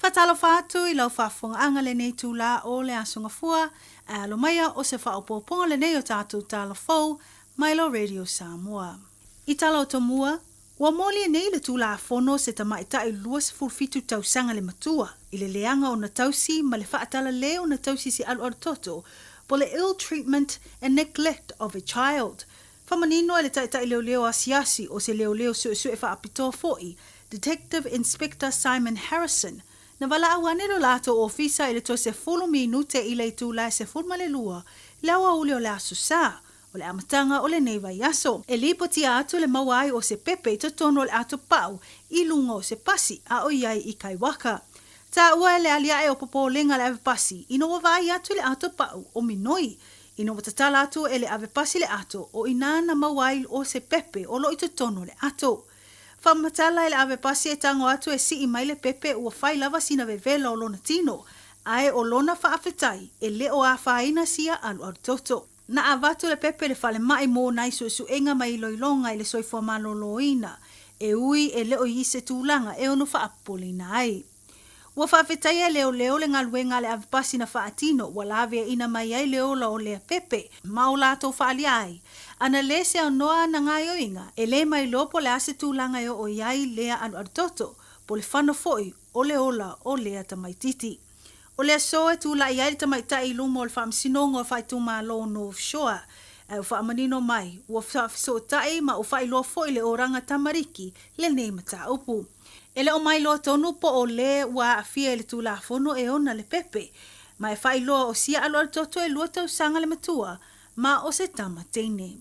Fatalo fatu I lau whafonga le nei tūla o le asunga fua, alo maia o se whaopoponga le nei o tātou tāla fau, Mailo Radio Samoa. I tala o tomua, ua moli nei le tūla a fono se tamaitai lua se fulfitu tausanga le matua, I le leanga o na tausi ma le whaatala leo na tausi si alu toto, po le ill treatment and neglect of a child. Whamanino le taitai leo asiasi o se leo su e whaapitoa foi, Detective Inspector Simon Harrison, na wala awanero lato ofisa I le to se fulu minute I le tūla se fulma le lua, lewa uli o le asusa, o le amatanga o le neiva yaso. E lipo tia atu le mawai o se pepe to tono le ato pau, I lunga o se pasi a o iai I kaiwaka. Ta ua le alia e o popo lenga le ave pasi, ino wawai atu le ato pau o minoi. Ino watatala atu e le ave pasi le ato o inana mawai o se pepe o lo I to tono le ato. Whamatala ele ave pasi e tango atu e si I mai le pepe ua whai lava sina vevela o lona tino, ae o lona whaafetai e le o a whaina sia alu toto. Na avatu le pepe le whale mai mō nai su enga mai loilonga I le soifua maloloina, e ui e le o I se tūlanga e ono whaapolina ai. Ua whaafetai e leo le ngaluenga le ave pasi na whaatino, wa lawe ina mai ai leo la o lea pepe, ma o lato whaali ai. Ana le se o noa na ngai o inga, e le mai lopo le ase tūlanga e o iai lea anu artoto, po le whana foi o le ola o lea tamaititi. O lea soe tūla iai le tamaitai lumo o le whaamsinongo o whaitu maa lo North Shore, e o whaamanino mai, ua whaafiso tai ma o whailoa foi le oranga tamariki, le nei mata upu. Ele o mai loa tonu po o le ua afia le tūla fono e ona le pepe, ma e whailoa o sia alo al toto e lua tau sanga le matua, ma o se tama teine.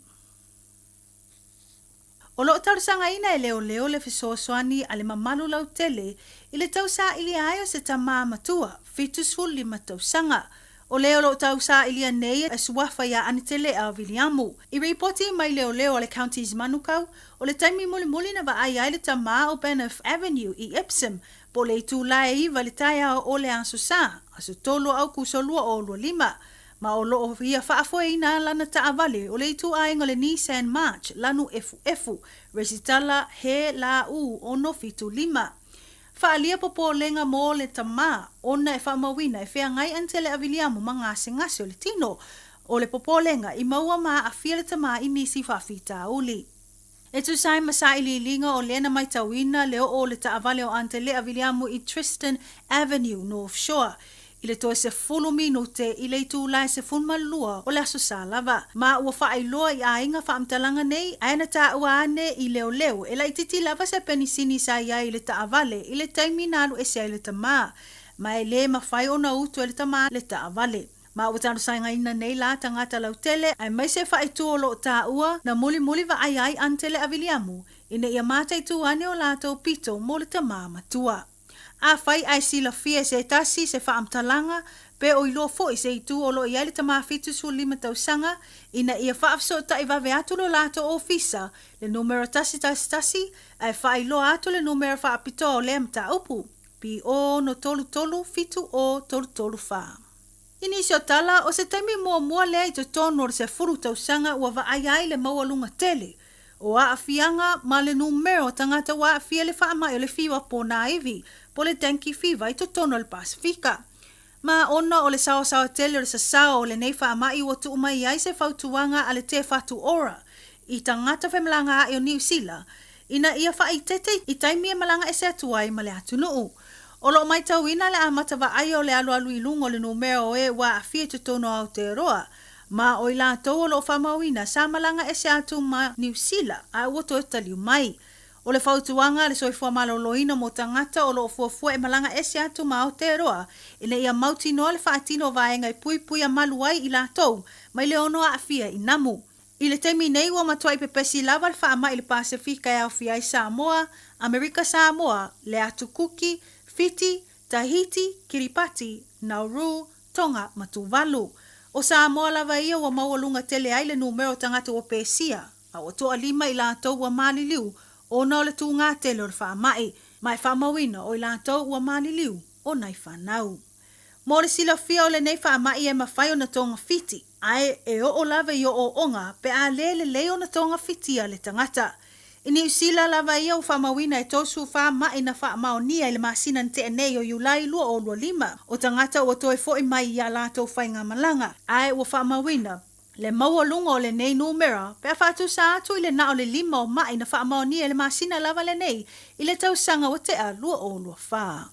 O loo taurusanga ina e leo le fesoasoani a le mamalu lau tele, I le tausa ili aio se tama matua, fitusful lima tausanga. O leo lo tausa ilia nei e suafa ya anitele a Viliamu. I reporti mai leo a le counties manukau, o le taimi muli na va ai le tama o Benef Avenue I Epsom, po le tūla e iwa le taia o le ansusa, aso tolo au kusolua o lua lima. Ma o loo ia whaafoe ina lana taavale o le itu ainga le Nissan March, lanu efu, resitala he la u ono fitu lima. Whaalia popo lenga mo le tama, ona e whamawina e whea ngai antele a Viliamu mangase ngase o le tino, o le popo lenga I maua maa a fia le tama I nisi whawhita uli. E tu sai masa ili linga o lena mai tawina leo o le taavale o antele a Viliamu I Tristan Avenue, North Shore. I le toe se fulu minute I le tūlai se fulmalua o le aso lava. Ma ua whaailoa I a inga whaamtalanga nei, aina ta ua ane I leo, e la ititi lava se penisini sa ia I le taavale, I le taimi nalu e se le tama. Ma e le mawhai o na utu e le tama le taavale. Ma ua tanu sainga ina nei la tangata lautele, ai mai se whaaitu o lo ta ua na muli va ai antele a Viliamu, ina ia mata I tu ane o lato pito mo le tama matua. A fai ai sila fia se tasi se whaamtalanga, pe o ilo foi se itu o lo iai le tama fitu lima tausanga, ina ia whaafso ta I vave atu lo lato ofisa, le numero tasi, ai whai lo atu le numero whaapito o le mta upu, pi o no tolu fitu o tolu wha. Ini sio tala o se taimi mua lea I to tono se furu tausanga ua va ai le maualunga tele, o a afianga ma le numero tangata wa afia le whaama o le fiwa po na iwi, po le tanki fiwa I to tono le Pasifika. Ma ona o le sao tele o le sasao o le nei whaama I watu umai ai se whautuanga a le te whatu ora, I tangata whemalanga o New Zealand, ina ia wha I tete I taimi e malanga e se atuai ma le atunuu. O lo mai tauina le amata wa ai o le alu I lungo le numero e wa afia to tono au te roa, ma o ila tau lo whamauina sa malanga e se atu ma New Zealand a wato e taliu mai. O le whautuanga le soifua maloloina mo tangata o lo fuafua e malanga e se atu ma Aotearoa ina ia mauti noa le whaatino vaenga I pui a maluai ila tau mai le ono a afia I namu. I le temi nei ua matua I pepesi lava le whaama I le Pasifika e awhia I Samoa, Amerika Samoa, le atu Kuki, Fiti, Tahiti, Kiribati, Nauru, Tonga, Matuvalu. O Samoa lava ia ua maualunga tele ai le numero tangata ua pesia, a o toa lima I lātou ua maliliu, o na o le tūngā tele o le whaamai, mai whaamawina o I lātou ua maliliu, o nai whanau. Mo le sila fia o le nei whaamai e mawhai o na tonga fiti, ai e o lava I o onga, pe a le leo na tonga fiti a le tangata. Ini usila lava ia o whamawina e tosu wha mai na wha maonia le masina te enei o Iulai lua o lua lima. O tangata o toe fo mai ia lato whainga malanga. Ai o whamawina. Le maua lunga o le nei numera, pe a whātu sa atu i le na o le lima o mai na wha maonia le masina lava le nei, i le tau sanga o te a lua o lua wha.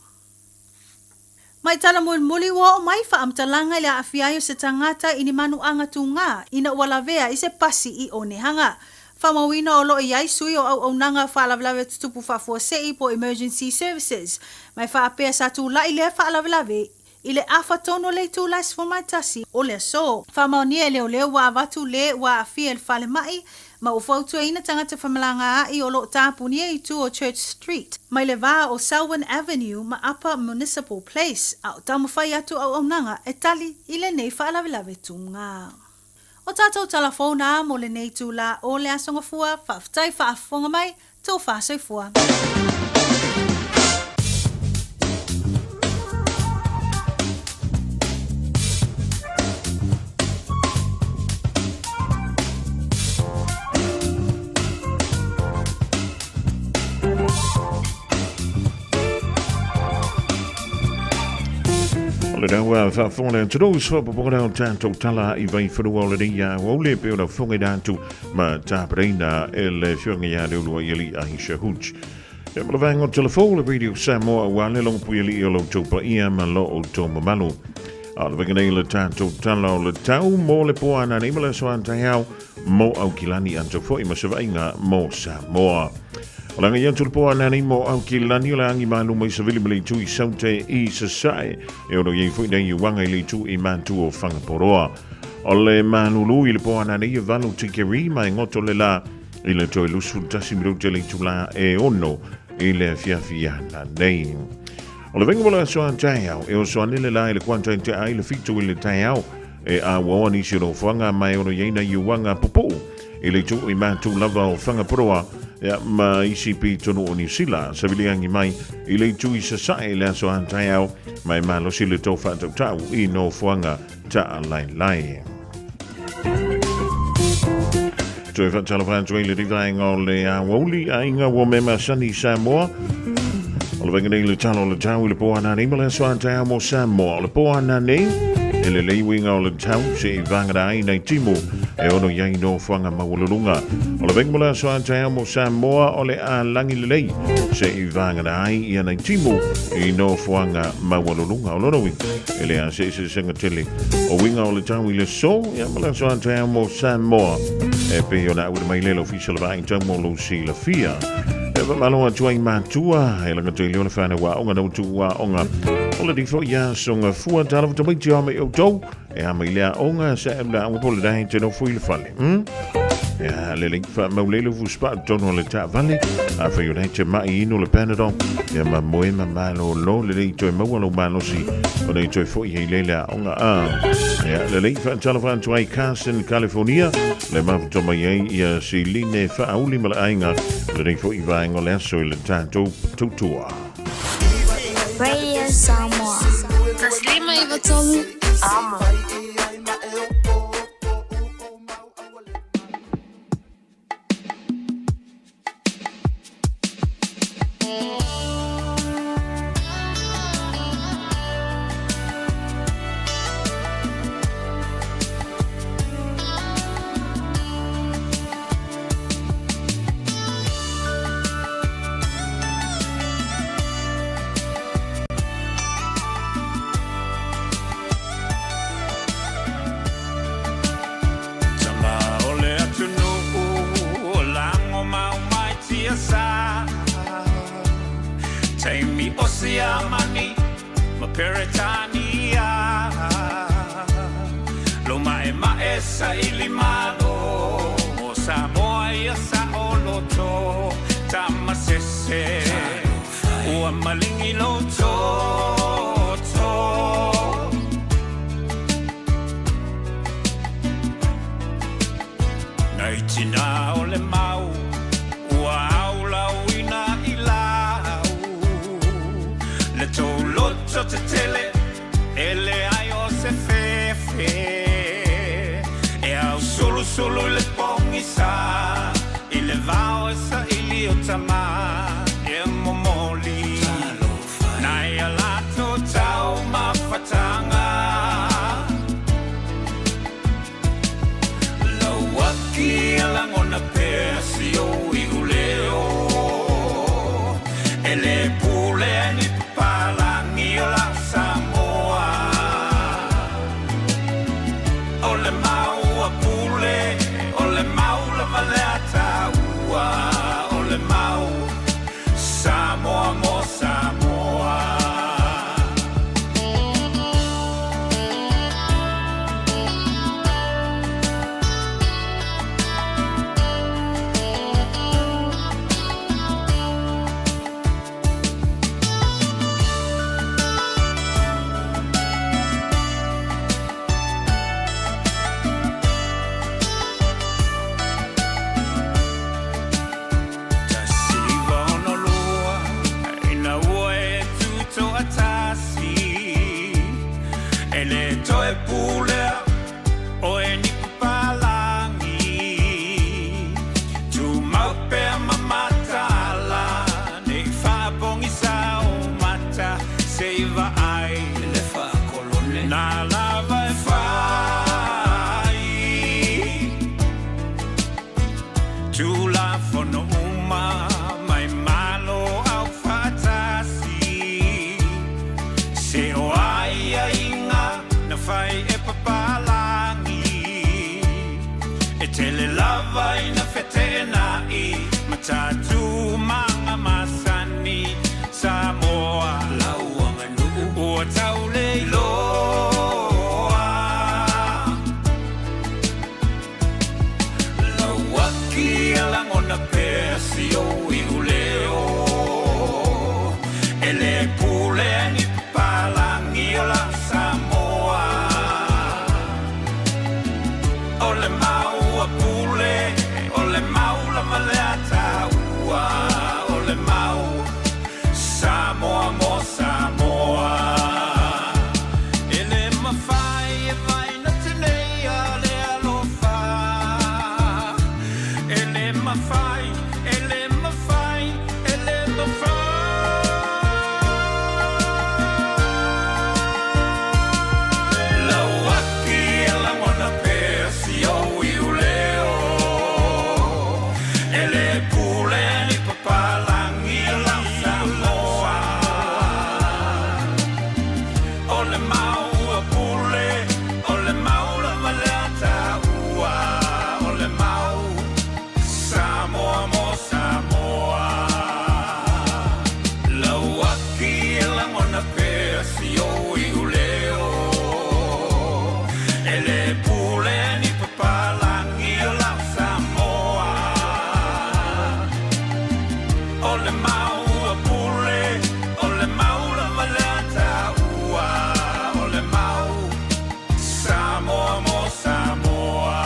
Mai tala muli wa o mai wha amtalanga i le awhiaio se tangata i ni manu anga tu ngā, ina walavea i se pasi i o nehanga. Whamawina o lo i ai sui o au nanga whaalavlawe tutupu whafuasei po emergency services. Mai whaapea sa tu la i le whaalavlawe i le awhatono le tūlais formatasi o le so. Whamaunia leo wa avatu le wa awhia le whale mai, ma o whautua ina tangata whamalanga i o lo tāpunia i tu o Church Street. Mai le wā o Selwyn Avenue ma Upper Municipal Place, au tamawhai atu au nanga e tali i le nei whaalavlawe tu ngā. O tātou telefona mo le nei tūla o le asonga fua, whaftai whaafonga mai, tō whāsoi fua. Le dawa fa fona to those for boga tanto tala I vai for already ya ole pe ona fonga dantu ma ta brenda el fionga ya le lo yeli a hisha huch. E mo vango telefoon radio Samoa wa le long puili lo to pa ia ma lo to mamalo. Al vegane le tanto tala le tau mo le po ana ni mala so anta hau mo au kilani anto fo I ma se vainga mo Samoa. Olanga ia tulpo anani mo au ki lani o langi malu mai sa vili tu I saute I sa sae e oro yei fui nei wanga I tu I mantu o whangaporoa. O le manulu I le po anani I valu tikeri mai ngoto le la I le toi lusu tasi miruta le tu la e ono I le fiafiana nei. O le venga wala soa tai au e o soa nile la I le kwanta te ai le fitu I le tai au e a wawani si ro whanga mai oro yei na I wanga popo I le tu I mantu lava o whangaporoa ya ma ICP tonu o New Zealand sa viliangi mai I le tui sa sae le aso antai au mai malo si le tau whatau tau I no fuanga ta lai lai. Tui whatala whantu I le rivaenga o le a wauli a inga wo mema sani Samoa. O le venga le talo le tau I le poana ni ma le aso antai au mo Samoa. O le poana ni e le leiwinga o le tau se I vangara ai nei timu e ono iai no fuanga mawalurunga. O le venga le aso antai au mo Samoa o le a langi le lei se I vangara ai ia nei timu I no fuanga mawalurunga. O lono wing e le a se senga tele o winga o le tau I le so ia ma le aso antai au mo Samoa e pe ona ua mai lelo official va in tau mo lo si la fia. Eva malo atua I matua e langa te leona whana wa onga nau tu wa onga o le difo ia songa fua tala wa tamai te ame o tau e ama I lea onga sa emna ama pole dahi te no fui le fale ya le link fa maulele fu spa tono le ta vale a fa yona te mai ino le panadol ya ma moe ma malo lo le link to mo lo malo si o le to fo I le la onga ya le link fa tala fa to ai Carson California le ma to mai ia si line fa auli ma ainga le link fo I va ngo le so le tanto tutua Radio Samoa. Taslima Ivatolu. Amo. Mani, ma Peretania, Loma e maesa ilimano, mo Samoa ia sa oloto, tamasese, ua malingi loto, naitina ole mau, ua aula wina ilau, le toloto te tele, ele aio se fefe, e au solo le pongisa, ile vao esa ili tama e momoli nai alato tau mafatanga lawaki alangona pesio iuleo ele pule ni palangi la Samoa ole mau pule ole mau la malata ole mau Samoa mo Samoa pule o eni palangi tu mape mamatala nei fa bongi sa o mata seiva ai le fa colonne na lava e fai tu la fono uma mai malo au fatasi se o ai fai e papalangi e tele lava ina fetena I matatu manga masani Samoa laua manu o taule loa lawaki alangona pesio iuleo ele pule ni papalangi la Samoa ole mau pule ole mau la malata ole mau Samoa mo Samoa ele mafai e vai na tenea le alofa ele mafai ele mafai ele mafai lawaki la mona pesio iuleo ele pule ni papalangi la Samoa ole mau pule ole mau la malata ole mau Samoa mo Samoa lawaki la mona pesio iuleo ele pule ni papalangi la Samoa ole mau pule ole mau la malata ole mau Samoa mo Samoa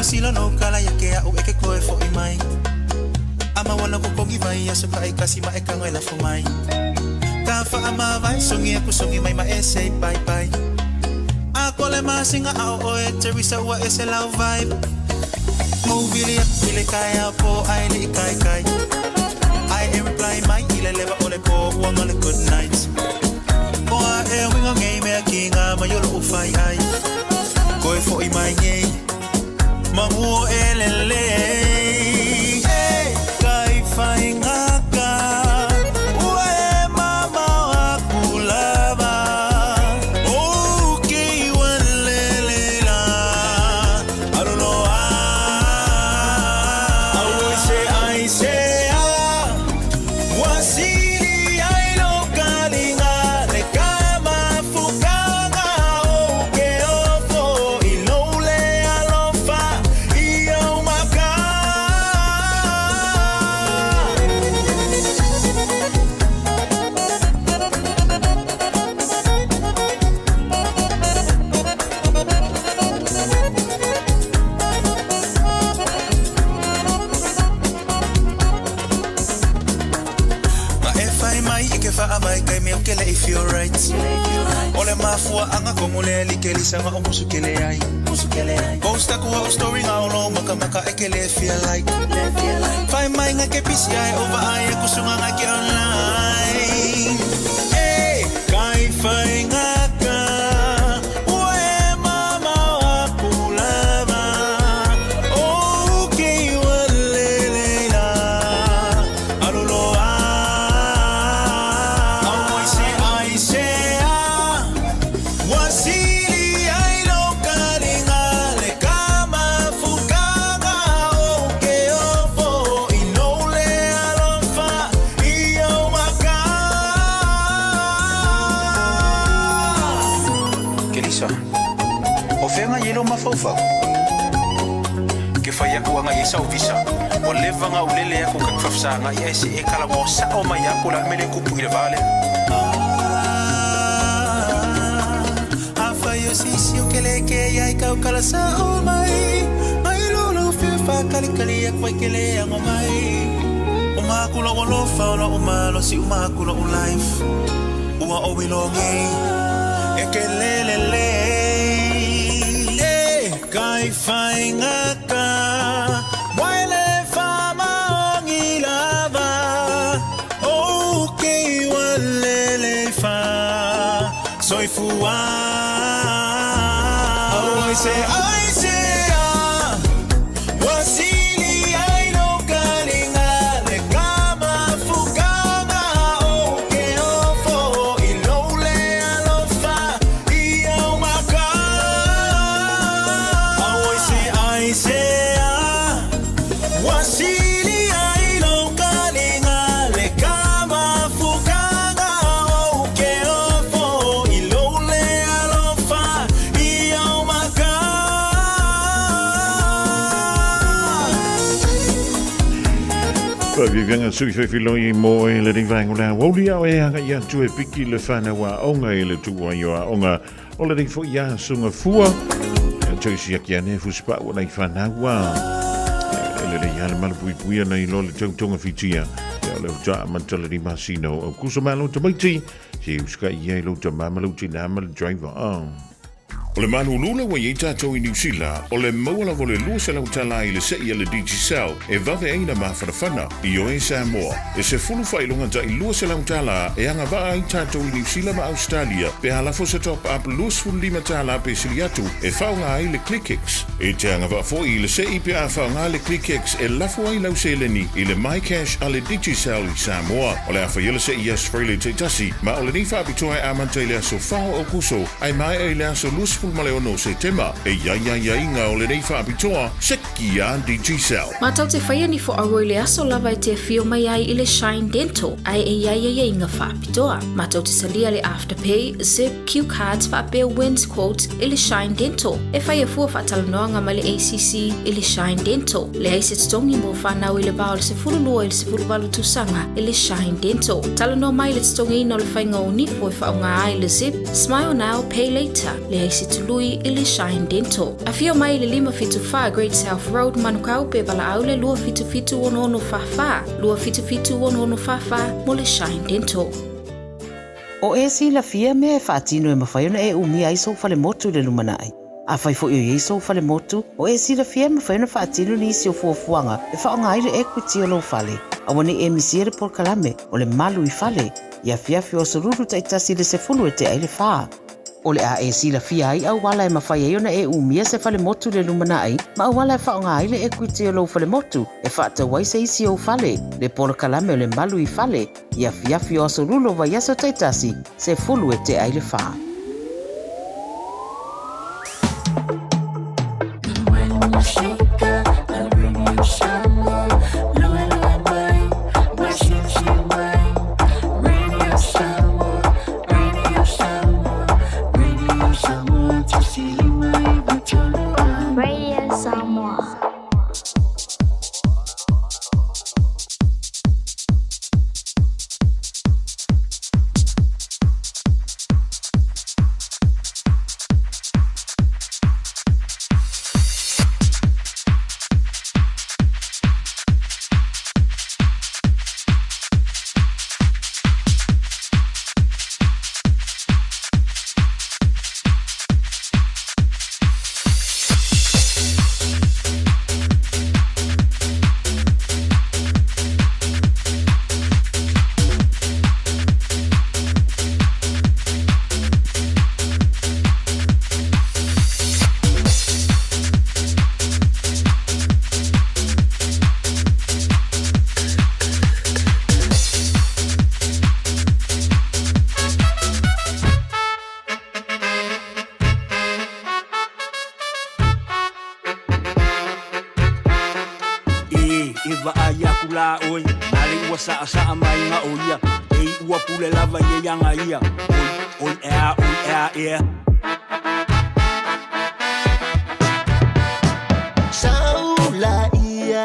sila no kala ya ke au eke koe fo I mai ama wana ko kongi vai aso kai kasi ma eka ngela fo mai ka fa ama vai songi aku songi mai ma ese bye bye ako le masinga au o e Teresa wa ese love vibe movie ile kaya po ai li kai kai I reply mai ile leva ole po one on a good night o a e winga ngai me kinga ma yolo ufai ai koe fo I mai ngai Mamu elele, hey, kai mafua anga kongole likeli sanga o musukele ai. Posta ko o story nga ono maka ekele feel like. Fai mai nga ke pisi ai over ai kusunga nga ke online. Hey, kai fai nga ka. Oe mama wa kulava. Okay walelela. Aluloa. Ai se wasili ai lo kalinga le kama fukanga oke ofo inole alofa iyo maka. Kelisa, ofenga yelo mafofa. Kefaya kuanga yesa ofisa. Oleva nga ulele yako kakfafsanga yesi ekala mo sa o mayako la mele kupuile vale. Afayo sisi ukeleke ya ikaukala sa o mai. Mai lolo fifa kalikali ya kwa kele ya ngomai. Umakula walofa ola umalo si umakula ulife. Uma obilongi ekelelele. Kai fai ngaka. Soy fua. I say, wasili ai no kalinga le kama fukanga oke ofo ilole alofa ia maka. I say, wasili ai no kalinga le kama fukanga oke ofo ilole alofa ia maka. Vivanga sui mo e le ringvangula woli au e anga ia tu e piki le fana wa onga e le tua ia onga o le ring fo ia sunga fua tu si aki ane fu spa wa nei fana wa le le ia le mal pui nei lo le tonga fitia ia le ja mantala di masino o kusomalo tomaiti si uska ia lo tamama ti na mal driver O le manu lula wa i tātou I New Zealand, o le maua lava le lua se lau tala I le sei le Digicel, e vave eina mawhanawhana I o e Samoa. E se fulu whailonga ta I lua se lau tala e anga waa I tātou I New Zealand ma Australia, pe halafo se top up luas fulu lima tala pe siliatu, e whaunga ai le ClickX. E te anga waa fo I le sei pe a whaunga le ClickX e lafo ai lau se leni I le MyCash a le Digicel I Samoa. O le awha yela se I Australia te tasi, ma o le ni whaapitoa e amanta I le aso whao o kuso, ai mai e le aso luas Maleono se tema e ia inga o le nei whaapitoa seki a Digicel. Matau te whaia ni fo aroi le aso lava e te whio mai ai I le Shine Dental ai e ia inga whaapitoa. Matau te salia le Afterpay, Zip, Q-Cards whaapea Wins Quotes I le Shine Dental. E whaia fua whaatalanoanga ma le ACC I le Shine Dental. Le aise tongi mo whanau I le bao le se furulua I le se furuwalu tusanga I le Shine Dental. Talanoa mai le tongi ino le whainga o nifo e whaunga ai le Zip, Smile Now, Pay Later. Le aise Lui I le Shine Dental. A fio mai le 575 Great South Road Manukau pe wala au le lua fitu ono fafa. Lua fitu ono fafa mo le Shine Dental. O e si la fia me e whaatino e mawhaiona e umia I so fale motu le lumanai. A whai fo I so fale motu, o e si la fia me whaiona whaatino ni isi o fuafuanga e whaonga ai le equity o lo fale. A wane e misiere por kalame o le malu I fale. Ia fiafi o soruru taitasi le se fulu e te ai le whaa. O le a e sila fia ai au wala e mawhai e ona e umia se fale motu le lumana ai, ma au wala e whaonga ai le equity o lo fale motu, e whaata wai se isi o fale, le pora kalame o le malu I fale, ia fiafi o aso rulo vai aso taitasi, se fulu e te ai le whaa. Radio Samoa. kula oi Nari ua saa mai nga oia Ei ua pule lava ye yanga ia Oi ea Saula ia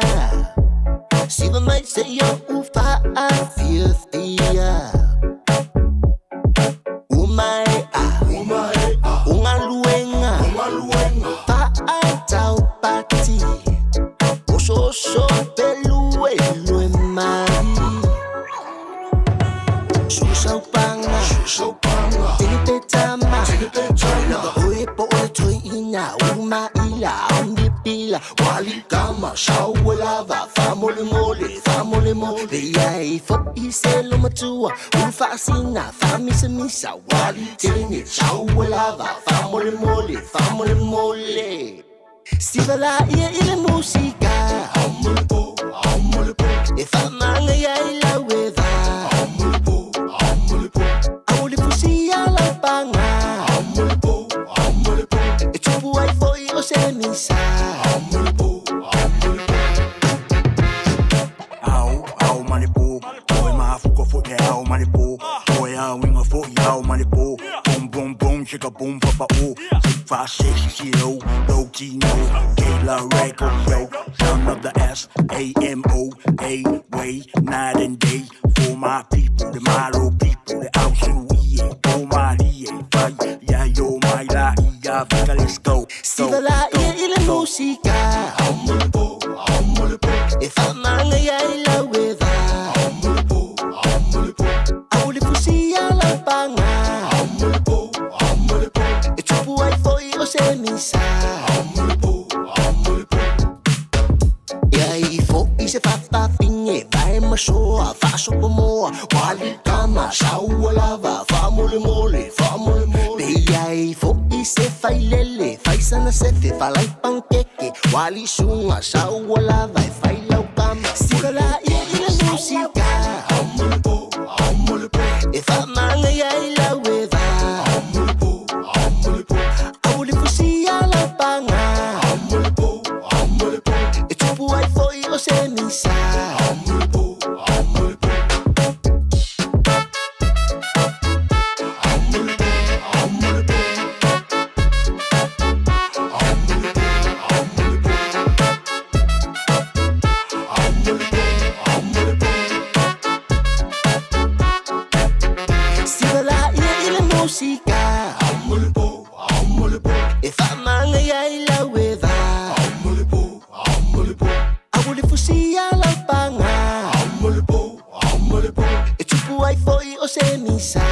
Siva mai se yo ufa a fiestia Umai Unga luenga Pa a tau pati Oso pelue lue mai Susau panga Tinipe tama Oe po o toi ina Uma ila Andi pila Wali kama Shaua lava Famole mole Yai fo iselo matua Ufa asina Fami se misa Wali tini Shaua lava Famole mole Siva la ia ile musika E famanga ia ila weva Aule fusia la panga E tupu ai foi o se misa Au manipo Oi mafuko fo ke au manipo Oi a winga fo au manipo Boom chika boom papa o 5, 6, 0 low Tino Kayla Records yo Son of the S-A-M-O A way night and day For my people the Malo people the Ausuie Oh my fight yeah yo my la ia Vika let's go Siva la ia ile musika E famanga ia ila weva Aule fusia la panga E tupu ai foi o se misa Ia fo i se fafa finge Vai ma soa, fa sopa moa Wali kama, shaua lava Famole mole Ia fo i se fai lele Fai sana sefe, falai pankeke Wali sunga, shaua lava E fai lau kama Siva la ia ila musika E famanga ia ila weva Aule fusia la panga E tupu ai foi o se misa Siva la ia ila musika E famanga ia ila weva Aule fusia la panga E tupu ai foi o se misa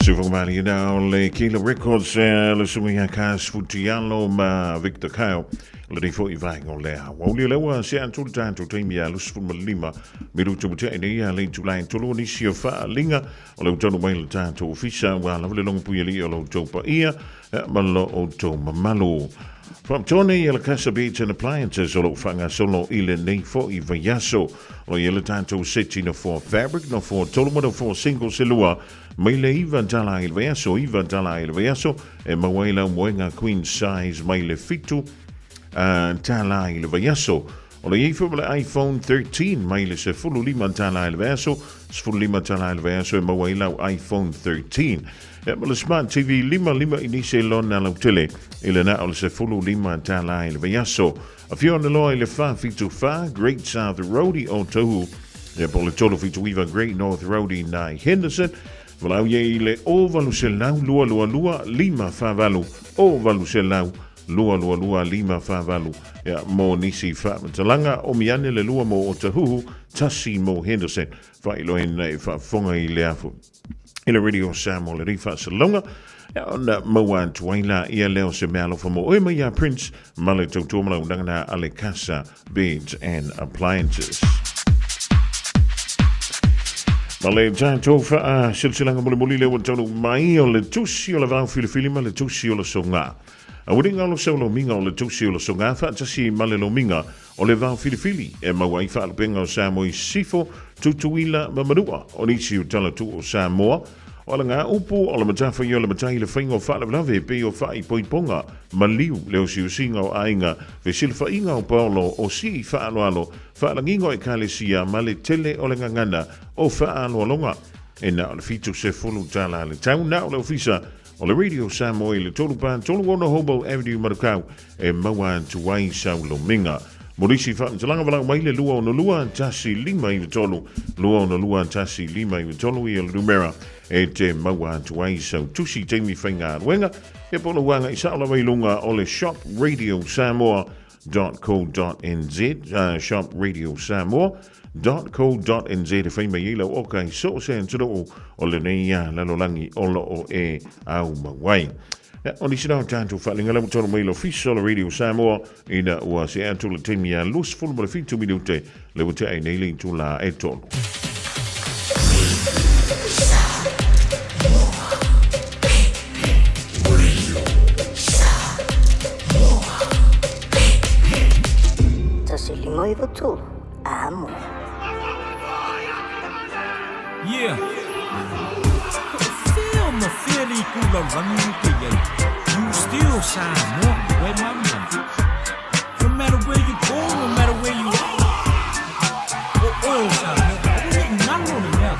Sufumari now le Kayla Records le sumia kas futialo ma Victor Kyle le rifo I vai ngol lea woli lewa se antul tanto timia lus fu malima miru tubuta ina le July tolo ni siofa linga o le tolo mai le tanto ofisa wa le long puili o lo topa ia malo o to mamalo From Tony El Casa Beach and Appliances o lo fanga solo ile nei fo I vayaso o ile tanto city no for fabric no for tolo no for single silua Maile iva tala il vayaso e mawaila moenga queen size maile fitu tala il vayaso o le iPhone 13 maile se fulu lima tala il vayaso sfulu lima tala il vayaso e mawaila iPhone 13 e ma le smart TV lima inise lona la tele ile na o se fulu lima tala il vayaso a fiona lo ile fa fitu fa Great South Roadie o tohu e po le tolo fitu iva Great North Roadie na Henderson Walau ye le o valu selau lua lima fa valu o valu selau lua lima fa valu ya mo nisi fa talanga o miane le lua mo o tahu tasi mo Henderson fa ilo en fa fonga I le afu ila radio Samo le rifa salonga ona moan tuaila ia leo se mealo fa mo oima ya Prince male tautomala undangana ale Casa Beads and Appliances Male tanto fa silsilanga mole le wantano mai o le tusi o le vau filifili ma le tusi o le songa. A uringa lo sau lo minga o le tusi o le songa whaatasi male lo minga o le vau filifili e maua i whaalupenga o Samoa i sifo tutuila mamarua o nisi o tala tu o Samoa o la ngā upu o le matafa i o le matai le whainga o whaalawe pe o whai poiponga maliu leo si o singa o ainga ve silfa inga o Paulo o si whaaloalo whaalangingo e kalesia ma le tele o le ngangana o whaaloalonga e na o le fitu se fulu tala le tau na o le ofisa o le Radio Samoa i le tolupa tolu ona Hobo Avenue Marakau e maua tuai saulo minga. Morisi whaamtalanga wala mai le lua ona lua tasi lima i tolu, lua ona lua tasi lima i tolu i le numera e te maua tuai sau tusi teimi whainga ruenga e polo wanga i saola wailunga o le Shop Radio Samoa.co.nz Shop Radio Samoa.co.nz e whaima i lau oka i so se anturo o le neia lalolangi olo o e au mawai. O ni sina tanto whalinga lau toro mai lo fiso le Radio Samoa ina ua se atu le temi a lus fulu ma le fitu minute le wate ai neili tu la e tonu. Moi votu amo. Yeah. Feel my feeling kula rangi ke ye. You still shine more where my man. No matter where you go, no matter where you are. Oh, shine. I didn't know that.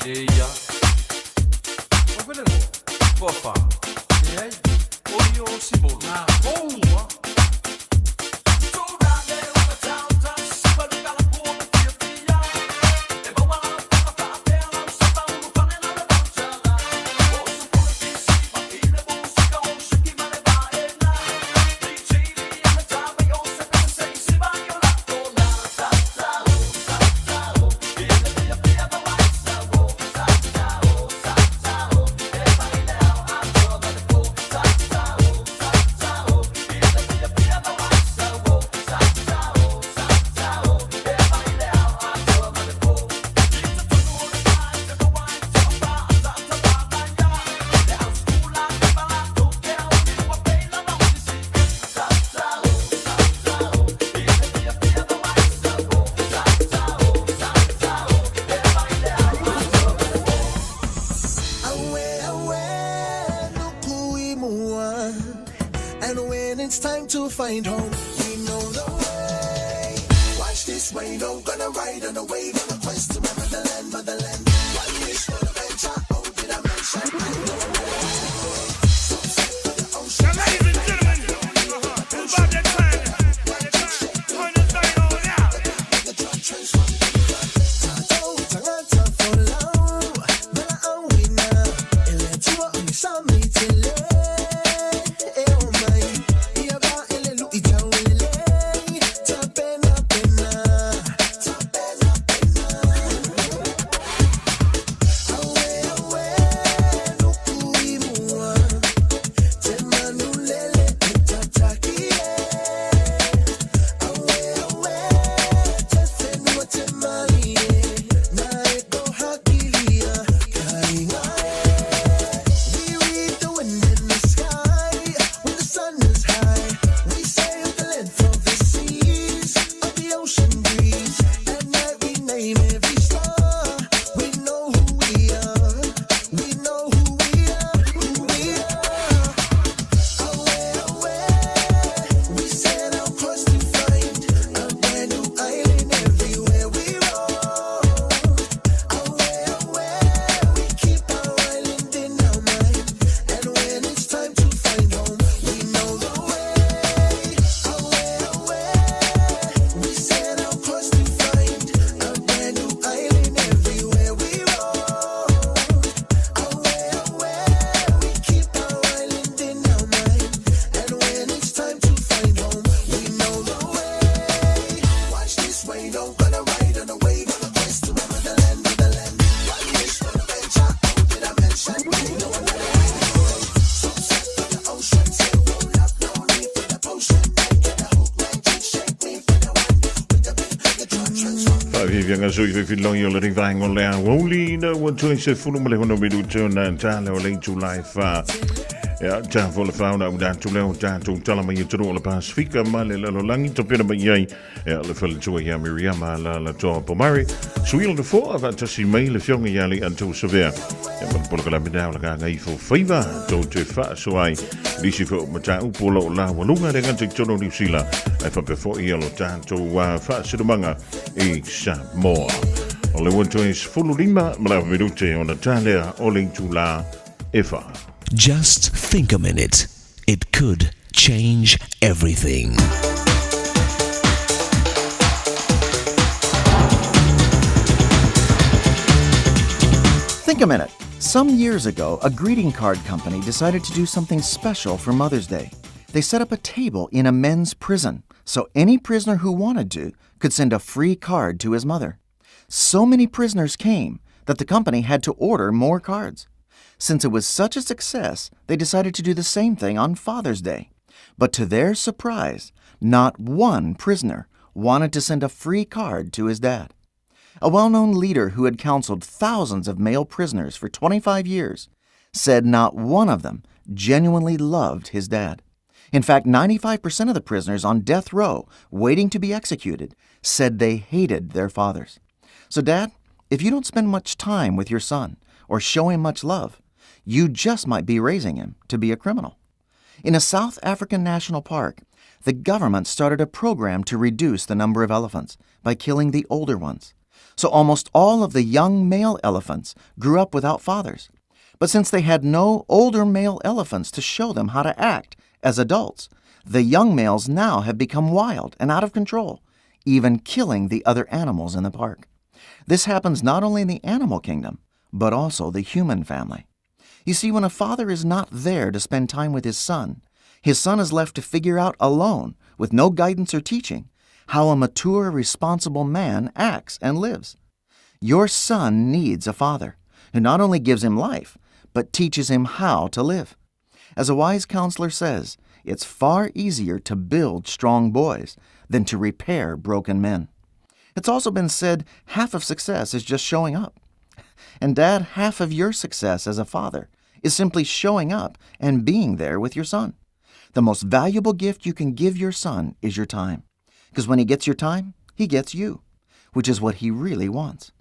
Eia. O vele mo. Fofa. Ei. Oio sibolo. Ah, boa. And when it's time to find home, we know the way. Watch this way, don't gonna ride on a wave on a quest to motherland, motherland. One wish for the venture, oh, did I mention? I know the way. Sunset for the ocean. Now, ladies and gentlemen, it's about that time. Turn this thing on now. The drug trace from the blood. Tato, tangata for love. Bella, oh, we know. Eletua, unisami, tele. Vianga sui fe filong yo le vang o le woli na wa tui se fulu male hono me du tona tale o le July fa ya ta vola fa na udan tu le ta tu tala mai tu le Pasifika male la langi to pena mai ya le fel tu ya Miriam la to pomari sui le fo ava ta si mai le fionga ya le antu severe ya ma polo la bidao la ga ngai fo favor to te fa so ai lisi fo mata u polo la walunga de nganti tono ni sila ai fa pe fo ia lo ta to wa fa sidumanga e Samoa. O le wanto is fululima mala minute on the tale oling tula efa. Just think a minute. It could change everything. Think a minute. Some years ago, a greeting card company decided to do something special for Mother's Day. They set up a table in a men's prison, so any prisoner who wanted to could send a free card to his mother. So many prisoners came that the company had to order more cards. Since it was such a success, they decided to do the same thing on Father's Day. But to their surprise, not one prisoner wanted to send a free card to his dad. A well-known leader who had counseled thousands of male prisoners for 25 years said not one of them genuinely loved his dad. In fact, 95% of the prisoners on death row waiting to be executed said they hated their fathers. So, Dad, if you don't spend much time with your son or show him much love, you just might be raising him to be a criminal. In a South African national park, the government started a program to reduce the number of elephants by killing the older ones. So almost all of the young male elephants grew up without fathers. But since they had no older male elephants to show them how to act as adults, the young males now have become wild and out of control, even killing the other animals in the park. This happens not only in the animal kingdom, but also the human family. You see, when a father is not there to spend time with his son is left to figure out alone, with no guidance or teaching, how a mature, responsible man acts and lives. Your son needs a father who not only gives him life, but teaches him how to live. As a wise counselor says, it's far easier to build strong boys than to repair broken men. It's also been said half of success is just showing up. And Dad, half of your success as a father is simply showing up and being there with your son. The most valuable gift you can give your son is your time. Because when he gets your time, he gets you, which is what he really wants.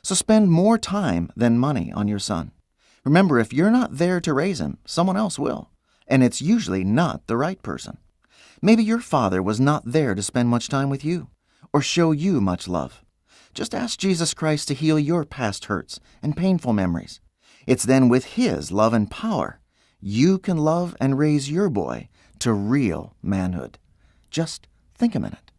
So spend more time than money on your son. Remember, if you're not there to raise him, someone else will. And it's usually not the right person. Maybe your father was not there to spend much time with you or show you much love. Just ask Jesus Christ to heal your past hurts and painful memories. It's then with His love and power you can love and raise your boy to real manhood. Just think a minute.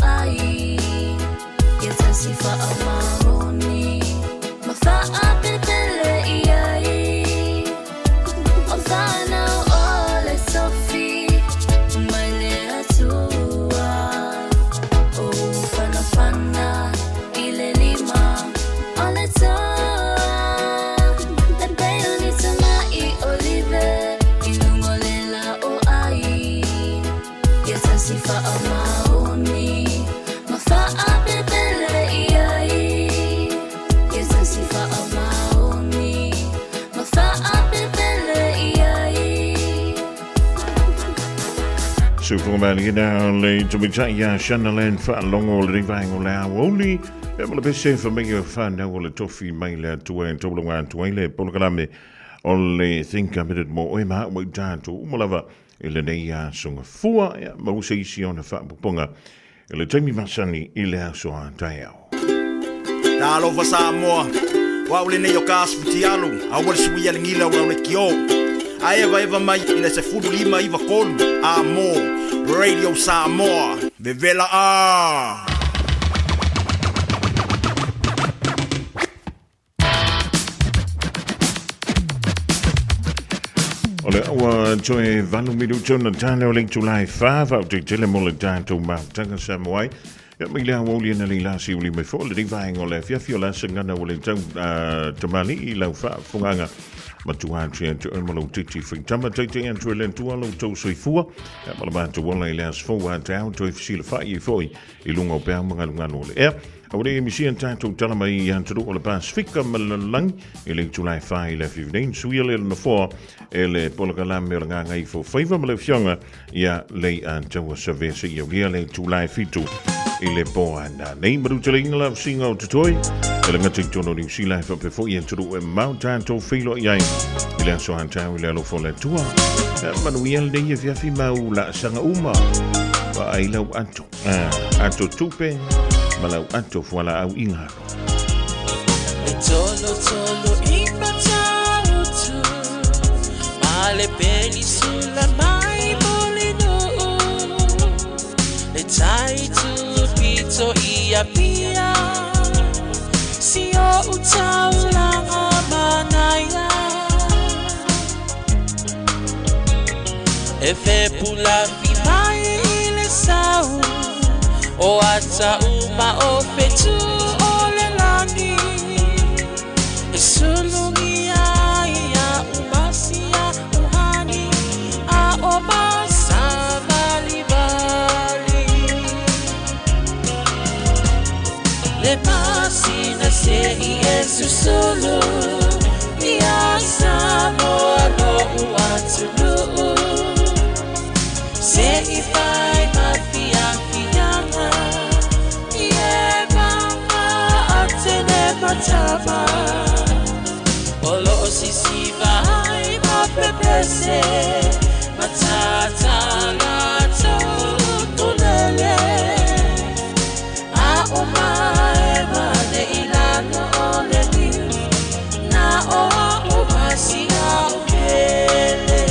Ai Sufunga bali na le tumita ya Shanalen fa longo le vango la woli e mo le bese fa me fa na le tofi mai le tu en to longa tu le polkalame ole think a bit more e ma mo tanto mo lava ele nei ya songa fua ya mo se isi ona fa ponga ele temi masani ile so antaiao Talo fa Samoa wa ule ne yo kaspitialu a wal suia ngila wa le kio a eva mai ile se fudu lima iva kolu amo Radio Samoa bevela a Ole wa joe valu midu chona tano link July 5 out to Telemol to Mount Tanga Samoa. Ja, maar ja, woli na lila si uli me fo le divang ole fia fiola sengana wole tau tamali ila fa funganga matua tria to enmalo titi fing tama titi and trillen to alo to soifua ya malaba to wala ila sfo wa tau to fsila fa i foi ilungo pe mga lunga ole e awde misi anta to talama i antro ole Pasifika malalang ile July 5 ile 15 suile no 4 ele polkala melanga ngai fo favor male fionga ya le anto service ya ile July 5 ile poana nei maruteling la singo tutoi ele ngating tono ni sila fa pe fo yentro e mountain to filo yai ile so anta ile lo fo le tua manuel de ye fi maula sanga uma wa aila anto tupe malau anto fuala au inga Tolo impatau tu male penisula mai molino le tai tu pito ia pia si o utau la manaya e fe pula fi mai ile sau o ata uma o fetu o le lani e sulungia ia umasia uhani a o masa vali vali le masina se i esu solo ia Samoa no uatulu se i fai mafia matama olo sisi vai ma pepese matata la tunele a oma ema de ilano ole ni na o umasia ukele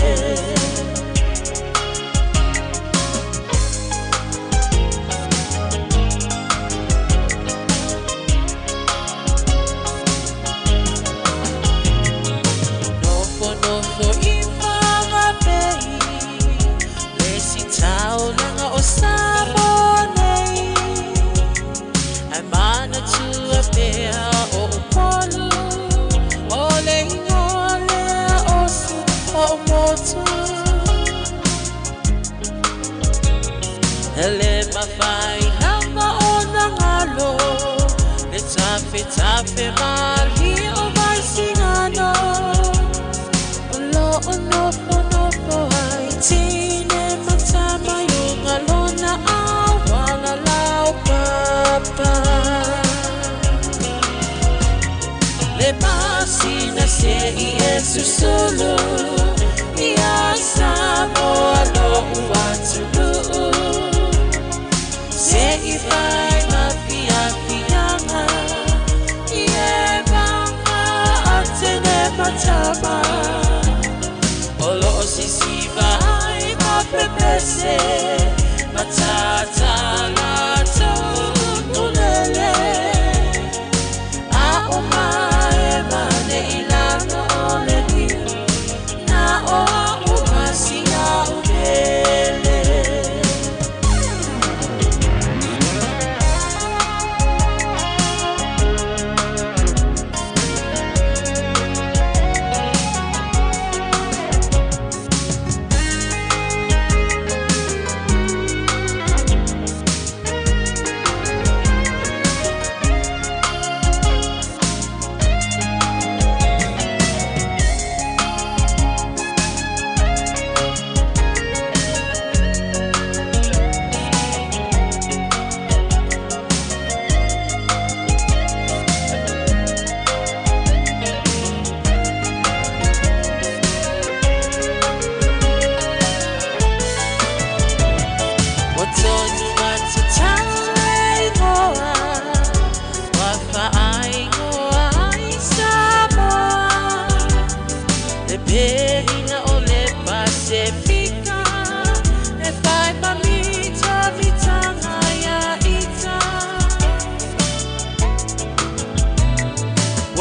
Ele mafai nanga ona ngalo le tape mali o vai singano lo ono ai tine matama yunga lona awala lau papa le pasina se i esu solo ia Samoa no uatulu se i fai mafia fianga ie vanga atene matama olo sisi vai ma pepese matata la tunele a oma ema ne ilano ole ni na o umasia ubele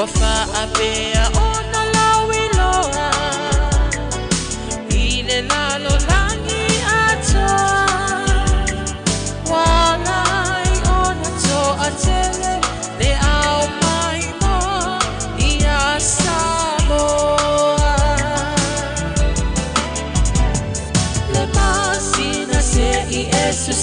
Wafa apea ona lawi loa Ile lalo langi atoa Walai ona to atele Le au mai mo Ia Samoa Le masina se I esu